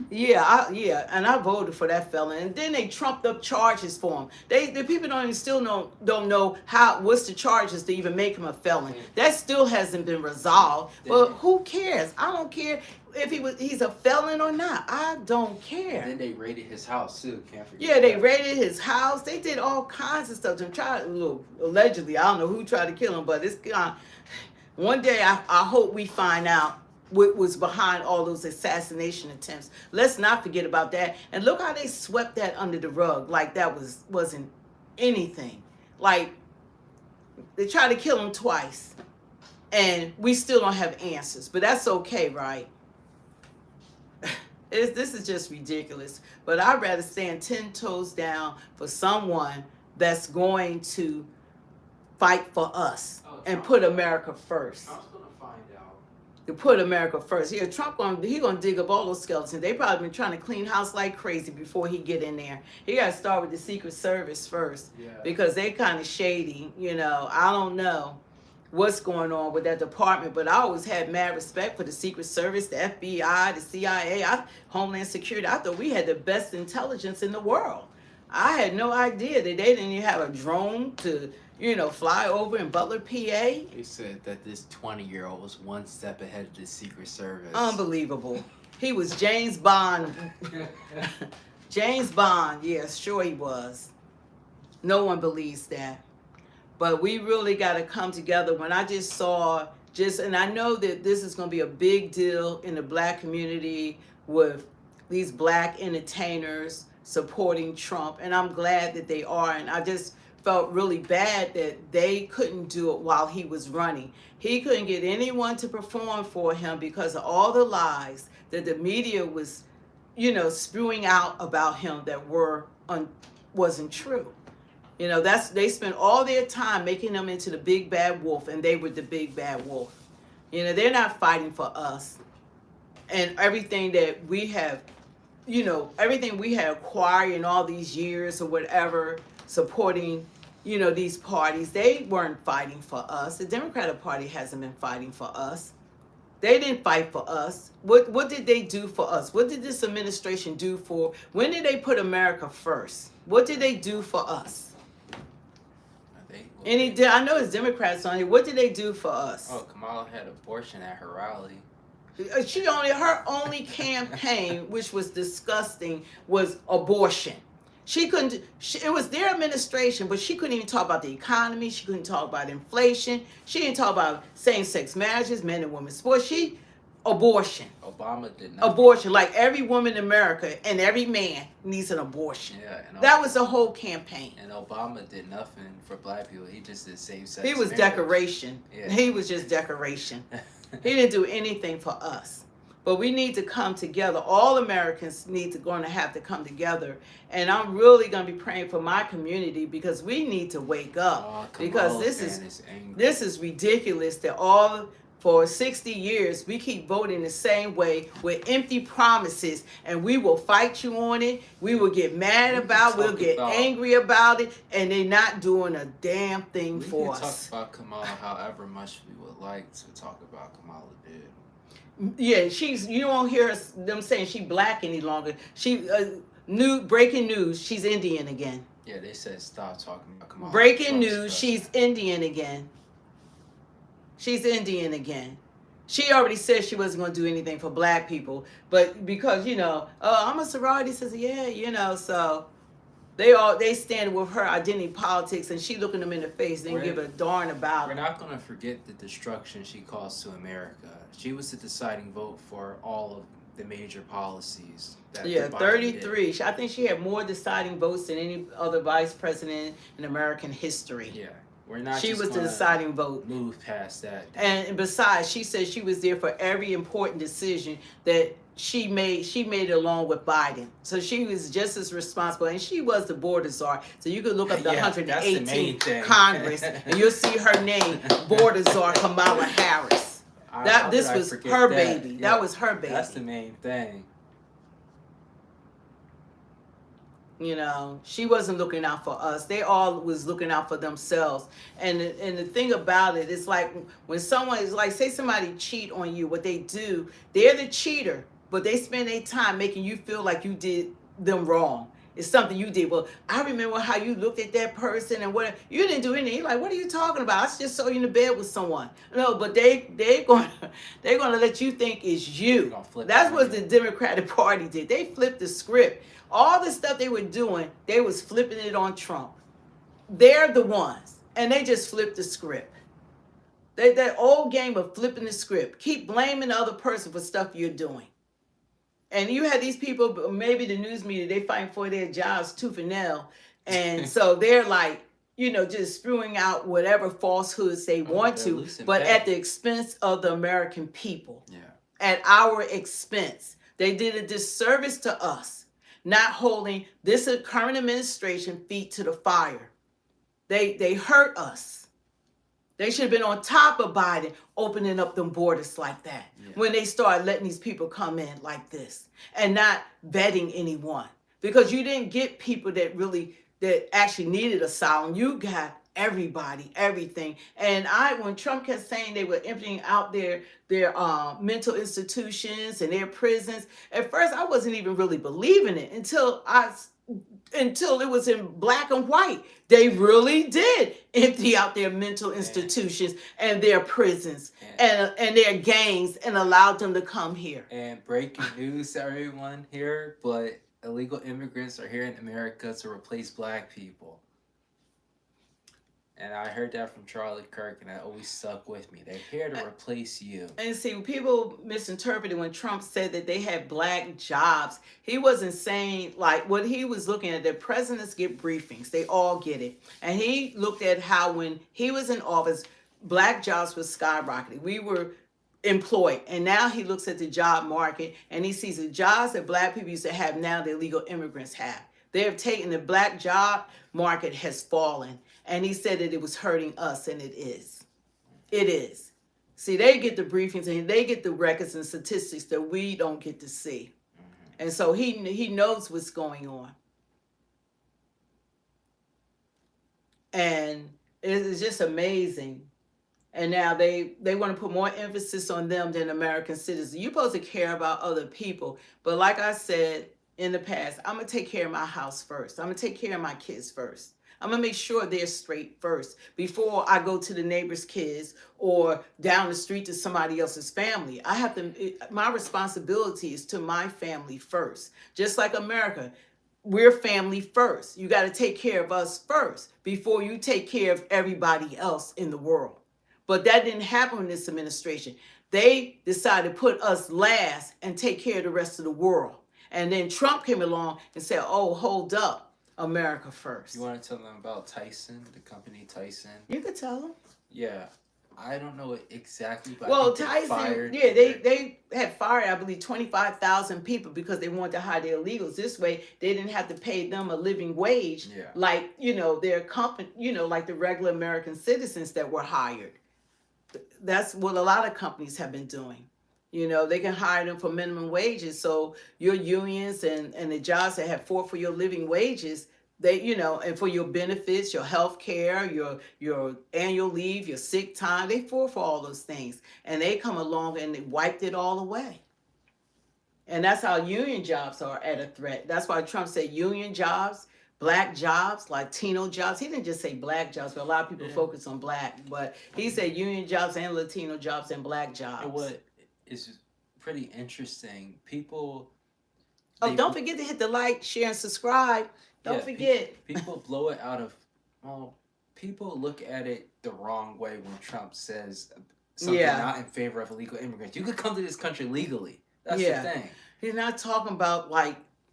Yeah, and I voted for that fella. And then they trumped up charges for him. The people don't know what's the charges to even make him a felon. That still hasn't been resolved. But who cares? I don't care if he's a felon or not. I don't care. And then they raided his house too. Can't forget. Yeah, they that. raided his house. They did all kinds of stuff to him. Allegedly, I don't know who tried to kill him, but it's one day I hope we find out what was behind all those assassination attempts. Let's not forget about that. And look how they swept that under the rug, like that wasn't anything. Like they tried to kill him twice, and we still don't have answers. But that's okay, right? This is just ridiculous. But I'd rather stand 10 toes down for someone that's going to fight for us and put America first. I was gonna find out. To put America first. Yeah, Trump he gonna dig up all those skeletons. They probably been trying to clean house like crazy before he get in there. He got to start with the Secret Service first, because they kind of shady. I don't know what's going on with that department, but I always had mad respect for the Secret Service, the FBI, the CIA, Homeland Security. I thought we had the best intelligence in the world. I had no idea that they didn't even have a drone to fly over in Butler, PA. They said that this 20-year-old was one step ahead of the Secret Service. Unbelievable. He was James Bond. James Bond, yeah, sure he was. No one believes that. But we really got to come together. When I just saw, and I know that this is going to be a big deal in the black community with these black entertainers supporting Trump. And I'm glad that they are. And I just felt really bad that they couldn't do it while he was running. He couldn't get anyone to perform for him because of all the lies that the media was, spewing out about him that wasn't true. They spent all their time making him into the big bad wolf, and they were the big bad wolf. They're not fighting for us. And everything that we have, everything we have acquired in all these years or whatever, supporting, these parties, they weren't fighting for us. The Democratic Party hasn't been fighting for us. They didn't fight for us. What did they do for us? What did this administration do when did they put America first? What did they do for us? I know it's Democrats on here. What did they do for us? Oh, Kamala had abortion at her rally. Her only campaign, which was disgusting, was abortion. She couldn't. It was their administration, but she couldn't even talk about the economy. She couldn't talk about inflation. She didn't talk about same-sex marriages, men and women sports. Abortion. Obama did nothing. Abortion, like every woman in America and every man needs an abortion. Yeah, that was the whole campaign. And Obama did nothing for black people. He just did same-sex. He was marriage. Decoration. Yeah. He was just decoration. He didn't do anything for us. But we need to come together. All Americans going to have to come together. And I'm really going to be praying for my community because we need to wake up. Because this is ridiculous that for 60 years, we keep voting the same way with empty promises, and we will fight you on it. We will get mad we'll get angry about it, and they're not doing a damn thing for us. We can talk about Kamala however much we would like to talk about Kamala did. Yeah, you won't hear them saying she black any longer. Breaking news, she's Indian again. Yeah, they said stop talking about Kamala. Breaking news, she's Indian again. She's Indian again. She already said she wasn't going to do anything for black people, but because I'm a sorority sister, so they stand with her identity politics, and she looking them in the face, didn't give a darn about We're it. not going to forget the destruction she caused to America. She was the deciding vote for all of the major policies. 33. I think she had more deciding votes than any other vice president in American history. Yeah. She was the deciding vote. Move past that. And besides, she said she was there for every important decision that she made it along with Biden. So she was just as responsible. And she was the border czar. So you could look up the 118th Congress and you'll see her name, border czar Kamala Harris. This was her baby. Yeah, that was her baby. That's the main thing. She wasn't looking out for us. They all was looking out for themselves. And the thing about it's like when someone is like, say somebody cheat on you, what they do, they're the cheater. but they spend their time making you feel like you did them wrong. It's something you did. Well, I remember how you looked at that person and what you didn't do anything. You're like, what are you talking about? I just saw you in the bed with someone. No, but they're gonna let you think it's you. That's what the Democratic Party did. They flipped the script. All the stuff they were doing, they was flipping it on Trump. They're the ones, and they just flipped the script. That old game of flipping the script. Keep blaming the other person for stuff you're doing. And you had these people, maybe the news media, they fighting for their jobs tooth and nail. And so they're like, just spewing out whatever falsehoods they want to, but at the expense of the American people. Yeah. At our expense. They did a disservice to us, not holding this current administration feet to the fire. They hurt us. They should have been on top of Biden opening up them borders like that when they started letting these people come in like this and not vetting anyone. Because you didn't get people that actually needed asylum. You got everybody, everything. And when Trump kept saying they were emptying out their mental institutions and their prisons, at first I wasn't even really believing it until it was in black and white. They really did empty out their mental institutions and their prisons and their gangs and allowed them to come here. And breaking news to everyone here, but illegal immigrants are here in America to replace black people. And I heard that from Charlie Kirk, and that always stuck with me. They're here to replace you. And see, people misinterpreted when Trump said that they had black jobs. He wasn't saying, like, what he was looking at, that presidents get briefings. They all get it. And he looked at how when he was in office, black jobs were skyrocketing. We were employed. And now he looks at the job market, and he sees the jobs that black people used to have now that illegal immigrants have. They have taken the black job market has fallen. And he said that it was hurting us, and it is. It is. See, they get the briefings and they get the records and statistics that we don't get to see. And so he knows what's going on. And it's just amazing. And now they want to put more emphasis on them than American citizens. You're supposed to care about other people. But like I said in the past, I'm going to take care of my house first. I'm going to take care of my kids first. I'm going to make sure they're straight first before I go to the neighbor's kids or down the street to somebody else's family. My responsibility is to my family first. Just like America, we're family first. You got to take care of us first before you take care of everybody else in the world. But that didn't happen in this administration. They decided to put us last and take care of the rest of the world. And then Trump came along and said, oh, hold up. America first. You want to tell them about Tyson, the company Tyson? You could tell them. Yeah. I don't know it exactly, but well, I think Tyson, fired they had fired, I believe, 25,000 people because they wanted to hire their illegals. This way, they didn't have to pay them a living wage like, their company, like the regular American citizens that were hired. That's what a lot of companies have been doing. They can hire them for minimum wages. So your unions and the jobs that have fought for your living wages, they, and for your benefits, your health care, your annual leave, your sick time, they fought for all those things. And they come along and they wiped it all away. And that's how union jobs are at a threat. That's why Trump said union jobs, black jobs, Latino jobs. He didn't just say black jobs, but a lot of people focus on black. But he said union jobs and Latino jobs and black jobs. And what is pretty interesting, people... don't forget to hit the like, share, and subscribe. Don't forget. People blow it out of... Well, people look at it the wrong way when Trump says something not in favor of illegal immigrants. You could come to this country legally. That's the thing. He's not talking about,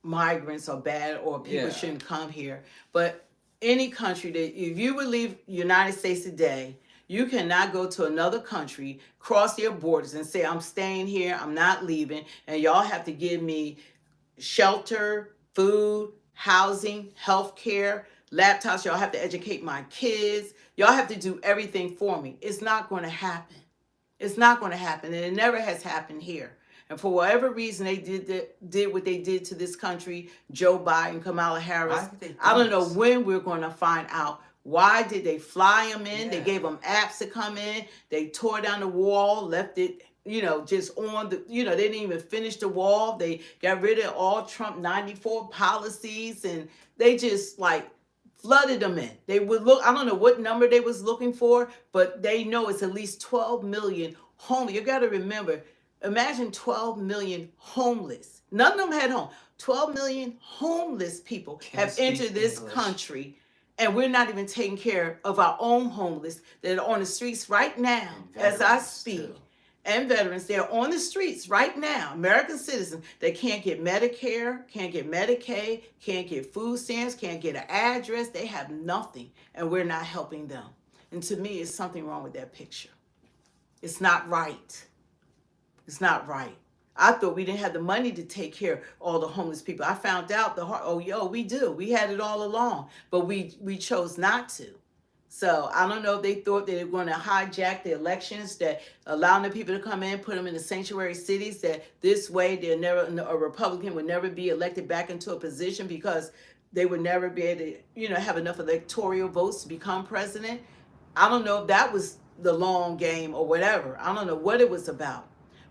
migrants are bad or people shouldn't come here. But any country that... If you would leave the United States today... You cannot go to another country, cross their borders and say, I'm staying here, I'm not leaving, and y'all have to give me shelter, food, housing, health care, laptops. Y'all have to educate my kids. Y'all have to do everything for me. It's not going to happen. It's not going to happen, and it never has happened here. And for whatever reason they did what they did to this country, Joe Biden, Kamala Harris, I don't know when we're going to find out. Why did they fly them in? They gave them apps to come in. They tore down the wall, left it just on the, they didn't even finish the wall. They got rid of all Trump 94 policies, and they just like flooded them in. They would look, I don't know what number they was looking for, but they know it's at least 12 million homeless. You got to remember, imagine 12 million homeless. None of them had home. 12 million homeless people have entered this country, and we're not even taking care of our own homeless that are on the streets right now as I speak. Too. And veterans, they're on the streets right now, American citizens that can't get Medicare, can't get Medicaid, can't get food stamps, can't get an address. They have nothing, and we're not helping them. And to me, it's something wrong with that picture. It's not right. It's not right. I thought we didn't have the money to take care of all the homeless people. I found out we do. We had it all along, but we chose not to. So I don't know if they thought they were going to hijack the elections, that allowing the people to come in, put them in the sanctuary cities, that this way a Republican would never be elected back into a position because they would never be able to, have enough electoral votes to become president. I don't know if that was the long game or whatever. I don't know what it was about.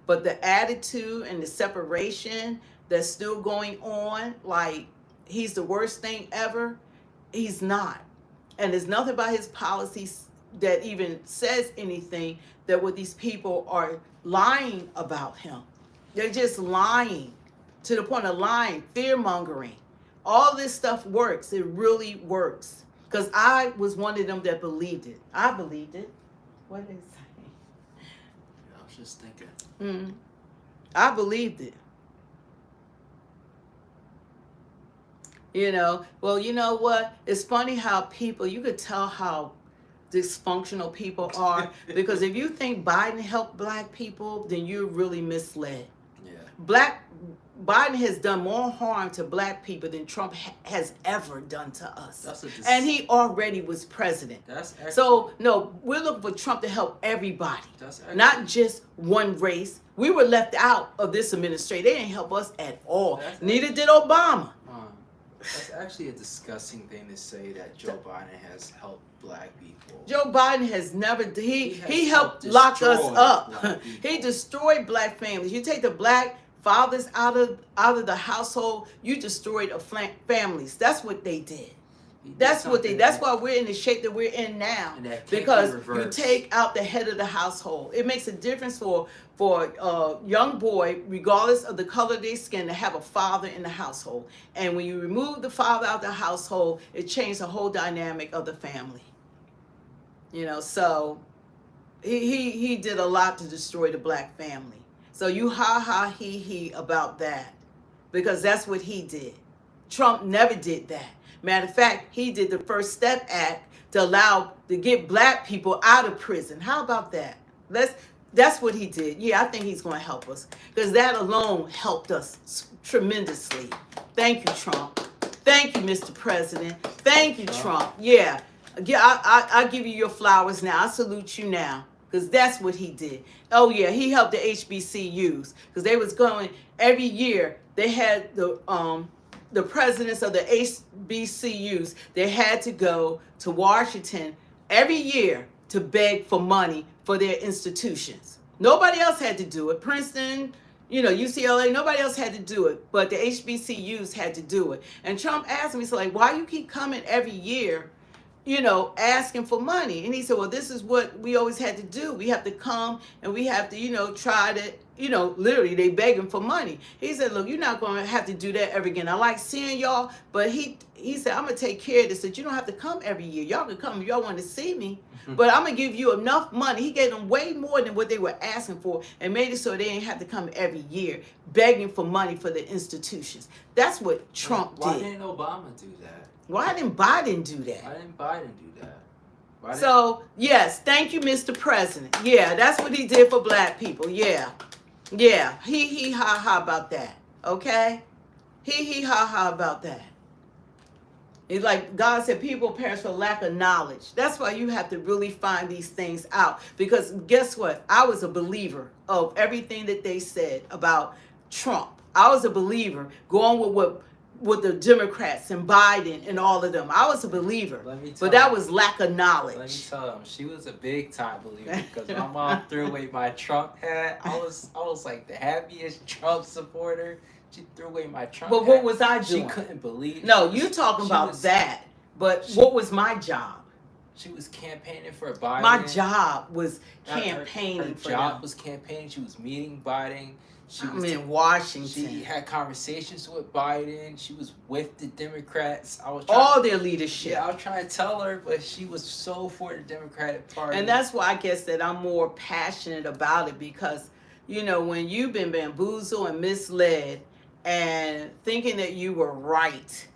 But the attitude and the separation that's still going on, like he's the worst thing ever, he's not. And there's nothing about his policies that even says anything that what these people are lying about him. They're just lying to the point of lying, fear-mongering. All this stuff works. It really works. Because I was one of them that believed it. I believed it. What did it say? I was just thinking. I believed it. Well, you know what? It's funny how people, you could tell how dysfunctional people are, because if you think Biden helped black people, then you're really misled. Yeah. Biden has done more harm to black people than Trump has ever done to us. And he already was president. So, no, we're looking for Trump to help everybody, not just one race. We were left out of this administration. They didn't help us at all. Neither did Obama. That's actually a disgusting thing to say, that Joe Biden has helped black people. Joe Biden has never, he helped lock us up. He destroyed black families. You take the black fathers out of the household, you destroyed families. That's what they did. That's why we're in the shape that we're in now, because you take out the head of the household. It makes a difference for a young boy, regardless of the color of their skin, to have a father in the household. And when you remove the father out of the household, it changes the whole dynamic of the family. So he did a lot to destroy the black family. So you he about that, because that's what he did. Trump never did that. Matter of fact, he did the First Step Act to get black people out of prison. How about that? That's what he did. Yeah, I think he's going to help us, because that alone helped us tremendously. Thank you, Trump. Thank you, Mr. President. Thank you, Trump. Yeah, I give you your flowers now. I salute you now, because that's what he did. Oh yeah, he helped the HBCUs, because they was going every year. They had the presidents of the HBCUs, they had to go to Washington every year to beg for money for their institutions. Nobody else had to do it. Princeton, UCLA, nobody else had to do it, but the HBCUs had to do it. And Trump asked me, so why you keep coming every year, asking for money? And he said, well, this is what we always had to do. We have to come and we have to, try to, literally they begging for money. He said, look, you're not going to have to do that ever again. I like seeing y'all, but he said, I'm going to take care of this. That you don't have to come every year. Y'all can come if y'all want to see me, but I'm going to give you enough money. He gave them way more than what they were asking for, and made it so they didn't have to come every year begging for money for the institutions. That's what Trump did. Why didn't Obama do that? Why didn't Biden do that? Why didn't Biden do that? So, yes, thank you, Mr. President. Yeah, that's what he did for black people. Yeah. Yeah. He ha ha about that. Okay? He ha ha about that. It's like God said, people perish for lack of knowledge. That's why you have to really find these things out. Because guess what? I was a believer of everything that they said about Trump. I was a believer going with what with the Democrats and Biden and all of them. I was a believer, Let me tell but that you. was lack of Let me knowledge. tell them, she was a big time believer because my mom threw away my Trump hat. I was like the happiest Trump supporter. She threw away my Trump But hat. what was I She doing? couldn't believe. No, she you was- talking she about was- that. But she- what was my job? She was campaigning for Biden. My job was Her campaigning for job them. was campaigning. She was meeting Biden. She I'm was in Washington. She had conversations with Biden. She was with the Democrats. I was All their leadership. Yeah, I was trying to tell her, but she was so for the Democratic Party. And that's why I guess that I'm more passionate about it because, you know, when you've been bamboozled and misled and thinking that you were right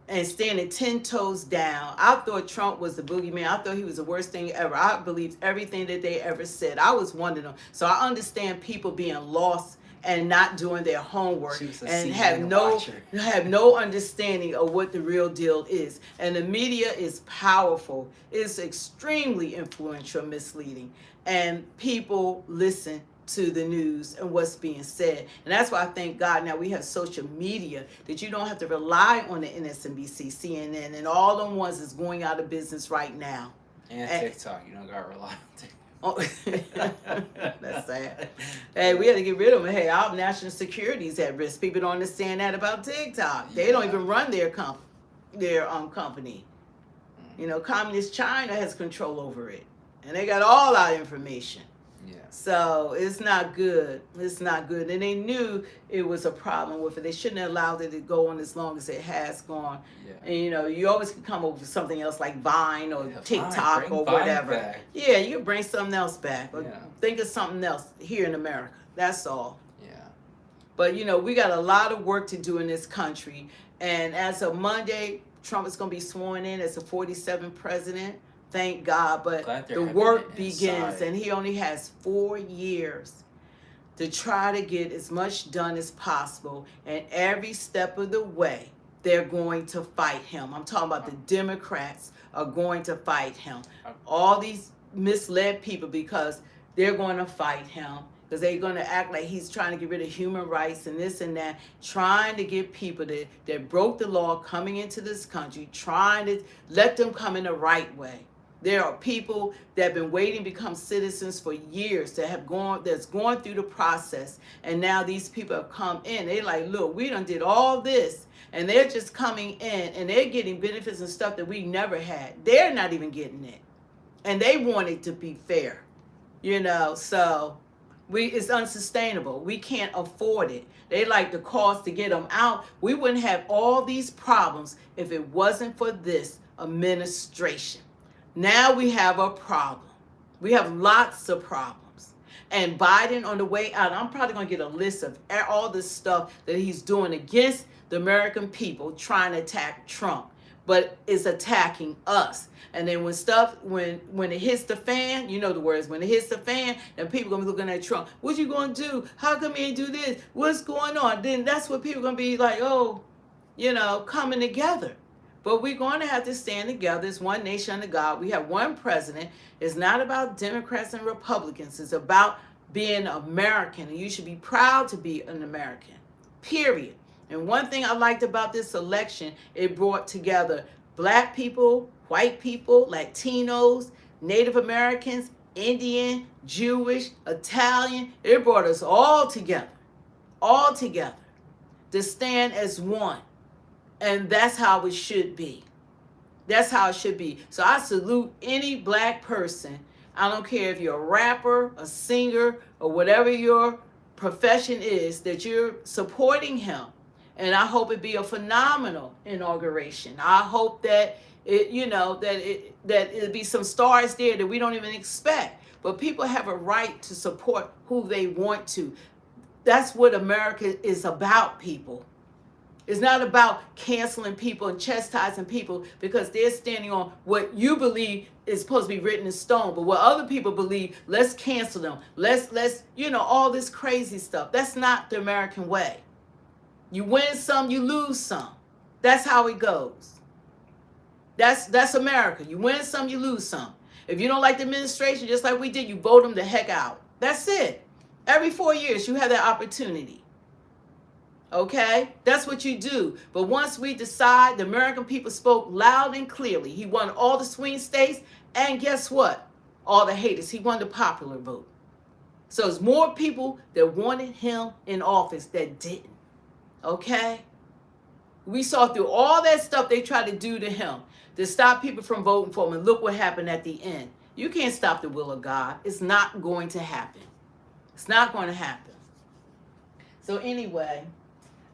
and standing 10 toes down, I thought Trump was the boogeyman. I thought he was the worst thing ever. I believed everything that they ever said. I was one of them. So I understand people being lost and not doing their homework She was a and CNN watcher. have no understanding of what the real deal is. And the media is powerful. It's extremely influential, misleading. And people listen to the news and what's being said. And that's why I thank God now we have social media that you don't have to rely on the MSNBC, CNN, and all them ones is going out of business right now. And TikTok, you don't got to rely on TikTok. Oh, that's sad. Hey, we had to get rid of them. Hey, our national security is at risk. People don't understand that about TikTok. They don't even run their company. You know, communist China has control over it, and they got all our information. Yeah. So it's not good. It's not good. And they knew it was a problem with it. They shouldn't have allowed it to go on as long as it has gone. Yeah. And you know, you always can come up with something else like Vine or Yeah, TikTok Vine. or Bring Vine whatever. back. Yeah, you can bring something else back. Or Yeah. think of something else here in America. That's all. Yeah. But you know, we got a lot of work to do in this country. And as of Monday, Trump is going to be sworn in as the 47th president. Thank God. But Glad they're the having work it begins, inside. and he only has 4 years to try to get as much done as possible. And every step of the way, they're going to fight him. I'm talking about the Democrats are going to fight him. All these misled people, because they're going to fight him. Because they're going to act like he's trying to get rid of human rights and this and that, trying to get people that broke the law coming into this country, trying to let them come in the right way. There are people that have been waiting to become citizens for years that's going through the process, and now these people have come in. They're like, look, we done did all this, and they're just coming in, and they're getting benefits and stuff that we never had. They're not even getting it, and they want it to be fair, you know. So it's unsustainable. We can't afford it. They like the cost to get them out. We wouldn't have all these problems if it wasn't for this administration. Now we have a problem. We have lots of problems. And Biden on the way out, I'm probably going to get a list of all the stuff that he's doing against the American people trying to attack Trump, but it's attacking us. And then when it hits the fan, you know the words, when it hits the fan, then people going to be looking at Trump. What you going to do? How come you ain't do this? What's going on? Then that's what people going to be like, oh, you know, coming together. But we're going to have to stand together as one nation under God. We have one president. It's not about Democrats and Republicans. It's about being American. And you should be proud to be an American, period. And one thing I liked about this election, it brought together Black people, white people, Latinos, Native Americans, Indian, Jewish, Italian. It brought us all together to stand as one. And that's how it should be. That's how it should be. So I salute any Black person. I don't care if you're a rapper, a singer, or whatever your profession is, that you're supporting him. And I hope it be a phenomenal inauguration. I hope that it'll be some stars there that we don't even expect. But people have a right to support who they want to. That's what America is about, people. It's not about canceling people and chastising people because they're standing on what you believe is supposed to be written in stone. But what other people believe, let's cancel them. Let's all this crazy stuff. That's not the American way. You win some, you lose some. That's how it goes. That's America. You win some, you lose some. If you don't like the administration, just like we did, you vote them the heck out. That's it. Every 4 years, you have that opportunity. Okay? That's what you do. But once we decide, the American people spoke loud and clearly. He won all the swing states, and guess what? All the haters. He won the popular vote. So it's more people that wanted him in office that didn't. Okay? We saw through all that stuff they tried to do to him to stop people from voting for him. And look what happened at the end. You can't stop the will of God. It's not going to happen. It's not going to happen. So anyway,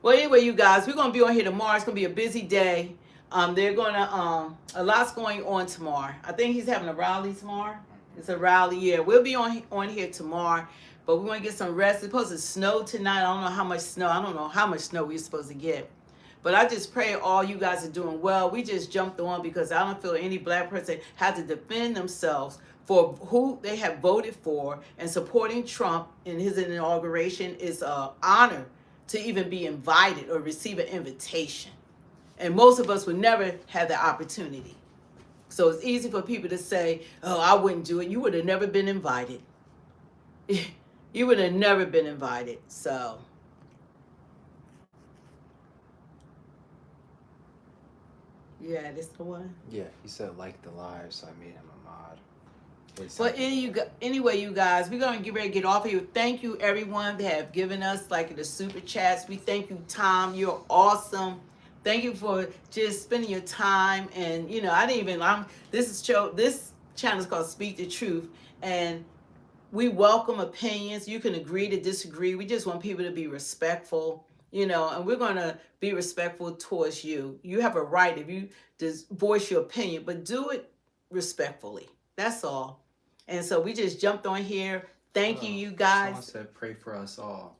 you guys, we're gonna be on here tomorrow. It's gonna be a busy day. They're gonna a lot's going on tomorrow. I think he's having a rally tomorrow. It's a rally, yeah. We'll be on here tomorrow, but we want to get some rest. It's supposed to snow tonight. I don't know how much snow. I don't know how much snow we're supposed to get. But I just pray all you guys are doing well. We just jumped on because I don't feel any black person had to defend themselves for who they have voted for, and supporting Trump in his inauguration is an honor to even be invited or receive an invitation. And most of us would never have the opportunity. So it's easy for people to say, oh, I wouldn't do it. You would have never been invited. You would have never been invited. So yeah, this the one. Yeah, he said like the live, so I made him a mod. But anyway, you guys, we're going to get ready to get off here. Thank you, everyone, that have given us like the super chats. We thank you, Tom. You're awesome. Thank you for just spending your time. And I didn't even. This channel is called Speak the Truth, and we welcome opinions. You can agree to disagree. We just want people to be respectful, and we're going to be respectful towards you. You have a right if you just voice your opinion, but do it respectfully. That's all. And so we just jumped on here. Thank you, you guys. Someone said, pray for us all.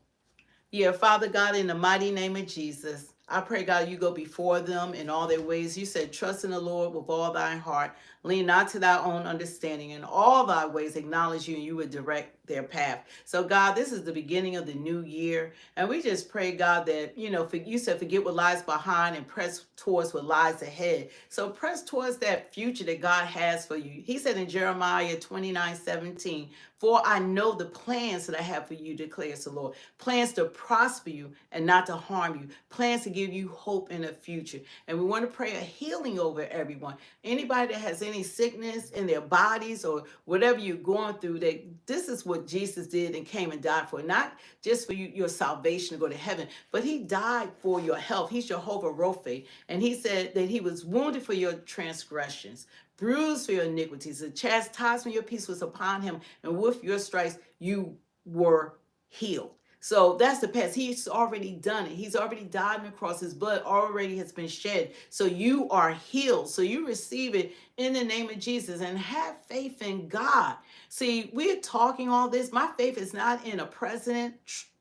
Yeah, Father God, in the mighty name of Jesus, I pray, God, you go before them in all their ways. You said, trust in the Lord with all thine heart. Lean not to thy own understanding. In all thy ways acknowledge you, and you would direct their path. So, God, this is the beginning of the new year. And we just pray, God, that, you said forget what lies behind and press towards what lies ahead. So press towards that future that God has for you. He said in Jeremiah 29:17, for I know the plans that I have for you, declares the Lord. Plans to prosper you and not to harm you. Plans to give you hope in the future. And we want to pray a healing over everyone. Anybody that has any sickness in their bodies or whatever you're going through, that this is what Jesus did and came and died for. Not just for your salvation to go to heaven, but he died for your health. He's Jehovah Rophe. And he said that he was wounded for your transgressions, bruised for your iniquities. The chastisement of your peace was upon him, and with your stripes you were healed. So that's the past. He's already done it. He's already died on the cross. His blood already has been shed. So you are healed. So you receive it in the name of Jesus and have faith in God. See, we're talking all this. My faith is not in a president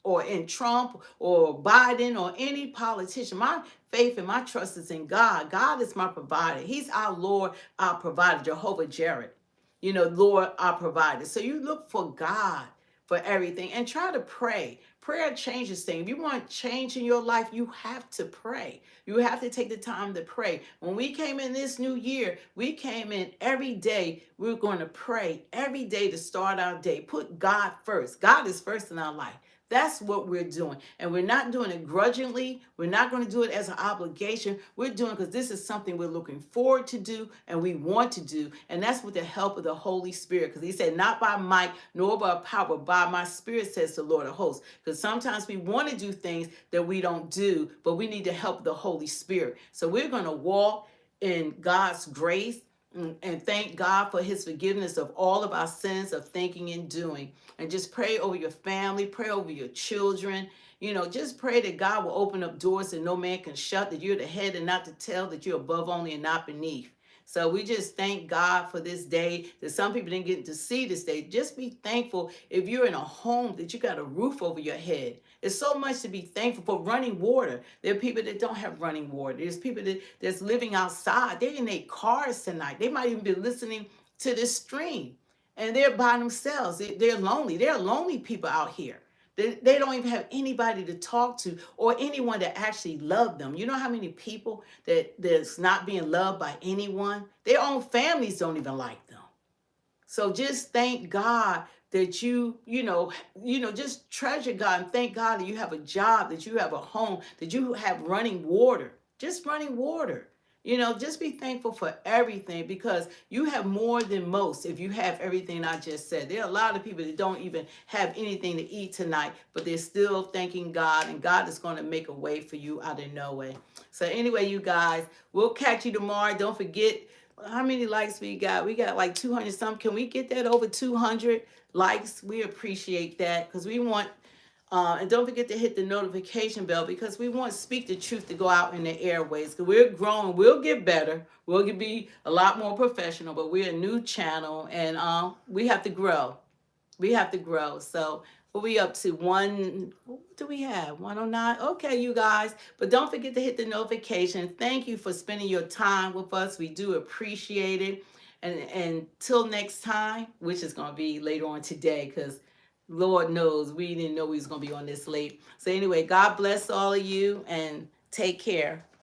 or in Trump or Biden or any politician. My faith and my trust is in God. God is my provider. He's our Lord, our provider, Jehovah Jireh. Lord, our provider. So you look for God for everything and try to pray. Prayer changes things. If you want change in your life, you have to pray. You have to take the time to pray. When we came in this new year, we came in every day. We're going to pray every day to start our day. Put God first. God is first in our life. That's what we're doing. And we're not doing it grudgingly. We're not going to do it as an obligation. We're doing it because this is something we're looking forward to do and we want to do. And that's with the help of the Holy Spirit. Because he said, not by might nor by power, but by my spirit, says the Lord of hosts. Because sometimes we want to do things that we don't do, but we need the help of the Holy Spirit. So we're going to walk in God's grace and thank God for his forgiveness of all of our sins of thinking and doing. And just pray over your family, pray over your children. Just pray that God will open up doors that no man can shut, that you're the head and not the tail, that you're above only and not beneath. So we just thank God for this day, that some people didn't get to see this day. Just be thankful if you're in a home that you got a roof over your head. It's so much to be thankful for. Running water. There are people that don't have running water. There's people that's living outside. They're in their cars tonight. They might even be listening to this stream. And they're by themselves. They're lonely. There are lonely people out here. They don't even have anybody to talk to or anyone that actually love them. You know how many people that's not being loved by anyone? Their own families don't even like them. So just thank God that just treasure God and thank God that you have a job, that you have a home, that you have running water, just running water. Just be thankful for everything because you have more than most if you have everything I just said. There are a lot of people that don't even have anything to eat tonight, but they're still thanking God, and God is going to make a way for you out of no way. So anyway, you guys, we'll catch you tomorrow. Don't forget, how many likes we got? We got like 200 something. Can we get that over 200 likes? We appreciate that because we want and don't forget to hit the notification bell because we want Speak the Truth to go out in the airways. Because we're growing. We'll get better. We'll be a lot more professional, but we're a new channel and we have to grow. We have to grow. So what we up to? What do we have? 109? Okay, you guys. But don't forget to hit the notification. Thank you for spending your time with us. We do appreciate it. And until next time, which is going to be later on today because Lord knows we didn't know we was going to be on this late. So anyway, God bless all of you and take care.